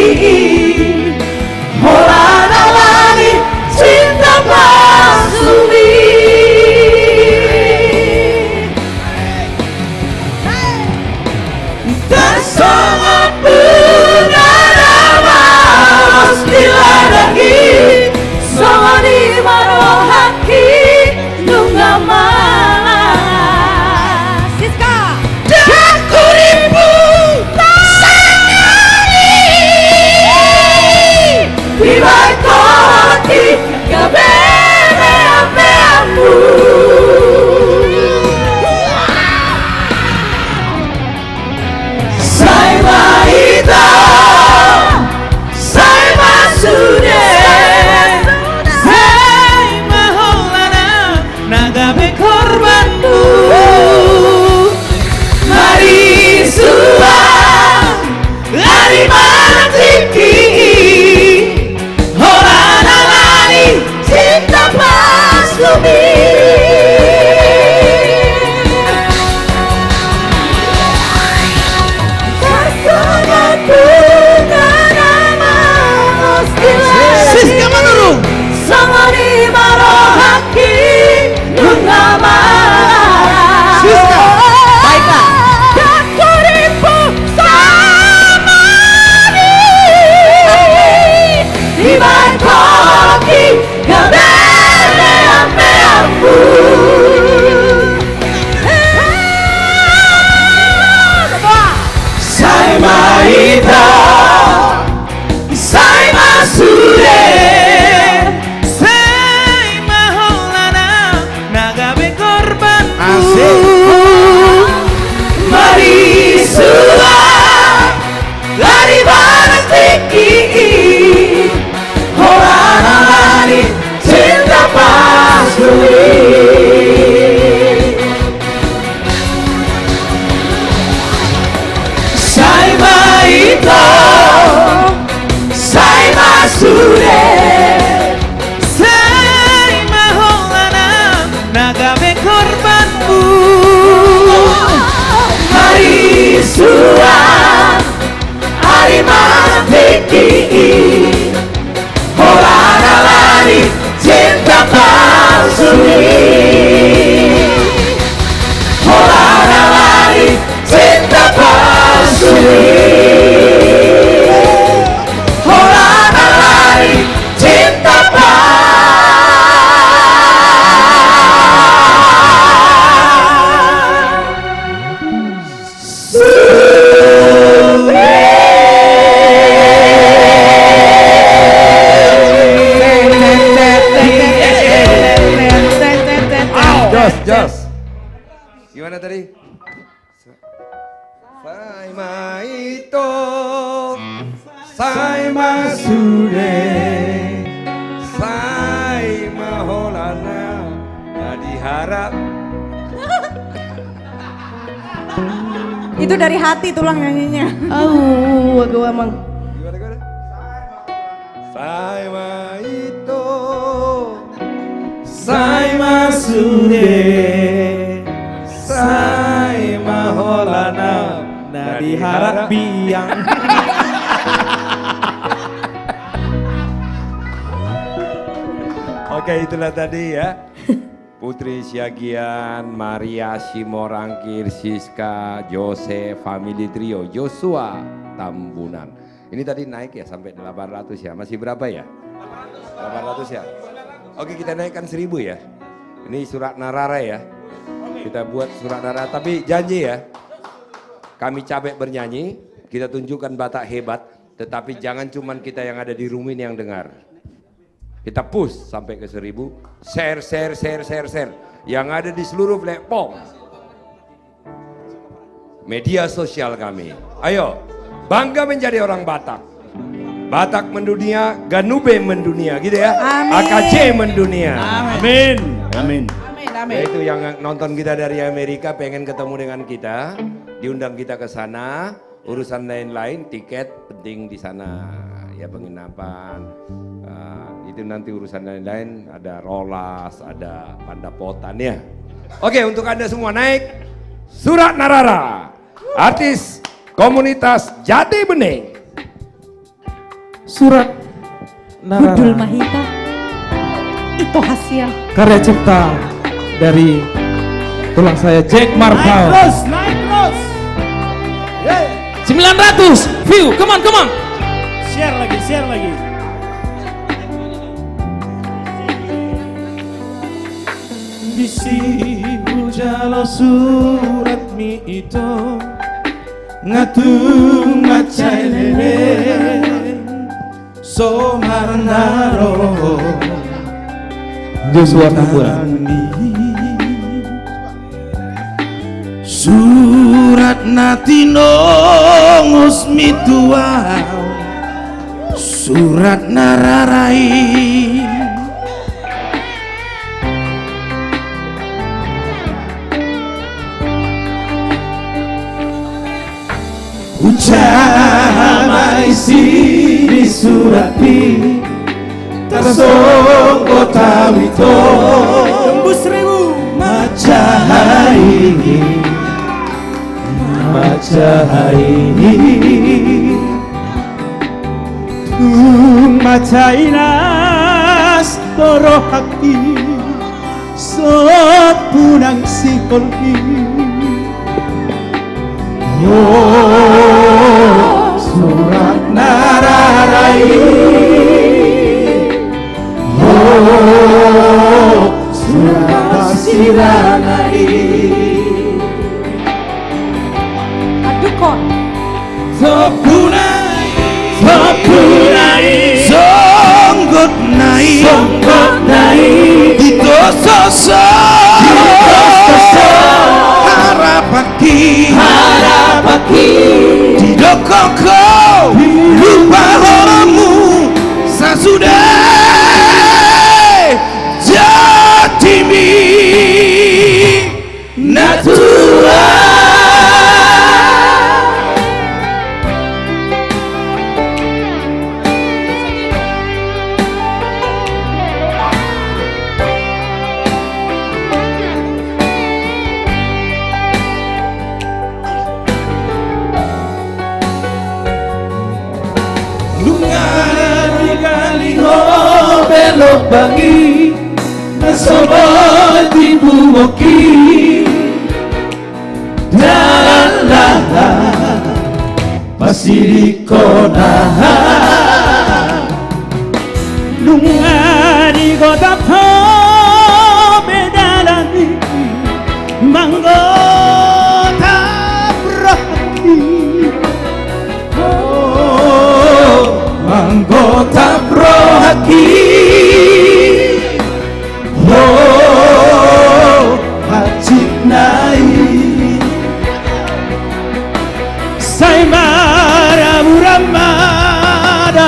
Holana lani cinta pasumi Dan sangat bunga nama harus diladani Sangat dimarohaki nungga Cinta palsu, Jos. Gimana tadi? Saima ito, saima sude, saima holana, jadi harap. Itu dari hati tulang nyanyinya. Gue emang. Saima ito, Saima sude, saima holana, nadi harap biang. Oke, itulah tadi ya. Putri Siagian, Maria Simorangkir, Siska, Jose, Family Trio, Joshua Tambunan. Ini tadi naik ya sampai 800 ya. Masih berapa ya? 800 ya? Oke, kita naikkan 1000 ya. Ini surat narara ya. Kita buat surat narara, tapi janji ya. Kami capek bernyanyi, kita tunjukkan Batak hebat, tetapi jangan cuman kita yang ada di rumah ini yang dengar. Kita push sampai ke 1000, share. Yang ada di seluruh platform media sosial kami. Ayo, bangga menjadi orang Batak. Batak mendunia, Ganube mendunia, gitu ya. Amin. AKC mendunia. Amin. Amin. Ya, itu yang nonton kita dari Amerika pengen ketemu dengan kita, diundang kita ke sana. Urusan lain-lain, tiket penting di sana, ya penginapan. Itu nanti urusan lain-lain, ada rolas, ada pandapotan ya. Oke, untuk Anda semua naik Surat Narara, artis komunitas Jati Bening. Surat Narara. Budul Mahita. Itu hasil. Karya cipta dari tulang saya Jack Markau. Naik terus. 900 view, come on. Share lagi. Bisi bujalo surat mi ito ngatung macailele somarnaro Joshua Tambunan. Surat natino ngusmitua surat nararai ucama isi di surat ini tersongko tawito tembus 1000 Macainas toro hati sot punang sikolhi surat nararai surat pasiranai Aduh kok. Sopunai Songgot nai Itu sosok Harapaki Didokoko Lupa holamu Sasudah Jatimi Natura belok bagi nasobat ibu moki dan lala masih di kona lunga di kota to bedalani manggota berhati manggota berhati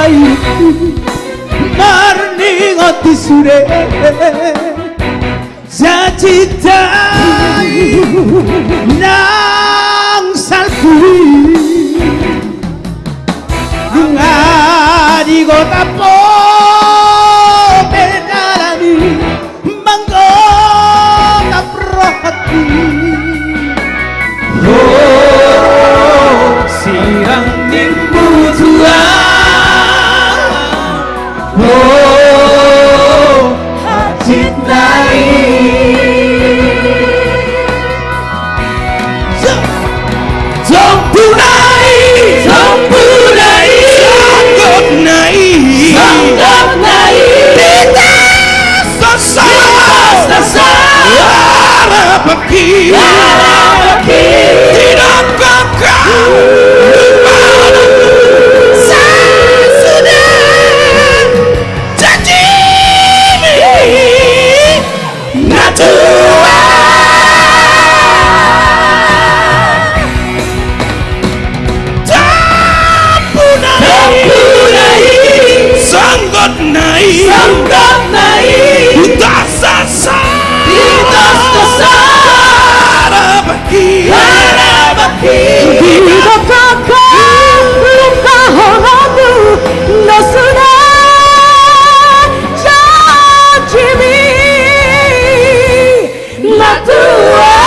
ないMarning ati sure Jacitai Nang salpui Bunga di kota po Benarani Manggota prohati Oh siang nimbu tuang Oh hajit tidak kakak saya sudah janji natua tampunai sanggot nai utas sasa Tidak kakak luka haramu Nasuna janjimi Natua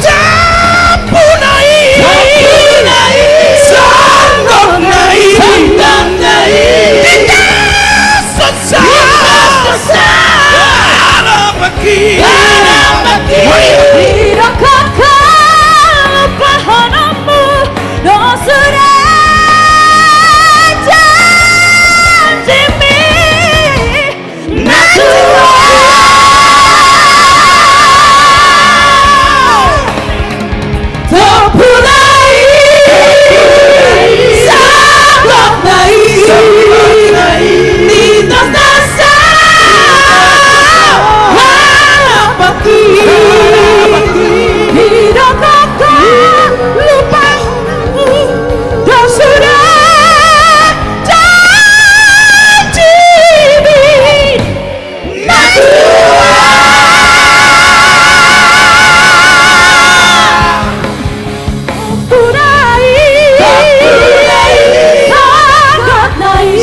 Tampunai Sanggup nai Tidak sesat Tidak kakak pahanamu Dosura janjimi Natua Terpulai Sangat naik Nitas dasar Tidak kakak lupa Dan sudah janji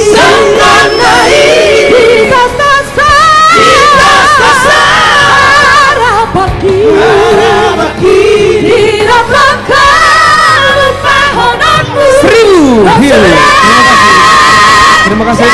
Sangat naik Kita sasar Tidak bakal lupa honormu 1000 healing. Terima kasih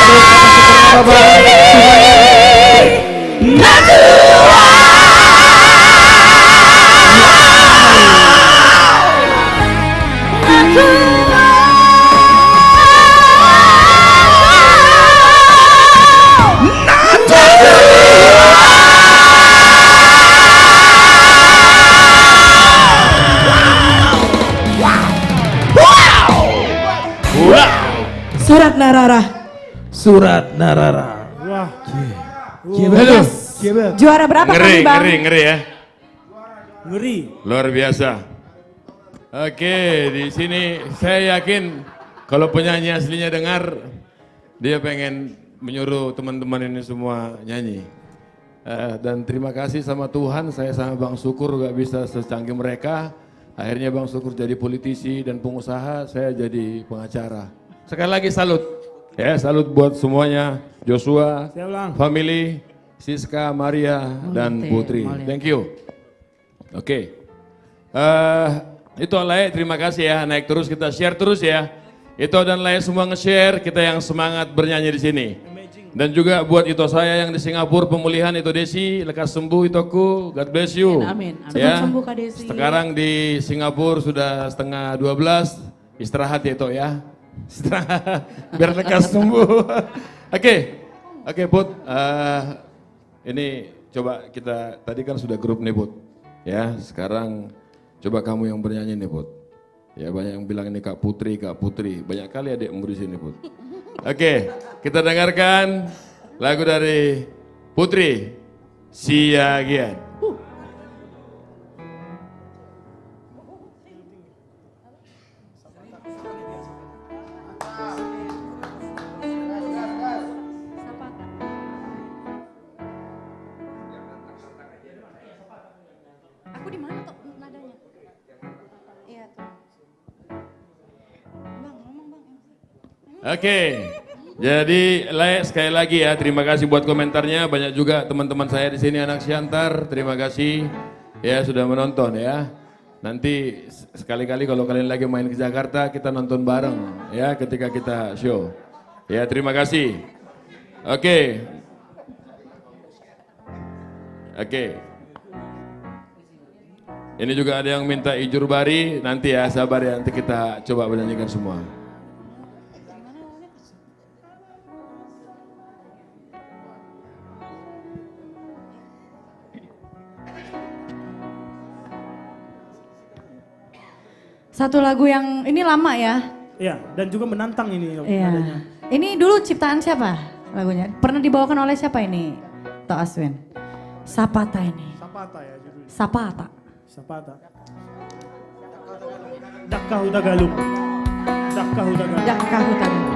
Surat Narara. Surat Narara. Wah. Halo. Juara berapa kali Bang? Ngeri ya. Ngeri. Luar biasa. Oke, di sini saya yakin kalau penyanyi aslinya dengar, dia pengen menyuruh teman-teman ini semua nyanyi. Dan terima kasih sama Tuhan, saya sama Bang Syukur gak bisa secanggih mereka. Akhirnya Bang Syukur jadi politisi dan pengusaha, saya jadi pengacara. Sekali lagi salut. Ya, salut buat semuanya. Joshua, family, Siska, Maria, dan Putri. Thank you. Oke. Itu Alay, terima kasih ya. Naik terus, kita share terus ya. Itu dan Alay semua nge-share, kita yang semangat bernyanyi di sini. Dan juga buat itu saya yang di Singapura pemulihan itu Desi, lekas sembuh itoku, God bless you. Amin. Ya. Sembuh Kak Desi. Sekarang di Singapura sudah setengah 12, istirahat ya itu ya. Istirahat, biar lekas sembuh. Oke Put, ini coba kita, tadi kan sudah grup nih Put. Ya, sekarang coba kamu yang bernyanyi nih Put. Ya banyak yang bilang ini Kak Putri, banyak kali adikmu di sini Put. Oke, kita dengarkan lagu dari Putri, Siagian. Oke. Jadi sekali lagi ya, terima kasih buat komentarnya. Banyak juga teman-teman saya di sini anak Siantar. Terima kasih ya sudah menonton ya. Nanti sekali-kali kalau kalian lagi main ke Jakarta kita nonton bareng ya ketika kita show. Ya terima kasih. Oke. Ini juga ada yang minta Ijur Bari. Nanti ya sabar ya, nanti kita coba menyanyikan semua. Satu lagu yang ini lama ya? Iya, dan juga menantang ini Iya. nadanya. Ini dulu ciptaan siapa lagunya? Pernah dibawakan oleh siapa ini? Tok Aswin. Sapata ini. Sapata ya judulnya. Sapata. Sapata. Dakka Hudagaluk. Dakka Hudagaluk. Dakka Hudagaluk.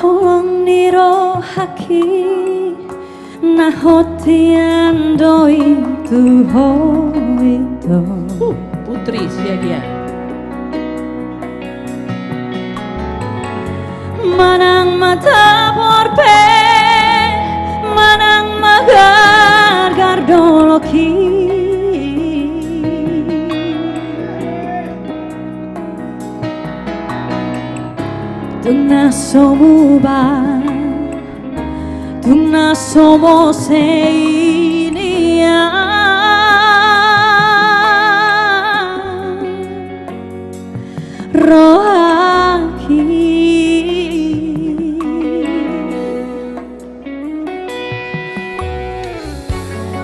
Holong niro haki na hotian doi tu hoito. Putri Siagian. Manang mata porpe, manang magar gardoloki. Tuna somuba, tuna somo seinia. Rohaki,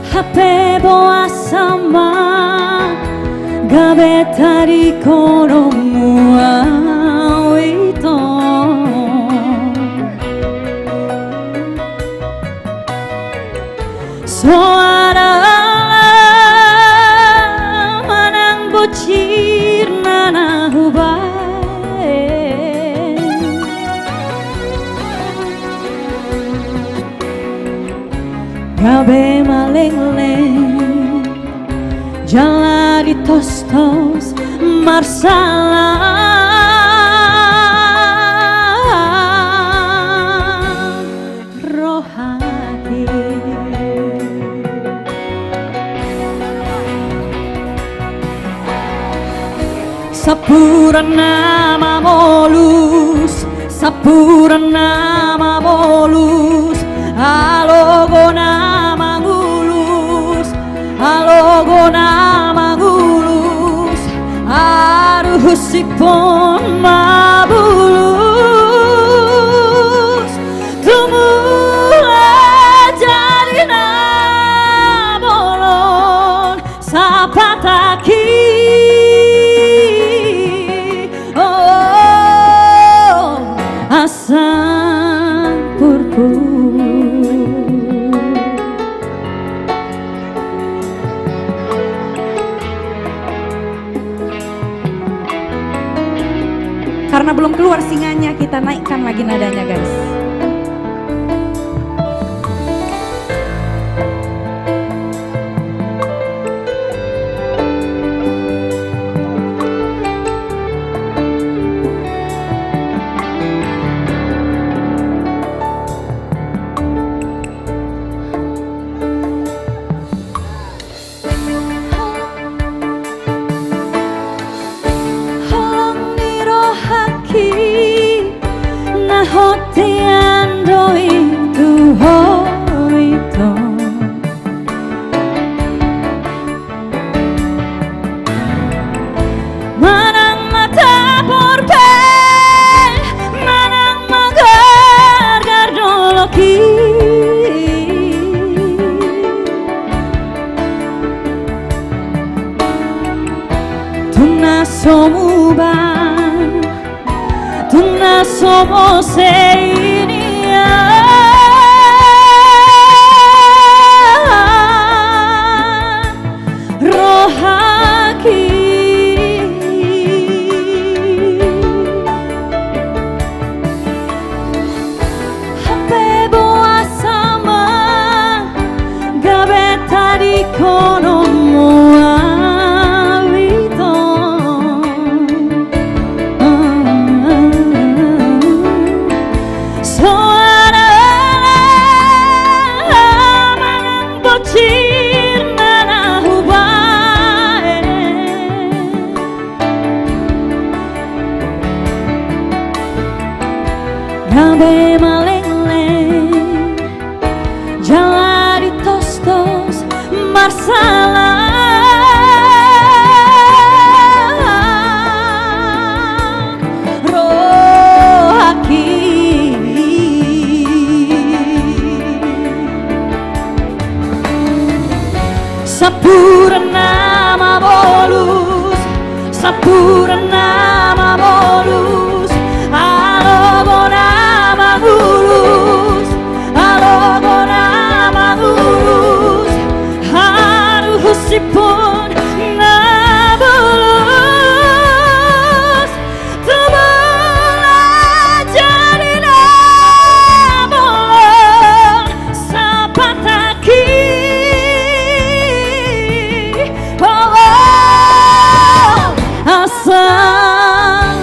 hape boa sama, gabe tari kono mua. Suara manang bocir nana hubai, gabe maleng-leng jalari tos-tos marsala. Sapurana mamolus, sapurana mamolus, alogona mangulus, alogona mangulus, aruhusipon mabulus, tumula jadi nabolon sapataki. Karena belum keluar singanya, kita naikkan lagi nadanya guys. Hotian doi tu hoito. Manang mata porpe, manang magar gardoloki. Tuna somuba, tuna somo seinia. rohaki hape boa sama gabe tadi kono moavito suara mangan bocil mana hubae gabe maleng-leng jalari tos-tos masalah rohaki sapurna bolus sapurna bolus alogona magulus alogona magulus harusipun nabulus tebala jadi nabulus sapataki asal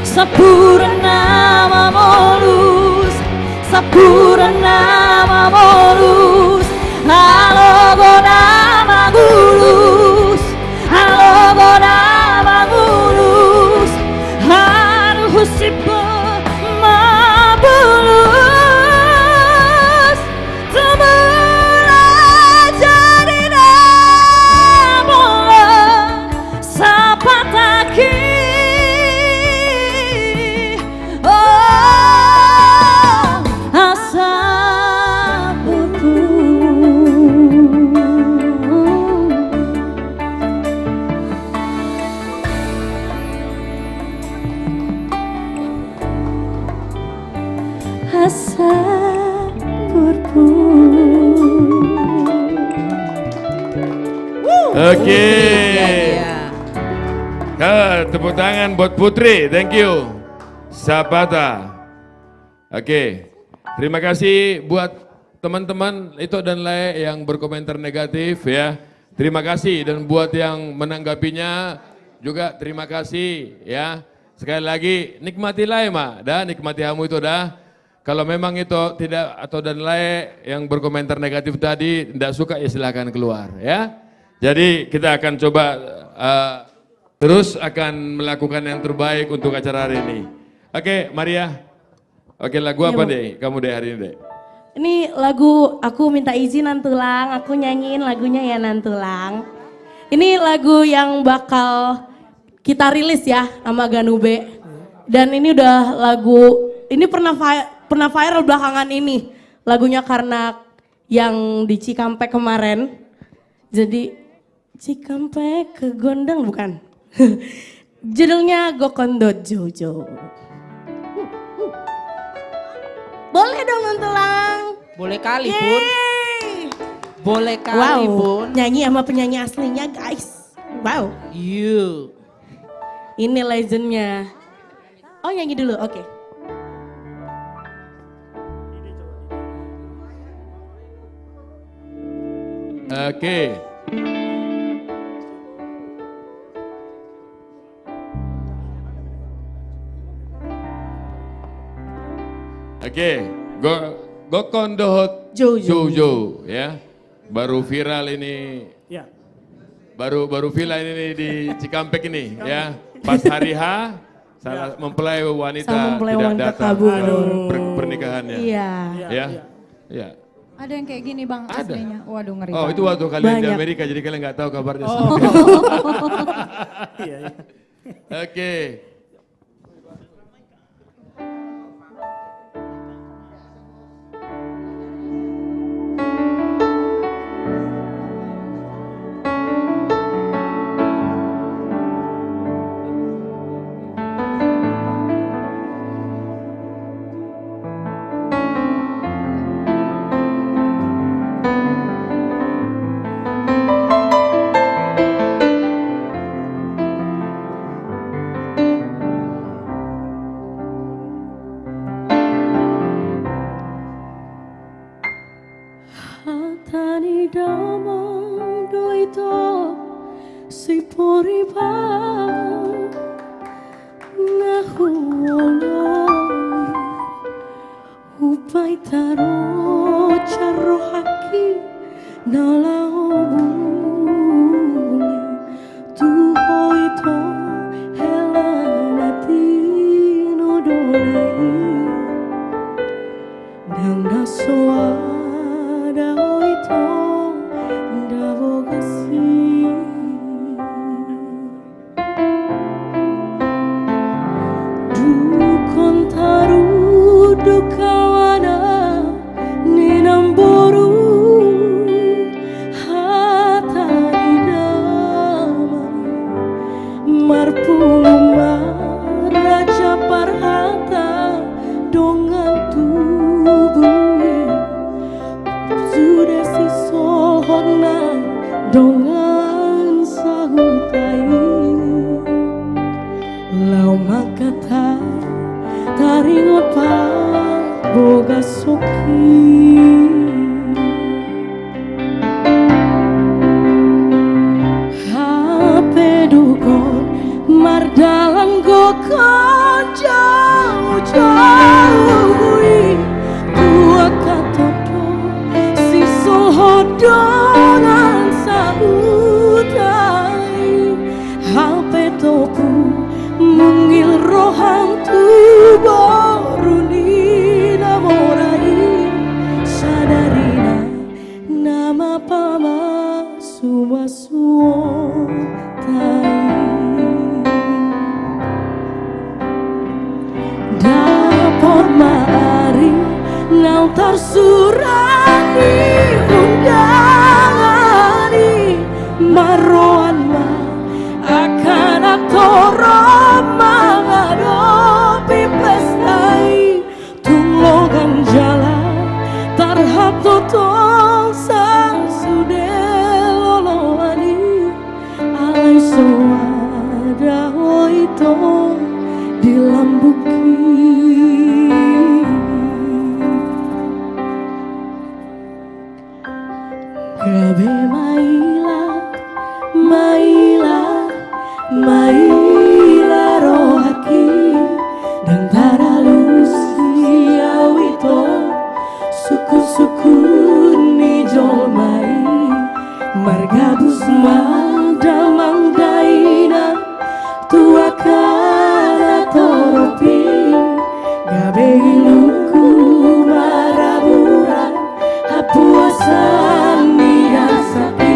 sapurna mamolus sapurna mamolus alogona magulus alogona magulus harusipun mabulus tebala jadi nabulus sapataki Oke. Tepuk tangan buat Putri, thank you. Sapata. Oke. Terima kasih buat teman-teman itu dan lain yang berkomentar negatif ya. Terima kasih dan buat yang menanggapinya juga terima kasih ya. Sekali lagi nikmatilah mak, dah nikmati hamu itu dah. Kalau memang itu tidak atau dan lain yang berkomentar negatif tadi tidak suka ya silahkan keluar ya. Jadi kita akan coba terus akan melakukan yang terbaik untuk acara hari ini. Oke, Maria. Oke, lagu apa deh? Kamu deh hari ini deh. Ini lagu aku minta izin Nantulang, aku nyanyiin lagunya ya Nantulang. Ini lagu yang bakal kita rilis ya sama Ganube. Dan ini udah lagu, ini pernah viral belakangan ini. Lagunya karena yang di Cikampek kemarin. Jadi Cikampek ke Gondang bukan? Judulnya Gokondo Jojo. Boleh dong Nantulang. Boleh kali Bun. Boleh kali Bun. Nyanyi sama penyanyi aslinya guys. Wow. You. Ini legendnya. Oh nyanyi dulu, oke. Oke. Oke, Gokondohot Jojo ya. Baru viral ini. Ya. Baru viral ini di Cikampek ini ya. Pas hari H salah mempelai wanita tidak datang pernikahannya. Iya. Ya. Ya. Ada yang kayak gini Bang aslinya. Waduh ngeri. Oh, itu waktu kalian di Amerika jadi kalian nggak tahu kabarnya. Oke. Hatani damang doito si poriba nahuolo upai taro charo haki nalaomuli tuhoito helanati nodonai nang nasoa daoito davogasi kontaru dukawana ninamboru hatani nama marpuma raja parhata dongan tubuh sudah si sohona dongan sahutai lau makata taringot pa boga soki hape dukon mardalang gokon jauh-jauh tua katoto si sohodonan sautai hape topu mungil roham tu baru ni namorai sadarina nama pama suma suotai dapot maari nau tersurani undangani maroan ma akan atorom menghadapi pestai tunglogan jalan tarhato tong sang sudelolani alai soada oito dilambuki gabe maila rohaki dan taralusia wito suku-suku ni jolmai margabus mandamang daina tua kana toropi gabe iluku maraburan hapuasan ni dasaki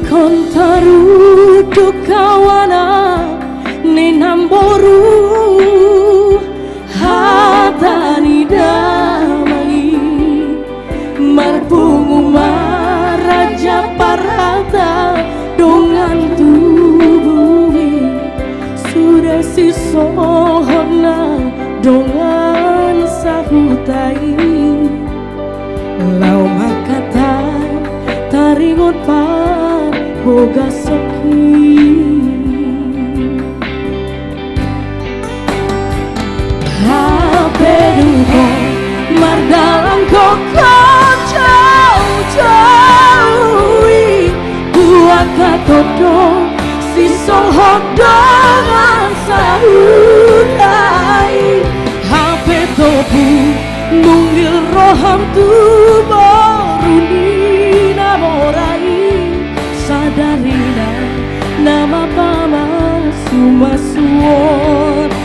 kontaru dukawana ninamboru hatani damai marpungu maraja parata dongan tubuhi sudah si sohona dongan sahutai lau makatai taringot pa boga soki hape duko mardalang kokon jauh-jauh buat katodo si sohodongan sahudai hape topu mungil roham tu baru ni namorai sadarina nama pama suma suotai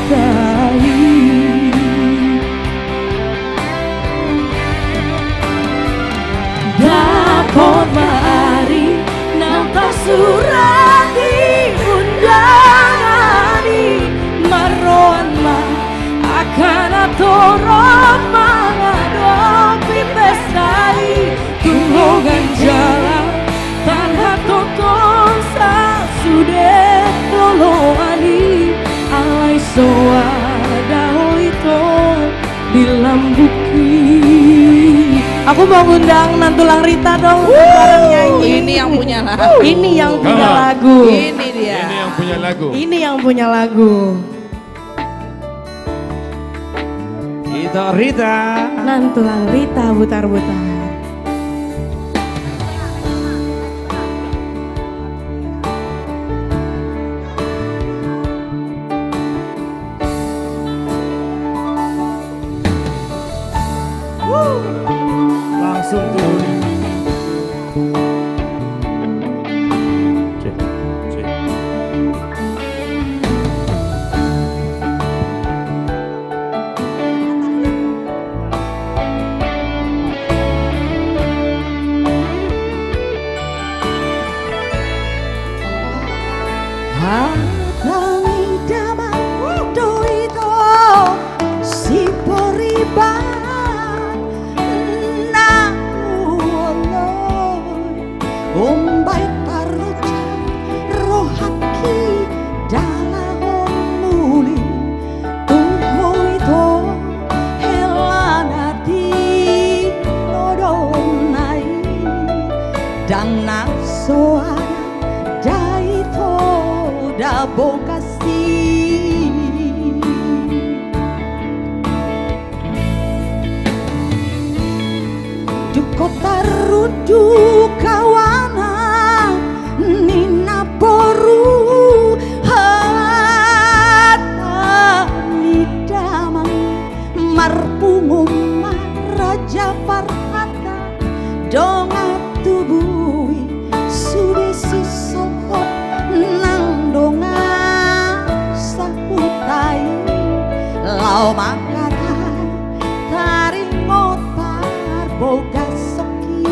Aku mau ngundang Nantulang Rita dong bareng nyanyi. Ini yang punya lagu. Ini yang punya lagu. Ini dia. Ini yang punya lagu. Ini yang punya lagu. Itu Rita. Nantulang Rita butar-butar. Langsung turun. Dang na soara dai to da bokasi du kota rudu kawana nina boru hata midamang marpungum raja parhata donga tubui sudesi sohot nang donga sahutai lau makatai taringot parboga soki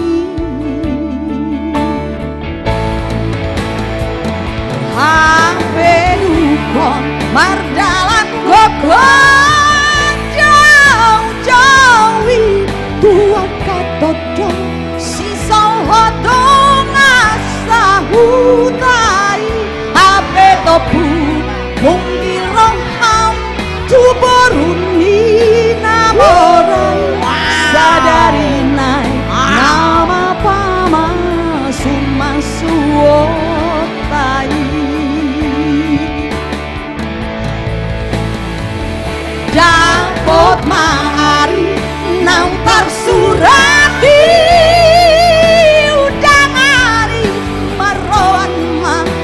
hampe dukon mardalan gokon jauh-jauhi tua katodong hodong asahutai ape topu mungiroham tuboruni namorai sadari nai nama pama sumasuotai dapat mahari nampar surati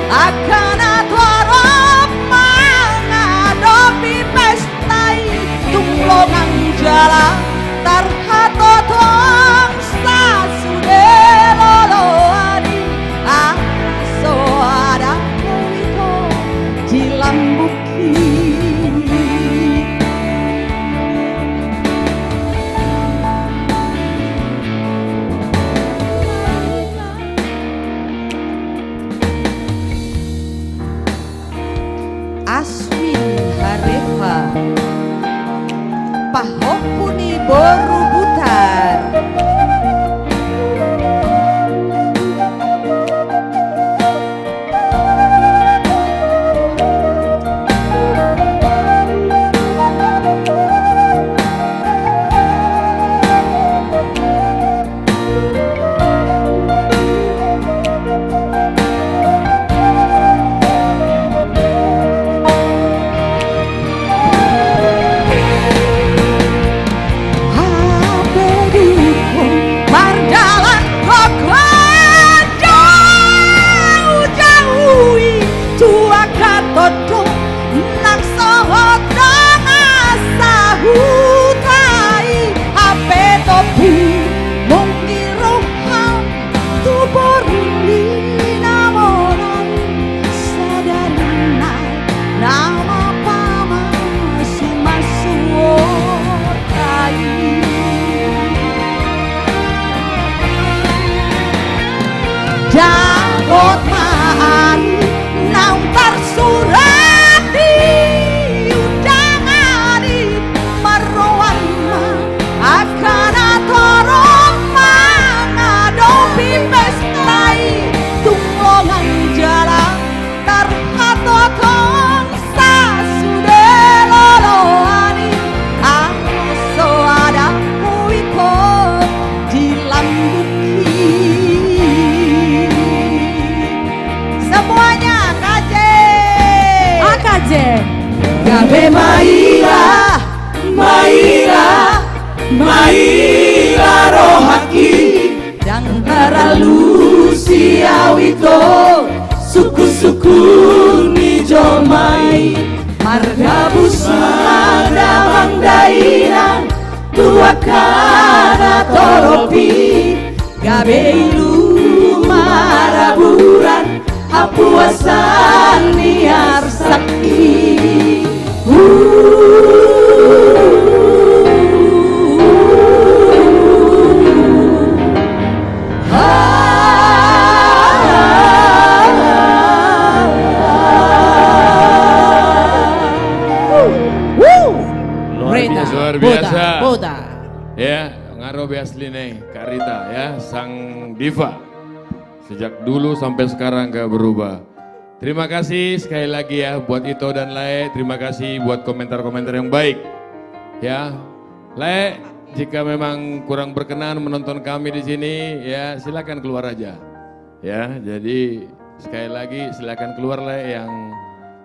akan adorop mengadopi pestai tunglongan jala tarhatotong sasude loloani aso ada kuliko jilambuki wakana tolopi gabeilu maraburan apuasan niar sakti. Luar biasa. Boda. Ya, ngaruh asli nih Kak Rita ya, sang diva. Sejak dulu sampai sekarang gak berubah. Terima kasih sekali lagi ya buat Ito dan Lae. Terima kasih buat komentar-komentar yang baik. Ya, Lae, jika memang kurang berkenan menonton kami di sini, ya silakan keluar aja. Ya, jadi sekali lagi silakan keluar Lae yang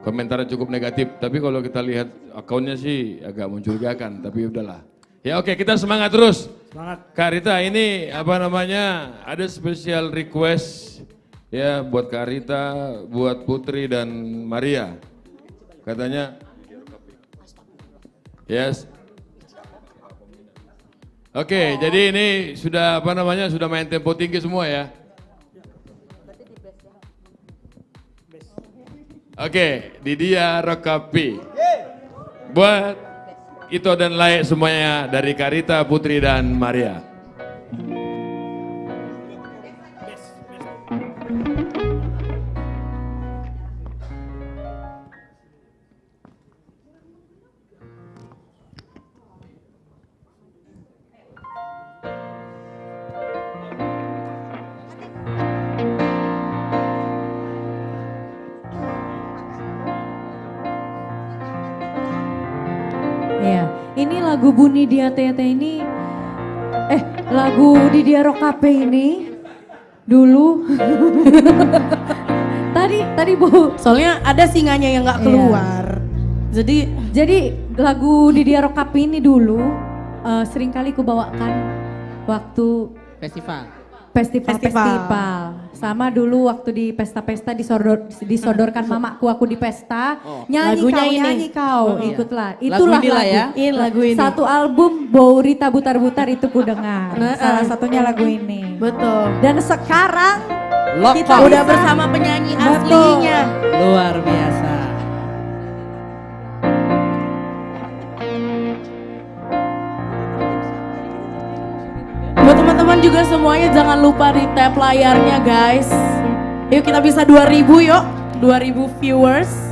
komentarnya cukup negatif. Tapi kalau kita lihat akunnya sih agak mencurigakan. Tapi udahlah. Ya oke, kita semangat terus. Semangat. Kak Rita, ini apa namanya, ada special request ya buat Kak Rita, buat Putri dan Maria. Katanya, yes. Oke, jadi ini sudah apa namanya, sudah main tempo tinggi semua ya. Oke, Didia Rokapi. Buat Ito dan Lae semuanya dari Kak Rita, Putri dan Maria. Iya, ini lagu Buni Dia Tete ini, lagu Didia Rokape ini dulu. tadi Bu. Soalnya ada singanya yang nggak keluar. Jadi lagu Didia Rokape ini dulu seringkali kubawakan waktu festival. Sama dulu waktu di pesta-pesta disodorkan mamaku aku di pesta. Nyanyi kau, ikutlah. Itulah lagu ini. Satu album Bau Rita Butar-Butar itu ku dengar. Salah satunya lagu ini. Betul. Dan sekarang kita udah bersama penyanyi aslinya. Luar biasa. Buat teman-teman juga semuanya jangan lupa di tap layarnya guys. Yuk kita bisa 2000 yuk, 2000 viewers.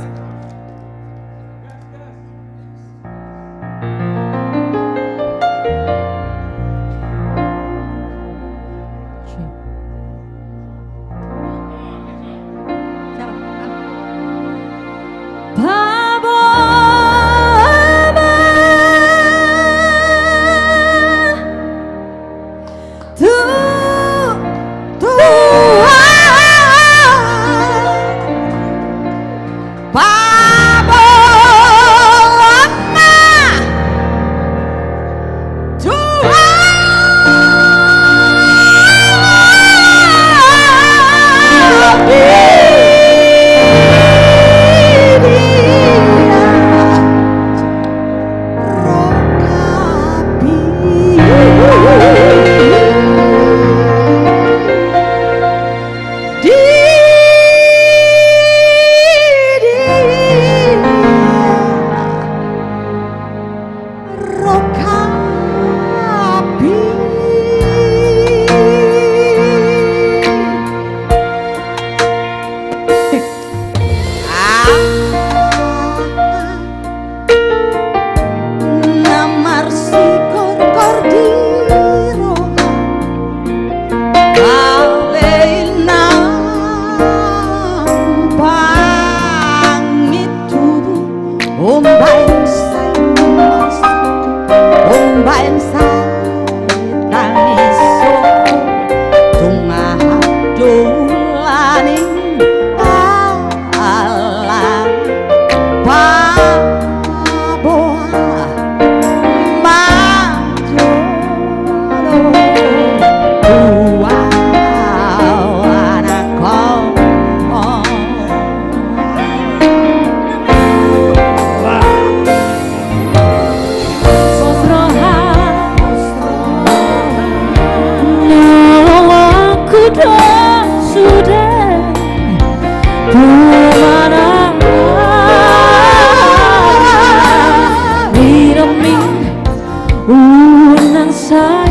unang say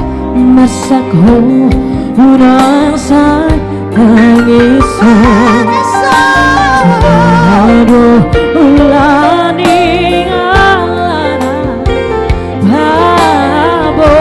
masak ho unang say tangisan aduh ulani alana babo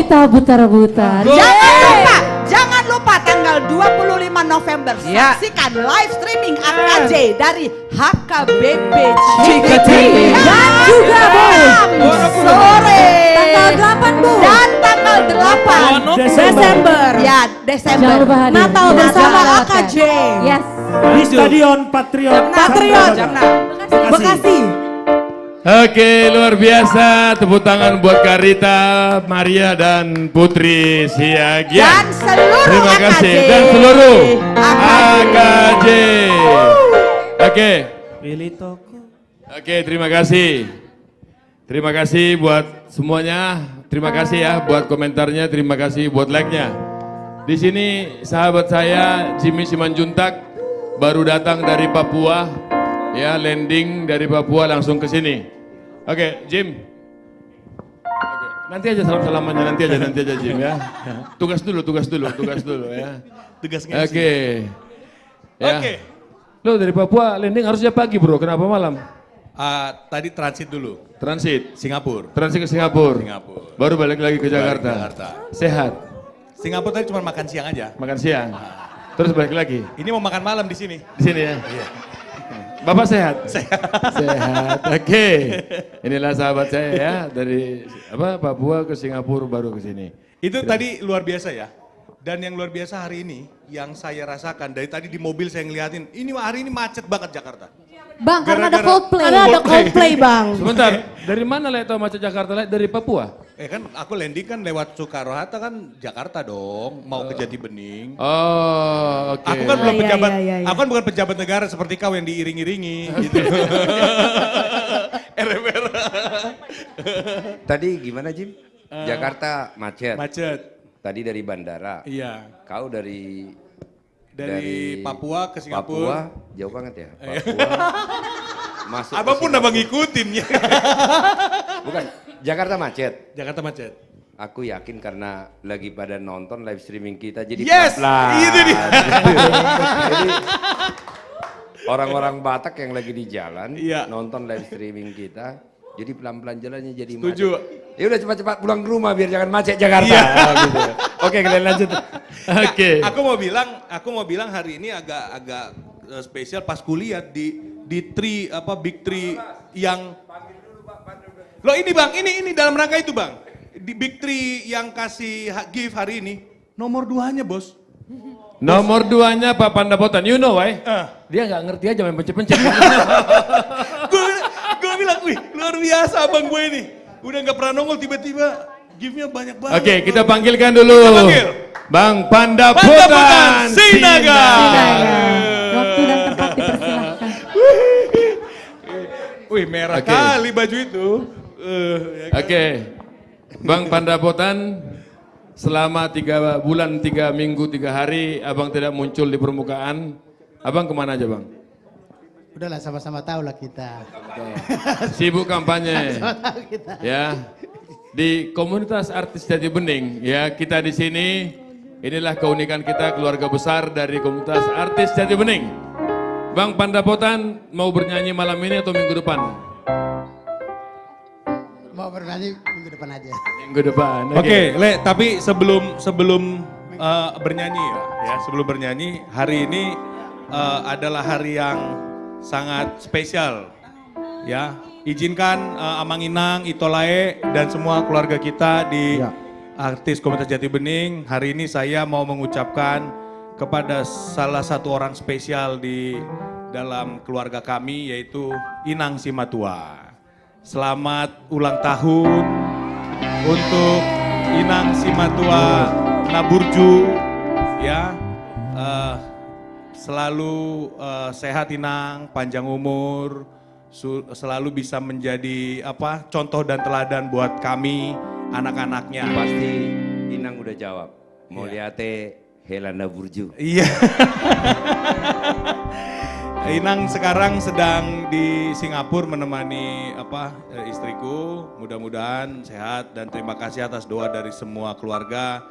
Kita butar-butar. Jangan lupa tanggal 25 November saksikan live streaming AKJ dari HKBP Ciketi dan juga sore Tanggal 8 Bu. dan tanggal 8 Desember. Ya, Desember. Jangan lupa hadir. Natal bersama AKJ. Yes. Di Stadion Patriot. Jam 6. Bekasi. Oke, luar biasa. Tepuk tangan buat Karita, Maria, dan Putri Siagian. Dan seluruh Terima kasih. AKJ. Dan seluruh AKJ. Oke. Pilih toko. Oke, terima kasih. Terima kasih buat semuanya. Terima kasih ya buat komentarnya. Terima kasih buat like-nya. Di sini sahabat saya Jimmy Simanjuntak baru datang dari Papua. Ya, landing dari Papua langsung ke sini. Oke, Jim. Oke, nanti aja salam-salamannya, nanti aja Jim ya. Tugas dulu ya. Tugas MC. Oke. Ya. Oke. Lo dari Papua landing harusnya pagi bro, kenapa malam? Tadi transit dulu. Transit? Singapura. Transit ke Singapura? Baru balik lagi ke Jakarta? Sehat? Singapura tadi cuma makan siang aja. Makan siang? Terus balik lagi? Ini mau makan malam di sini. Di sini ya? Iya. Bapak sehat? Sehat. Oke. Inilah sahabat saya ya dari Papua ke Singapura baru ke sini. Itu tadi luar biasa ya. Dan yang luar biasa hari ini yang saya rasakan dari tadi di mobil saya ngeliatin, ini hari ini macet banget Jakarta. Bang, karena ada Coldplay. Karena ada Coldplay, Bang. Sebentar, dari mana lah itu macet Jakarta? Dari Papua? Kan aku landing kan lewat Soekarno-Hatta kan Jakarta dong, mau ke Jati Bening. Oh, oke. Aku kan belum pejabat, aku kan bukan pejabat negara seperti kau yang diiring-iringi gitu. RMR. Tadi gimana Jim? Jakarta macet. Macet. Tadi dari bandara. Iya. Kau dari Papua ke Singapura. Papua jauh banget ya. Papua. Masuk. Apapun abang ngikutin ya. Bukan, Jakarta macet. Jakarta macet. Aku yakin karena lagi pada nonton live streaming kita jadi yes, pelan-pelan. itu dia. Jadi orang-orang Batak yang lagi di jalan iya. nonton live streaming kita, jadi pelan-pelan jalannya jadi Setuju. macet. Ya udah cepat-cepat pulang ke rumah biar jangan macet Jakarta. Iya. Oh, gitu. Oke, kalian lanjut. Oke. Aku mau bilang hari ini agak spesial pas kuliah di Big Tree yang loh ini Bang, ini dalam rangka itu Bang. Di Big Tree yang kasih gift hari ini nomor 2-nya bos. Nomor 2-nya Pak Pandapotan, you know why? Dia nggak ngerti aja main pencet-pencet. Gue bilang, wih luar biasa abang gue ini. Udah nggak pernah nongol tiba-tiba gift-nya banyak banget. Oke, kita panggilkan dulu. Kita panggil. Bang Pandapotan Sinaga. Waktu dan tempat dipersilahkan. Wih merah kali baju itu. Oke, Bang Pandapotan, selama 3 bulan, 3 minggu, 3 hari, abang tidak muncul di permukaan. Abang kemana aja bang? Udahlah sama-sama tahu lah kita. Sibuk kampanye. Sama-sama tahu kita. Ya, di komunitas artis Jati Bening, ya kita di sini. Inilah keunikan kita, keluarga besar dari komunitas artis Jati Bening. Bang Pandapotan mau bernyanyi malam ini atau minggu depan? Mau bernyanyi minggu depan aja. Minggu depan. Oke, Le, tapi sebelum bernyanyi ya, sebelum bernyanyi, hari ini adalah hari yang sangat spesial. Ya, izinkan Amang Inang, Itolae dan semua keluarga kita di artis komunitas Jati Bening. Hari ini saya mau mengucapkan kepada salah satu orang spesial di dalam keluarga kami yaitu Inang Simatua. Selamat ulang tahun untuk Inang Simatua Naburju ya. Selalu sehat Inang, panjang umur, selalu bisa menjadi contoh dan teladan buat kami anak-anaknya. Pasti Inang udah jawab. Mau lihatnya Helana Burju. Iya. Inang sekarang sedang di Singapura menemani istriku. Mudah-mudahan sehat dan terima kasih atas doa dari semua keluarga.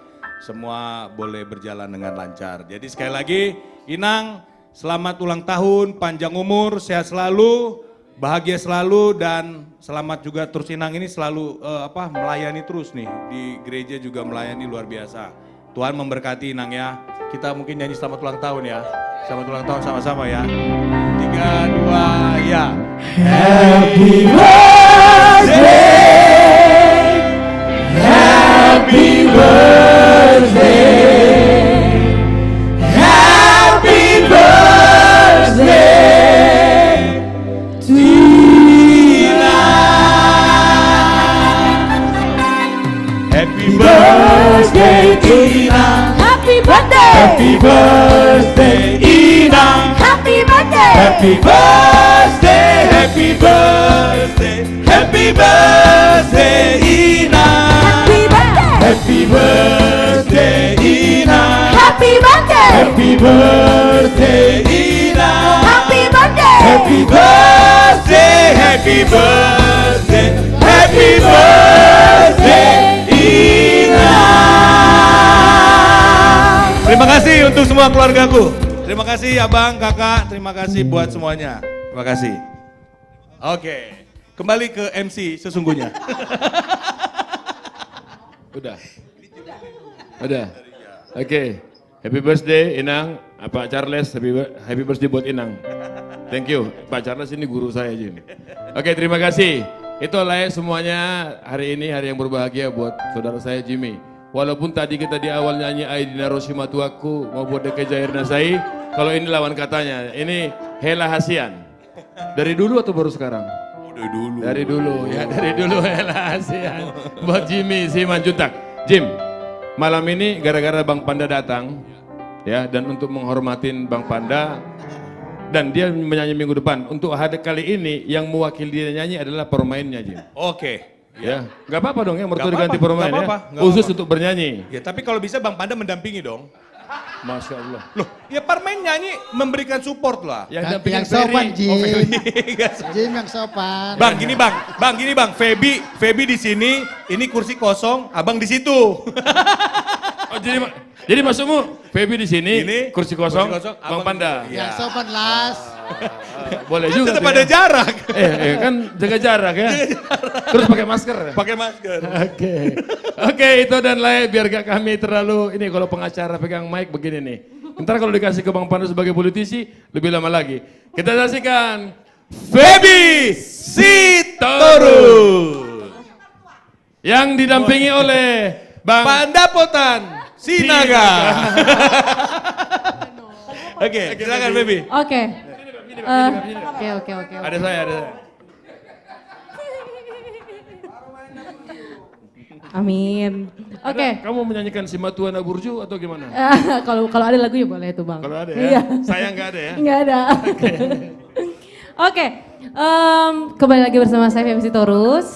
Semua boleh berjalan dengan lancar. Jadi sekali lagi Inang, selamat ulang tahun, panjang umur, sehat selalu. bahagia selalu dan selamat juga. Terus Inang ini selalu melayani terus nih di gereja, juga melayani luar biasa. Tuhan memberkati Inang ya. Kita mungkin nyanyi selamat ulang tahun ya. Selamat ulang tahun sama-sama ya. 3, 2, ya. Happy birthday, happy birthday, happy birthday to Inang. Happy birthday to Inang. Happy birthday. Happy birthday Inang. Happy birthday. Happy birthday, happy birthday, happy birthday Inang. Happy birthday. Happy birthday Inang. Happy birthday. Happy birthday Inang. Happy birthday. Happy birthday, happy birthday, happy birthday Inang. Terima kasih untuk semua keluargaku. Terima kasih abang, kakak, terima kasih buat semuanya. Terima kasih. Oke, kembali ke MC sesungguhnya. Udah. Oke. Happy birthday Inang, Pak Charles. Happy birthday buat Inang. Thank you. Pak Charles ini guru saya aja ini. Oke, terima kasih. Itulah semuanya hari ini hari yang berbahagia buat saudara saya Jimmy. Walaupun tadi kita di awal nyanyi Aidina Rosimatuaku mau buat deke Jair Nasai, kalau ini lawan katanya, ini Hela Hasian. Dari dulu atau baru sekarang? Dari dulu Hela Hasian. Buat Jimmy Simanjuntak. Jim, malam ini gara-gara Bang Panda datang, ya, dan untuk menghormatin Bang Panda, dan dia menyanyi minggu depan. Untuk hari kali ini yang mewakili dia nyanyi adalah pemainnya, Jim. Oke. Ya, nggak apa-apa dong ya, menurut Nggak diganti apa-apa, pemain nggak ya. apa-apa, nggak Khusus apa-apa. untuk bernyanyi. Ya, tapi kalau bisa Bang Panda mendampingi dong. Masya Allah. Loh, ya permain nyanyi memberikan support lah. Yang sopan, Jim. Jim yang sopan. Bang, gini bang, Feby di sini, ini kursi kosong, abang di situ. Oh, jadi maksudmu Feby di sini, kursi kosong, Bang abang- Panda. Yang sopan, Las. Boleh Kan juga. tetap tuh ada ya. jarak. Kan jaga jarak ya. Terus pakai masker. Pakai masker. Oke, itu dan lain biar gak kami terlalu ini kalau pengacara pegang mic begini nih. Ntar kalau dikasih ke Bang Panda sebagai politisi lebih lama lagi. Kita saksikan Feby Sitorus yang didampingi oleh Bang Pandapotan Sinaga. Oke, silakan Feby. Oke. Oke. Ada saya. Amin. Oke. Kamu menyanyikan si Matuana Burju atau gimana? Kalau ada lagu ya boleh itu Bang. Kalau ada Iya. ya. Saya nggak ada ya. Nggak ada. Oke. Kembali lagi bersama saya Feby Sitorus.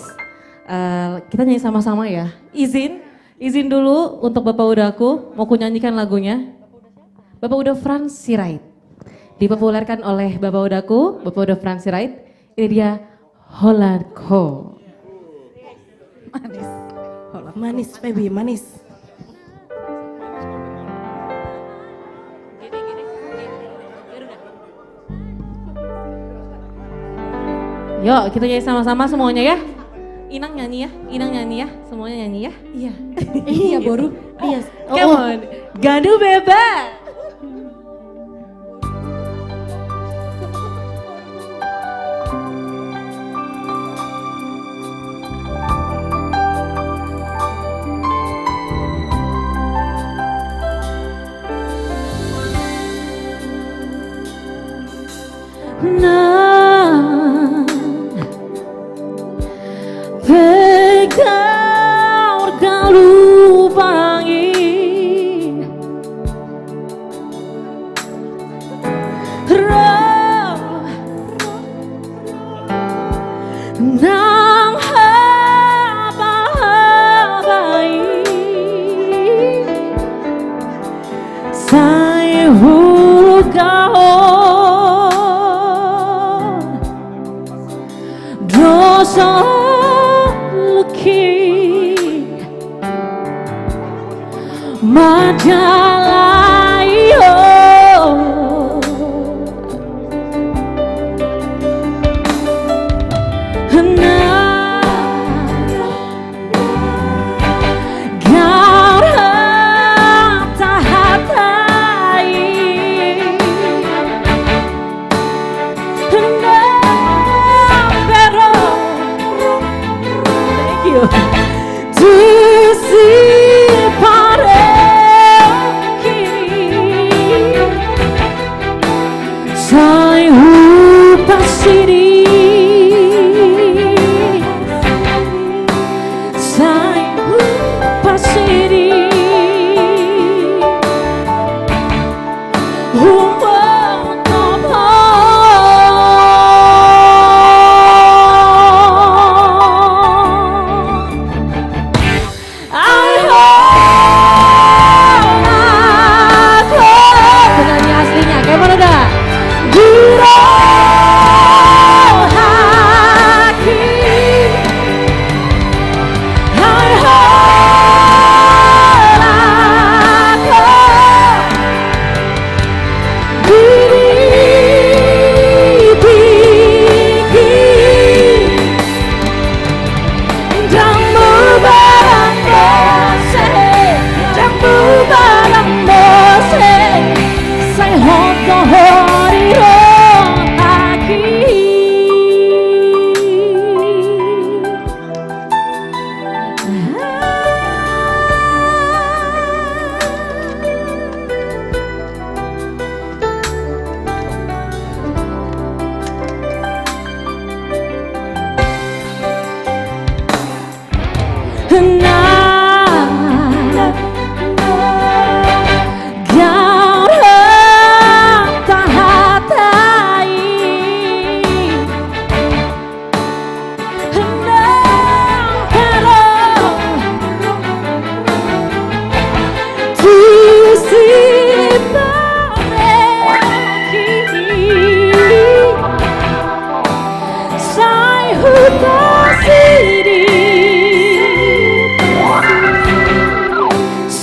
Kita nyanyi sama-sama ya. Izin dulu untuk Bapak Udaku, mau ku nyanyikan lagunya. Bapak Uda Franz Sirait. Dipopulerkan oleh Bapak Udaku, Bapak Uda Franz Sirait. Ini dia Hollandko. Manis, baby, manis. Yuk kita nyanyi sama-sama semuanya ya. Inang nyanyi ya, semuanya nyanyi ya. Iya. Iya Boru. Iya. Come on. Gadu bebas. Pegar galupangi nang habai saya hulgaon dosa Majalayo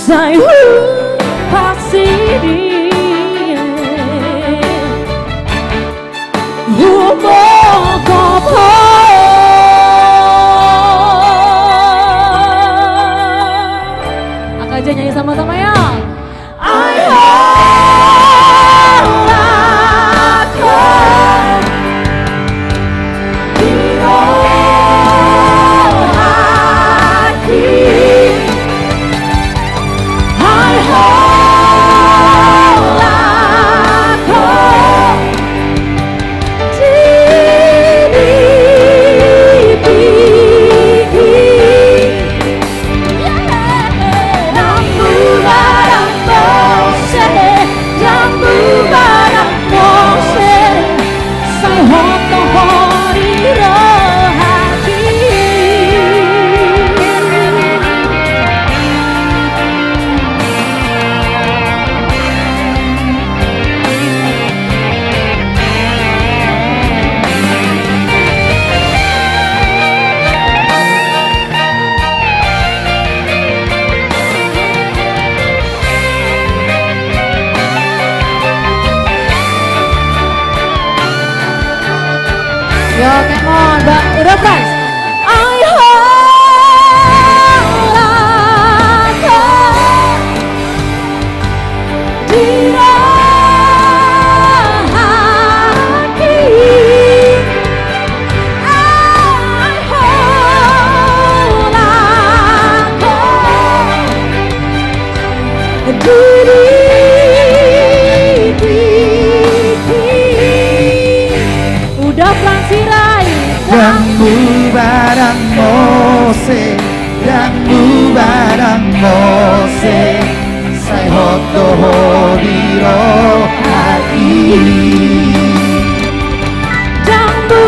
Sai pasti dia Angkat aja nyanyi sama-sama ya. Yo, come on, refresh. Udah Fransirai Jambu barang Mose, jambu barang Mose, sai hoto hodiro hati. Jambu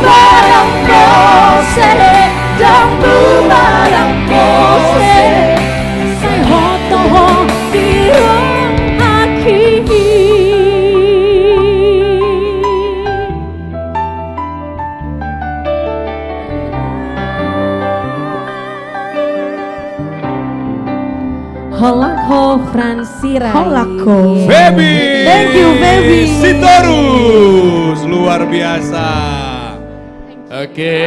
barang Mose, jambu barang Mose, sai hoto hodiro hati. Holako Fransirai. Holako. Feby. Thank you Feby. Sitorus, luar biasa. Oke.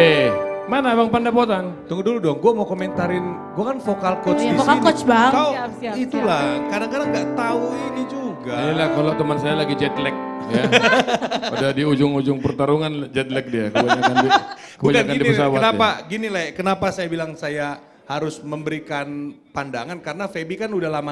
Mana Bang Pandapotan? Tunggu dulu dong, gue mau komentarin, gue kan vokal coach Iya, di vokal sini. coach, Bang. Kau Siap. itulah, kadang-kadang nggak tahu ini juga. Inilah kalau teman saya lagi jet lag ya. Udah di ujung-ujung pertarungan jet lag dia. Kebanyakan di, Bukan kebanyakan di gini, pesawat kenapa ya. gini Le, kenapa saya bilang saya harus memberikan pandangan karena Feby kan udah lama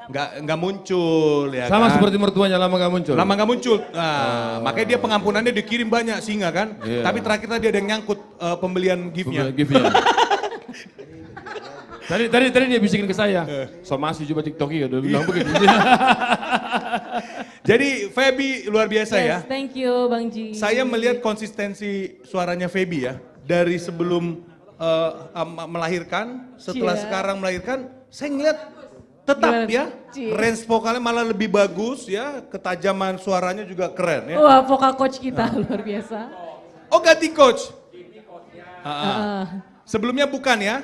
nggak muncul ya Sama kan? seperti mertuanya lama nggak muncul. Lama nggak muncul. Nah, makanya dia pengampunannya dikirim banyak singa kan. Iya. Tapi terakhir tadi ada yang nyangkut pembelian gift-nya. Gift-nya. Tadi dia bisikin ke saya. Somasi coba TikTok ya udah bilang begitu. Jadi Feby luar biasa ya. Thank you Bang Ji. Saya melihat konsistensi suaranya Feby ya. Dari sebelum melahirkan, setelah Cia. sekarang melahirkan, saya ngeliat tetap Gimana? ya. Cia. Range vokalnya malah lebih bagus ya. Ketajaman suaranya juga keren ya. Wah, vokal coach kita luar biasa. Oh ganti coach? Sebelumnya bukan ya?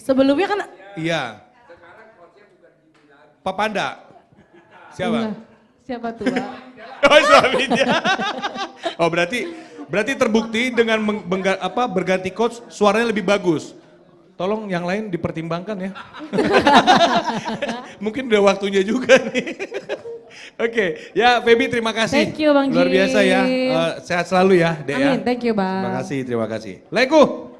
Sebelumnya kan Iya. Pak Panda. Siapa? Iya. Siapa tuh, Pak? Oh suaminya. Oh berarti terbukti dengan berganti coach suaranya lebih bagus. Tolong yang lain dipertimbangkan ya. Mungkin udah waktunya juga nih. Oke, ya Feby terima kasih. Thank you Bang Ji. Luar biasa ya. Sehat selalu ya, Dek ya. Amin, thank you Bang. Terima kasih. Leku.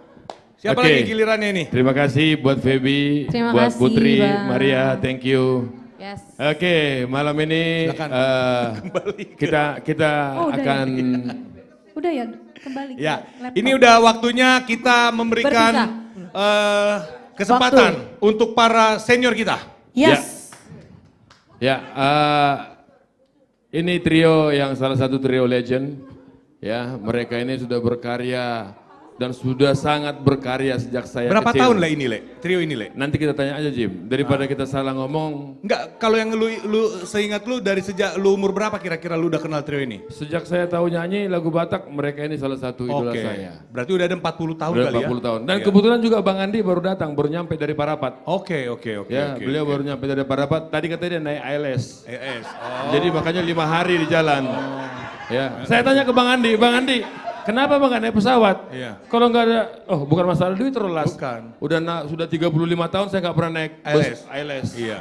Siapa Oke. lagi gilirannya ini? Terima kasih buat Feby, Terima buat kasih, Putri, Bang. Maria, thank you. Yes. Oke, malam ini kita Oh, udah akan Udah ya, kembali ke Ya, laptop. ini udah waktunya kita memberikan kesempatan untuk para senior kita. Yes. Ya, ini trio yang salah satu trio legend. Ya, mereka ini sudah berkarya dan sudah sangat berkarya sejak saya Berapa kecil. tahun Le ini Le? Trio ini Le? Nanti kita tanya aja Jim, daripada kita salah ngomong. Enggak, kalau yang lu seingat lu dari sejak lu umur berapa kira-kira lu udah kenal trio ini? Sejak saya tahu nyanyi lagu Batak, mereka ini salah satu idola Oke, saya. berarti udah ada 40 tahun Udah kali ya? 40 tahun. Dan Iya. kebetulan juga Bang Andi baru datang, baru nyampe dari Parapat. Oke. Ya, beliau baru nyampe dari Parapat. Tadi katanya dia naik ALS. ALS. Jadi makanya 5 hari di jalan. Ya, saya tanya ke Bang Andi, kenapa Bang nggak naik pesawat? Iya. Kalau nggak ada, bukan masalah duit Rolas. Bukan. Sudah 35 tahun saya nggak pernah naik bus ALS. Iya.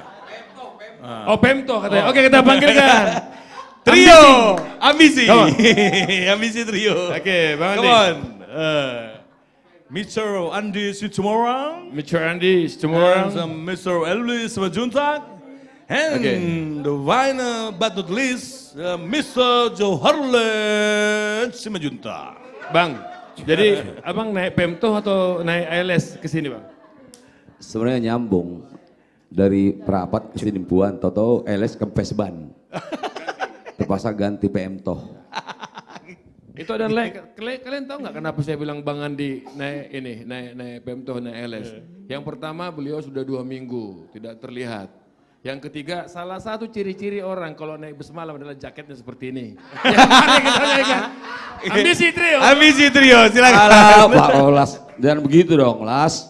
Oh Pemto katanya. Oke kita panggilkan. Trio Ambisi. Come on. Ambisi trio. Oke, Bang Andi. Come on. Mr. Andi Situmorang. Mr. Andi Situmorang. And Mr. Elvis Majuntak. And the final but not least, Mr. Joharlen Simajuntak. Bang, jadi abang naik Pemto atau naik ALS ke sini Bang? Sebenarnya nyambung dari Perapat ke Sinimpuan, toto LS kempes ban. Terpaksa ganti Pemto. Itu ada kalian tahu nggak kenapa saya bilang Bang Andi naik Pemto, naik ALS? Yang pertama beliau sudah 2 minggu tidak terlihat. Yang ketiga, salah satu ciri-ciri orang kalau naik bus malam adalah jaketnya seperti ini. Yang mana kita naikkan? Ambisi trio. Ambisi trio, silakan. Halo Pak Rolas, jangan begitu dong Las.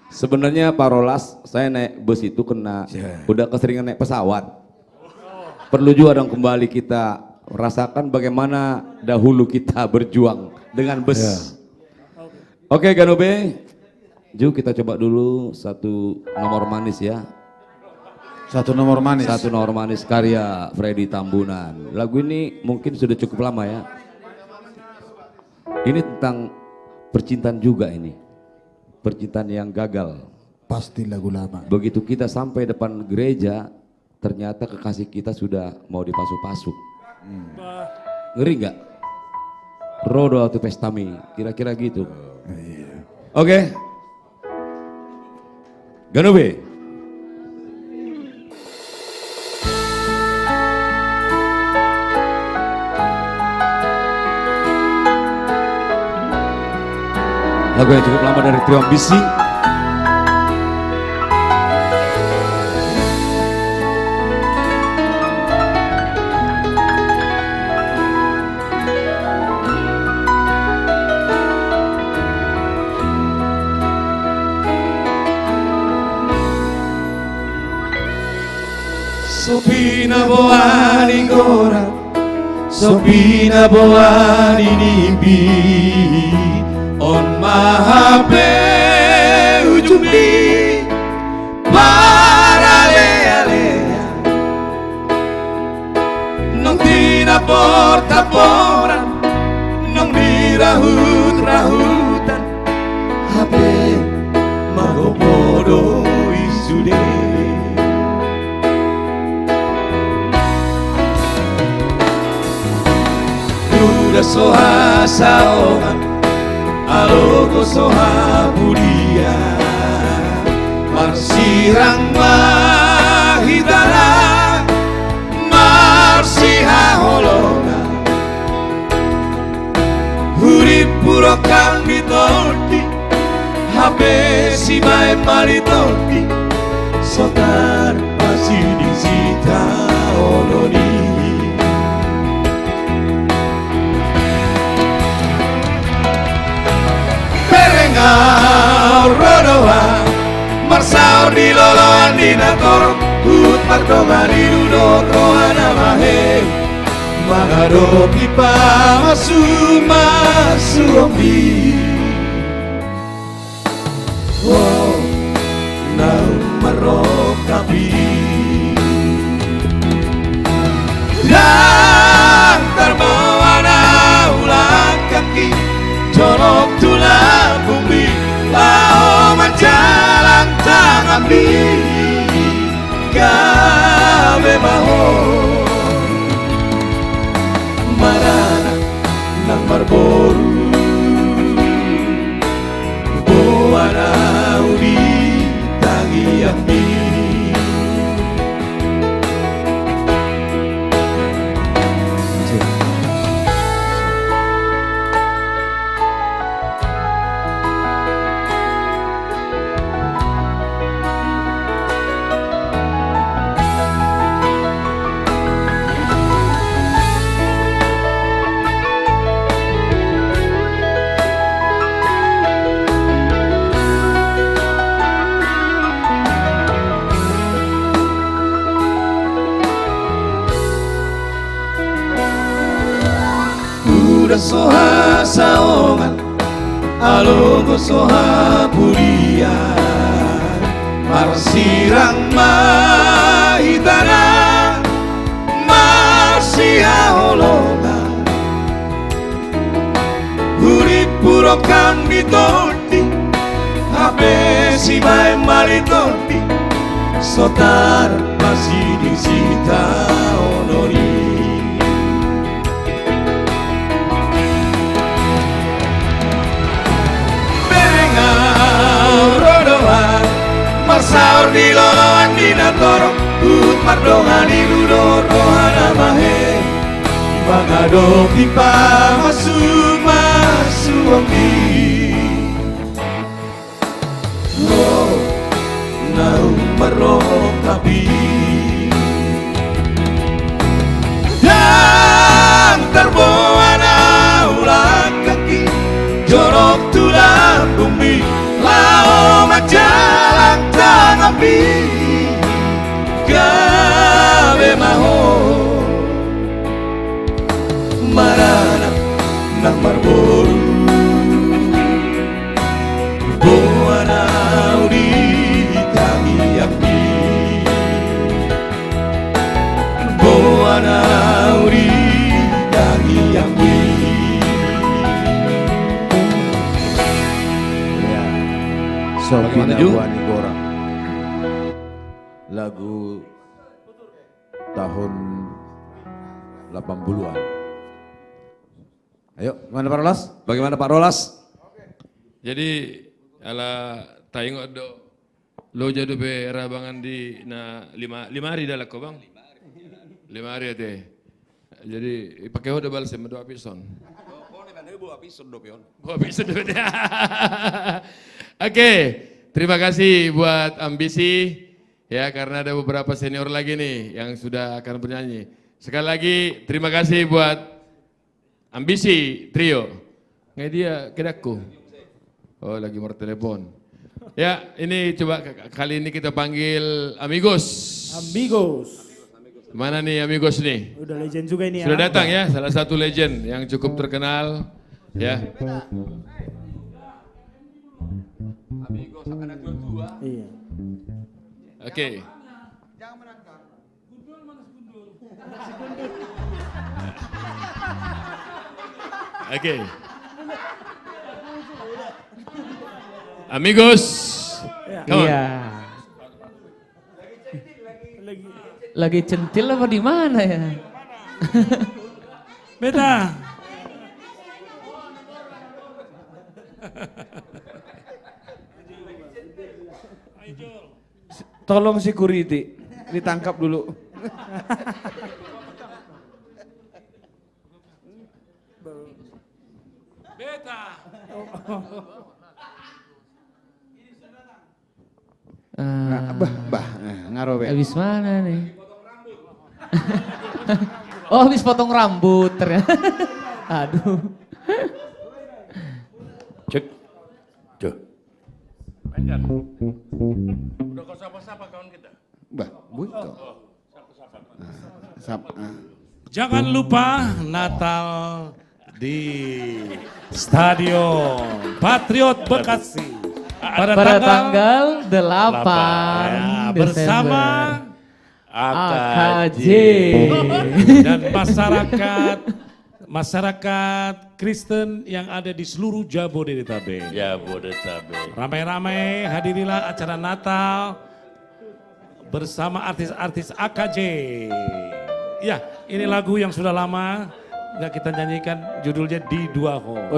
Sebenarnya Pak Rolas, saya naik bus itu udah keseringan naik pesawat. Perlu juga dong kembali kita rasakan bagaimana dahulu kita berjuang dengan bus. Oke Ganobe. Ju kita coba dulu satu nomor manis ya. Satu nomor manis. Satu nomor manis karya Freddy Tambunan. Lagu ini mungkin sudah cukup lama ya. Ini tentang percintaan juga ini. Percintaan yang gagal. Pasti lagu lama. Begitu kita sampai depan gereja, ternyata kekasih kita sudah mau dipasuk-pasuk. Ngeri nggak? Rodo atau pestami, kira-kira gitu. Oke. Ganobe. Lagu yang cukup lama dari Trio Ambisi. Sopina boani gora, sopina boani nimbi, on mahape ujumbi, paralea, non tina porta pora, non di rahutan, hape magopodo isude. Soha saoga, alogo soha budia, marsirang mahidara, marsiha hologa, hurip puro kami tolti, habe si mai maritolti, sotar pasi di sita oloni. Rodoa, marsao di loloan di nator, ut mardoga di ludo rohana mahe, magado pipa masu ombi. Oh, nau marokapi, dan terbawa ulang kaki, colok tulang bumi. Lao menjalan tangan di gawe maho marana nang marboru boana udi tangi ambi alogo sohapuria marsirang mahitana marsiaologa Puripurokang ditodi Ape si bae malitodi Sotar masih disita onori Berengau rodoan Marsaur di loloan di natoro Ut mardongan di ludor rohana mahe Mangado pipa masuk masuk Oh, naung merokapi Dan terbawa ulang kaki Jorok tulang bumi Lao majalang tangapi Gabe maho Marana nang marboru Buana udi tangi api Buana udi tangi api Sofina Buani Gora. Lagu tahun 80-an. Ayo, gimana Pak Rolas? Bagaimana Pak Rolas? Jadi ala tayong do lo jadu be rabangan di na lima hari dah ko bang. 5 hari ate. Jadi pakai hoda bal sama 2 pison. Oke, terima kasih buat Ambisi ya karena ada beberapa senior lagi nih yang sudah akan bernyanyi. Sekali lagi terima kasih buat Ambisi Trio. Nggak dia kedaku. Oh lagi mau telepon. Ya ini coba kali ini kita panggil Amigos. Amigos. Mana nih Amigos nih? Udah legend juga ini ya. Sudah datang ya, salah satu legend yang cukup terkenal ya. Amigos akan ada dua. Iya. Oke. Oke. Amigos. Come on. Iya. Lagi centil apa di mana ya? Beta. Tolong security, ditangkap dulu. Beta. Ngaruh be. Habis mana nih? Oh habis potong rambut ternyata. Aduh. Cek. Cek. Panjang. Udah kau sapa-sapa kawan kita. Bah, bukan. Jangan lupa Natal di Stadion Patriot Bekasi pada tanggal 8 ya, bersama AKJ dan masyarakat Kristen yang ada di seluruh Jabodetabek. Ramai-ramai hadirilah acara Natal bersama artis-artis AKJ. Ya, ini lagu yang sudah lama nggak kita nyanyikan, judulnya Di Dua Ho.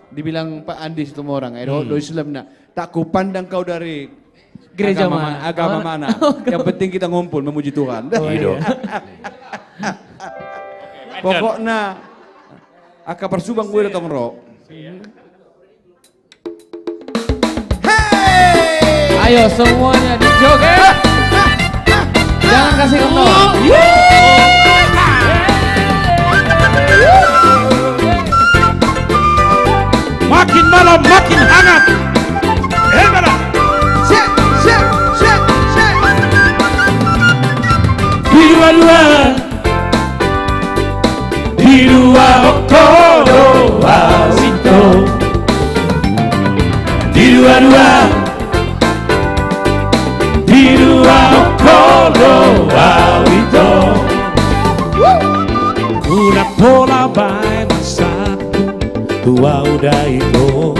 Dibilang Pak Andi itu orang, do Islam nak. Tak ku pandang kau dari gereja mana? Agama mana? Yang penting kita ngumpul memuji Tuhan. Pokoknya aka persubang gue datang ro. Ayo semuanya dijoget. Jangan kasih kendor. Makin malam makin hangat. Di dua Oktober Wasito pola bai masa tua udah itu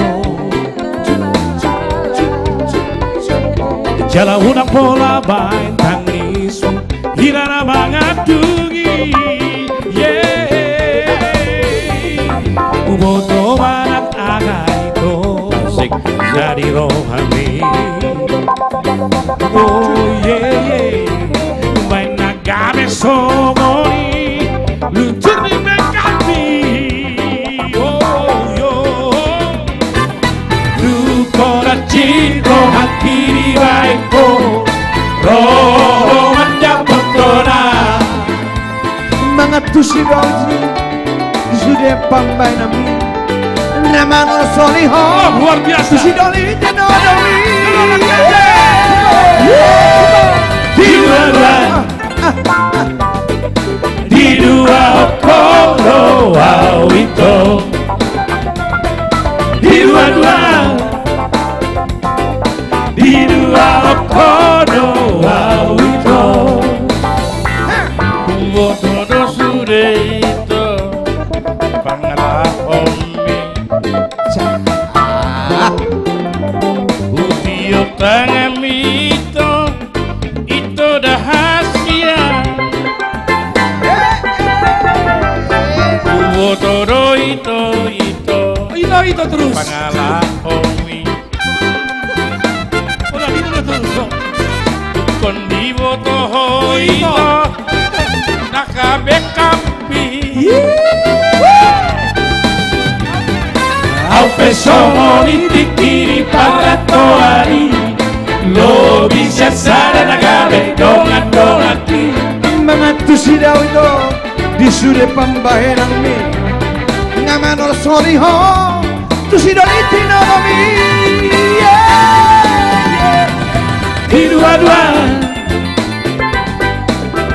jala unang pola bai tangis hirana mangatungi uboto manat aga itu jadi rohani oh main nagame somoni luncur di mekati oh yo lukola cinta hati di baikku roh mendapat tona mangatusi rozi sudah pambai nami nama no soliho luar biasa si doli tenodoli di dua koro itu di dua koro itu bodoh sudah itu pangalah omi utio tangan itu dah hasia bodoh itu terus pangalah omi udah itu terus kon di bodoh itu nakabekampi au pesomo di kiri paratoari lo bisa sada nagabe dongan-dongati mangatusi daw ito di sude pambahenang mi ngamanol soliho tusi doli tinomi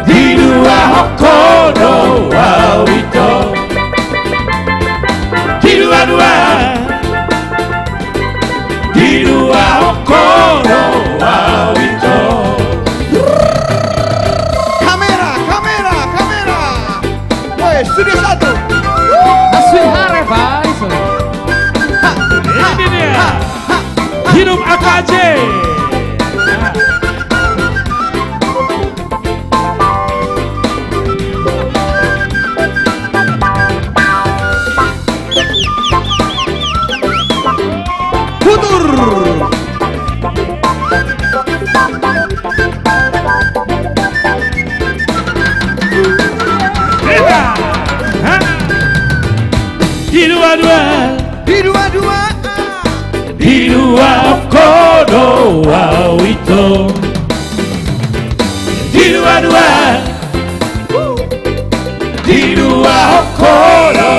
di dua hokodo itu di dua hokodo itu kamera woi studio 1 Aswin Hareva ini dia hidup AKJ di dua kodo itu di dua kodo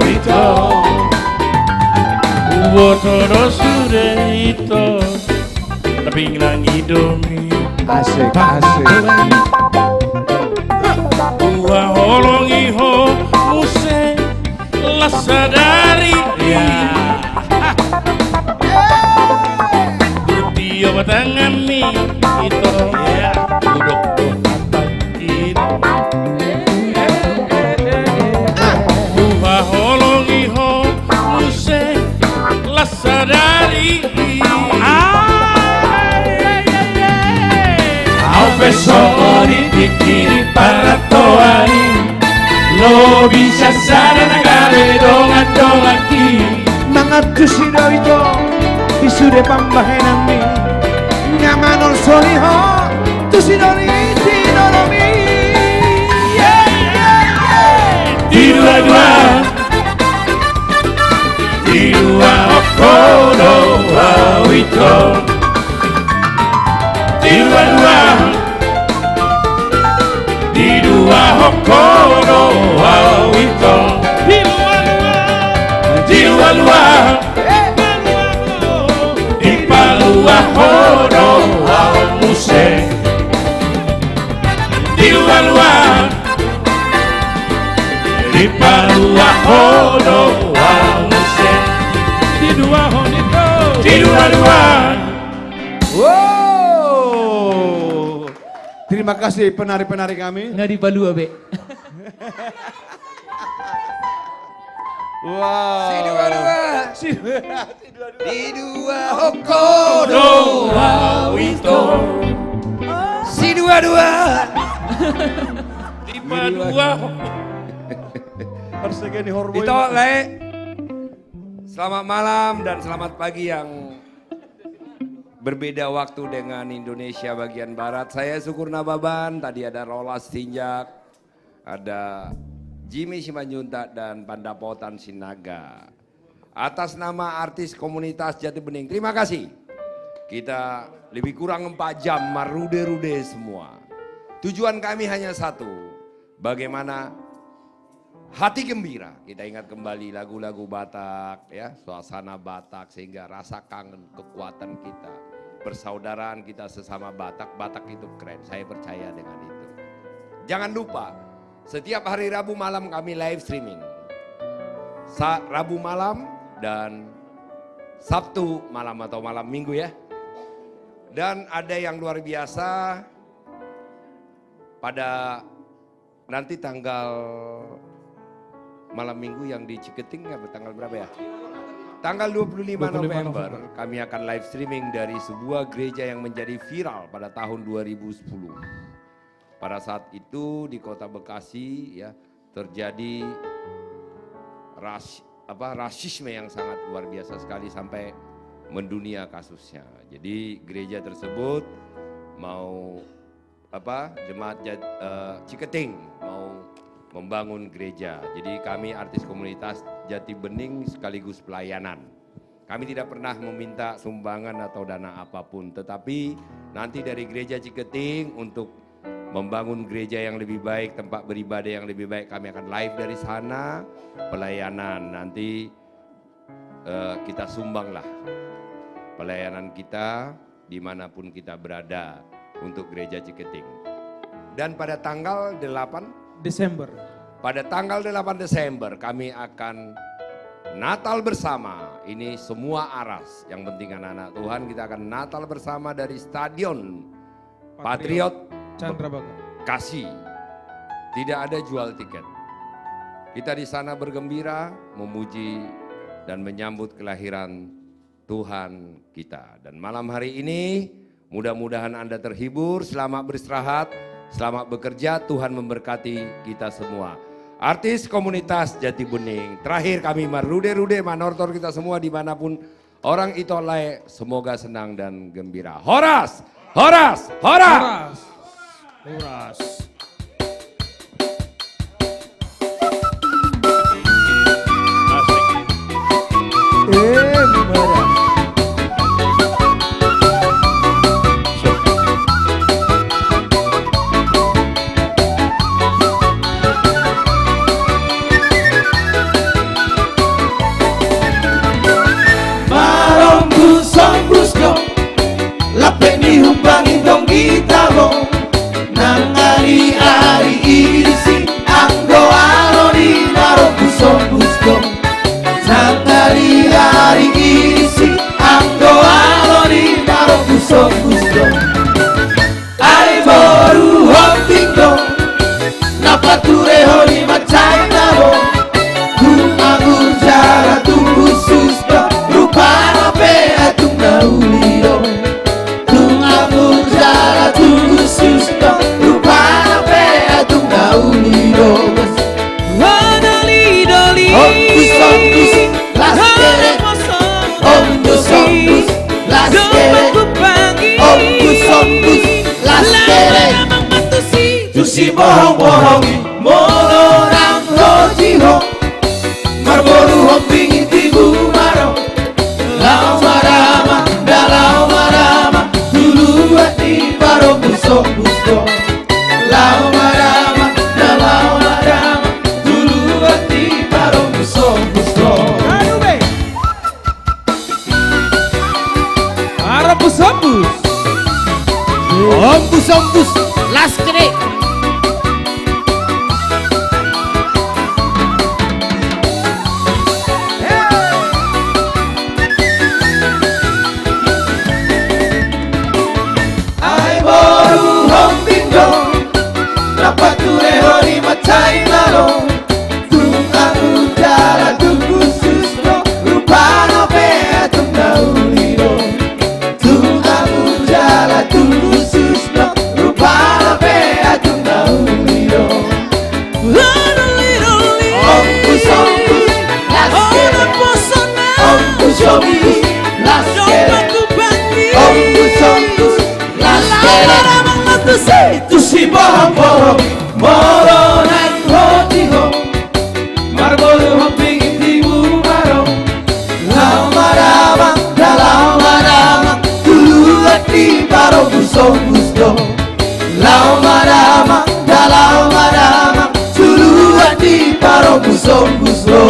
itu bodoh sudah itu tapi ngilang hidomi asik Ua holongi ho muse lasadari Butio batangan mi itu duduk pagi Ua holongi ho muse lasadari Au pesoni dikiri para toari Lo bisa sada nagare dongan ki Mangatusido ito isude pambahenan mi ngamanol soliho tusidoni tinolomi Di dua okodo wawito Di dua okodo wawito Di palua hodo muse Di palua hodo muse Di dua honito Di dua Terima kasih penari-penari kami. Nggak di Balua, Be. Si dua hokodo wawito. Si dua. Harus segini hormon. Itu Le. Selamat malam dan selamat pagi yang berbeda waktu dengan Indonesia bagian barat. Saya Syukur Nababan, tadi ada Rolas Tinjak, ada Jimmy Simanjuntak dan Pandapotan Sinaga. Atas nama artis komunitas Jati Bening, terima kasih. Kita lebih kurang 4 jam marude-rude semua. Tujuan kami hanya satu, bagaimana hati gembira. Kita ingat kembali lagu-lagu Batak, ya, suasana Batak sehingga rasa kangen, kekuatan kita, persaudaraan kita sesama Batak. Batak itu keren, saya percaya dengan itu. Jangan lupa, setiap hari Rabu malam kami live streaming. Rabu malam dan Sabtu malam atau malam Minggu ya. Dan ada yang luar biasa pada nanti tanggal malam Minggu yang di Ciketing, tanggal berapa ya? Tanggal 25 November kami akan live streaming dari sebuah gereja yang menjadi viral pada tahun 2010. Pada saat itu di Kota Bekasi ya terjadi rasisme yang sangat luar biasa sekali sampai mendunia kasusnya. Jadi gereja tersebut mau jemaat Ciketing mau membangun gereja. Jadi kami artis komunitas Jati Bening sekaligus pelayanan. Kami tidak pernah meminta sumbangan atau dana apapun, tetapi nanti dari gereja Ciketing untuk membangun gereja yang lebih baik, tempat beribadah yang lebih baik, kami akan live dari sana, pelayanan. Nanti kita sumbanglah pelayanan kita dimanapun kita berada untuk gereja Ciketing. Dan pada tanggal 8 Desember. Pada tanggal 8 Desember kami akan Natal bersama. Ini semua aras. Yang penting anak-anak Tuhan, kita akan Natal bersama dari Stadion Patriot Candrabaga Bekasi. Tidak ada jual tiket. Kita di sana bergembira, memuji dan menyambut kelahiran Tuhan kita. Dan malam hari ini mudah-mudahan Anda terhibur, selamat beristirahat, selamat bekerja, Tuhan memberkati kita semua. Artis komunitas Jati Bening. Terakhir kami marude-rude manortor kita semua dimanapun orang itu oleh, semoga senang dan gembira. Horas, horas, horas. Horas. Si bohong-bohongi Morang rojiho Marboru hoping tibu maro Lau marama Dalau marama Dulu hati baro busok-busok Lau marama Dalau marama Dulu hati baro busok-busok Para busok-bus Ombus-ombus Laskere Pature hori macai lalo Tung aku jala tunggu say to si bohong-bohong moronan hotiho marbolu hopping timu barong lama-lama lama-lama tulu ati barong busong gusto lama-lama lama-lama tulu ati barong busong gusto.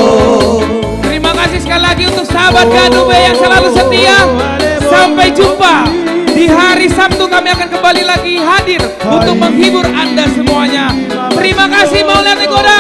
Terima kasih sekali lagi untuk sahabat Ganube yang selalu setia. Sampai jumpa di hari Sabtu, kami akan kembali lagi hadir untuk menghibur Anda semuanya. Terima kasih Maulana Goda.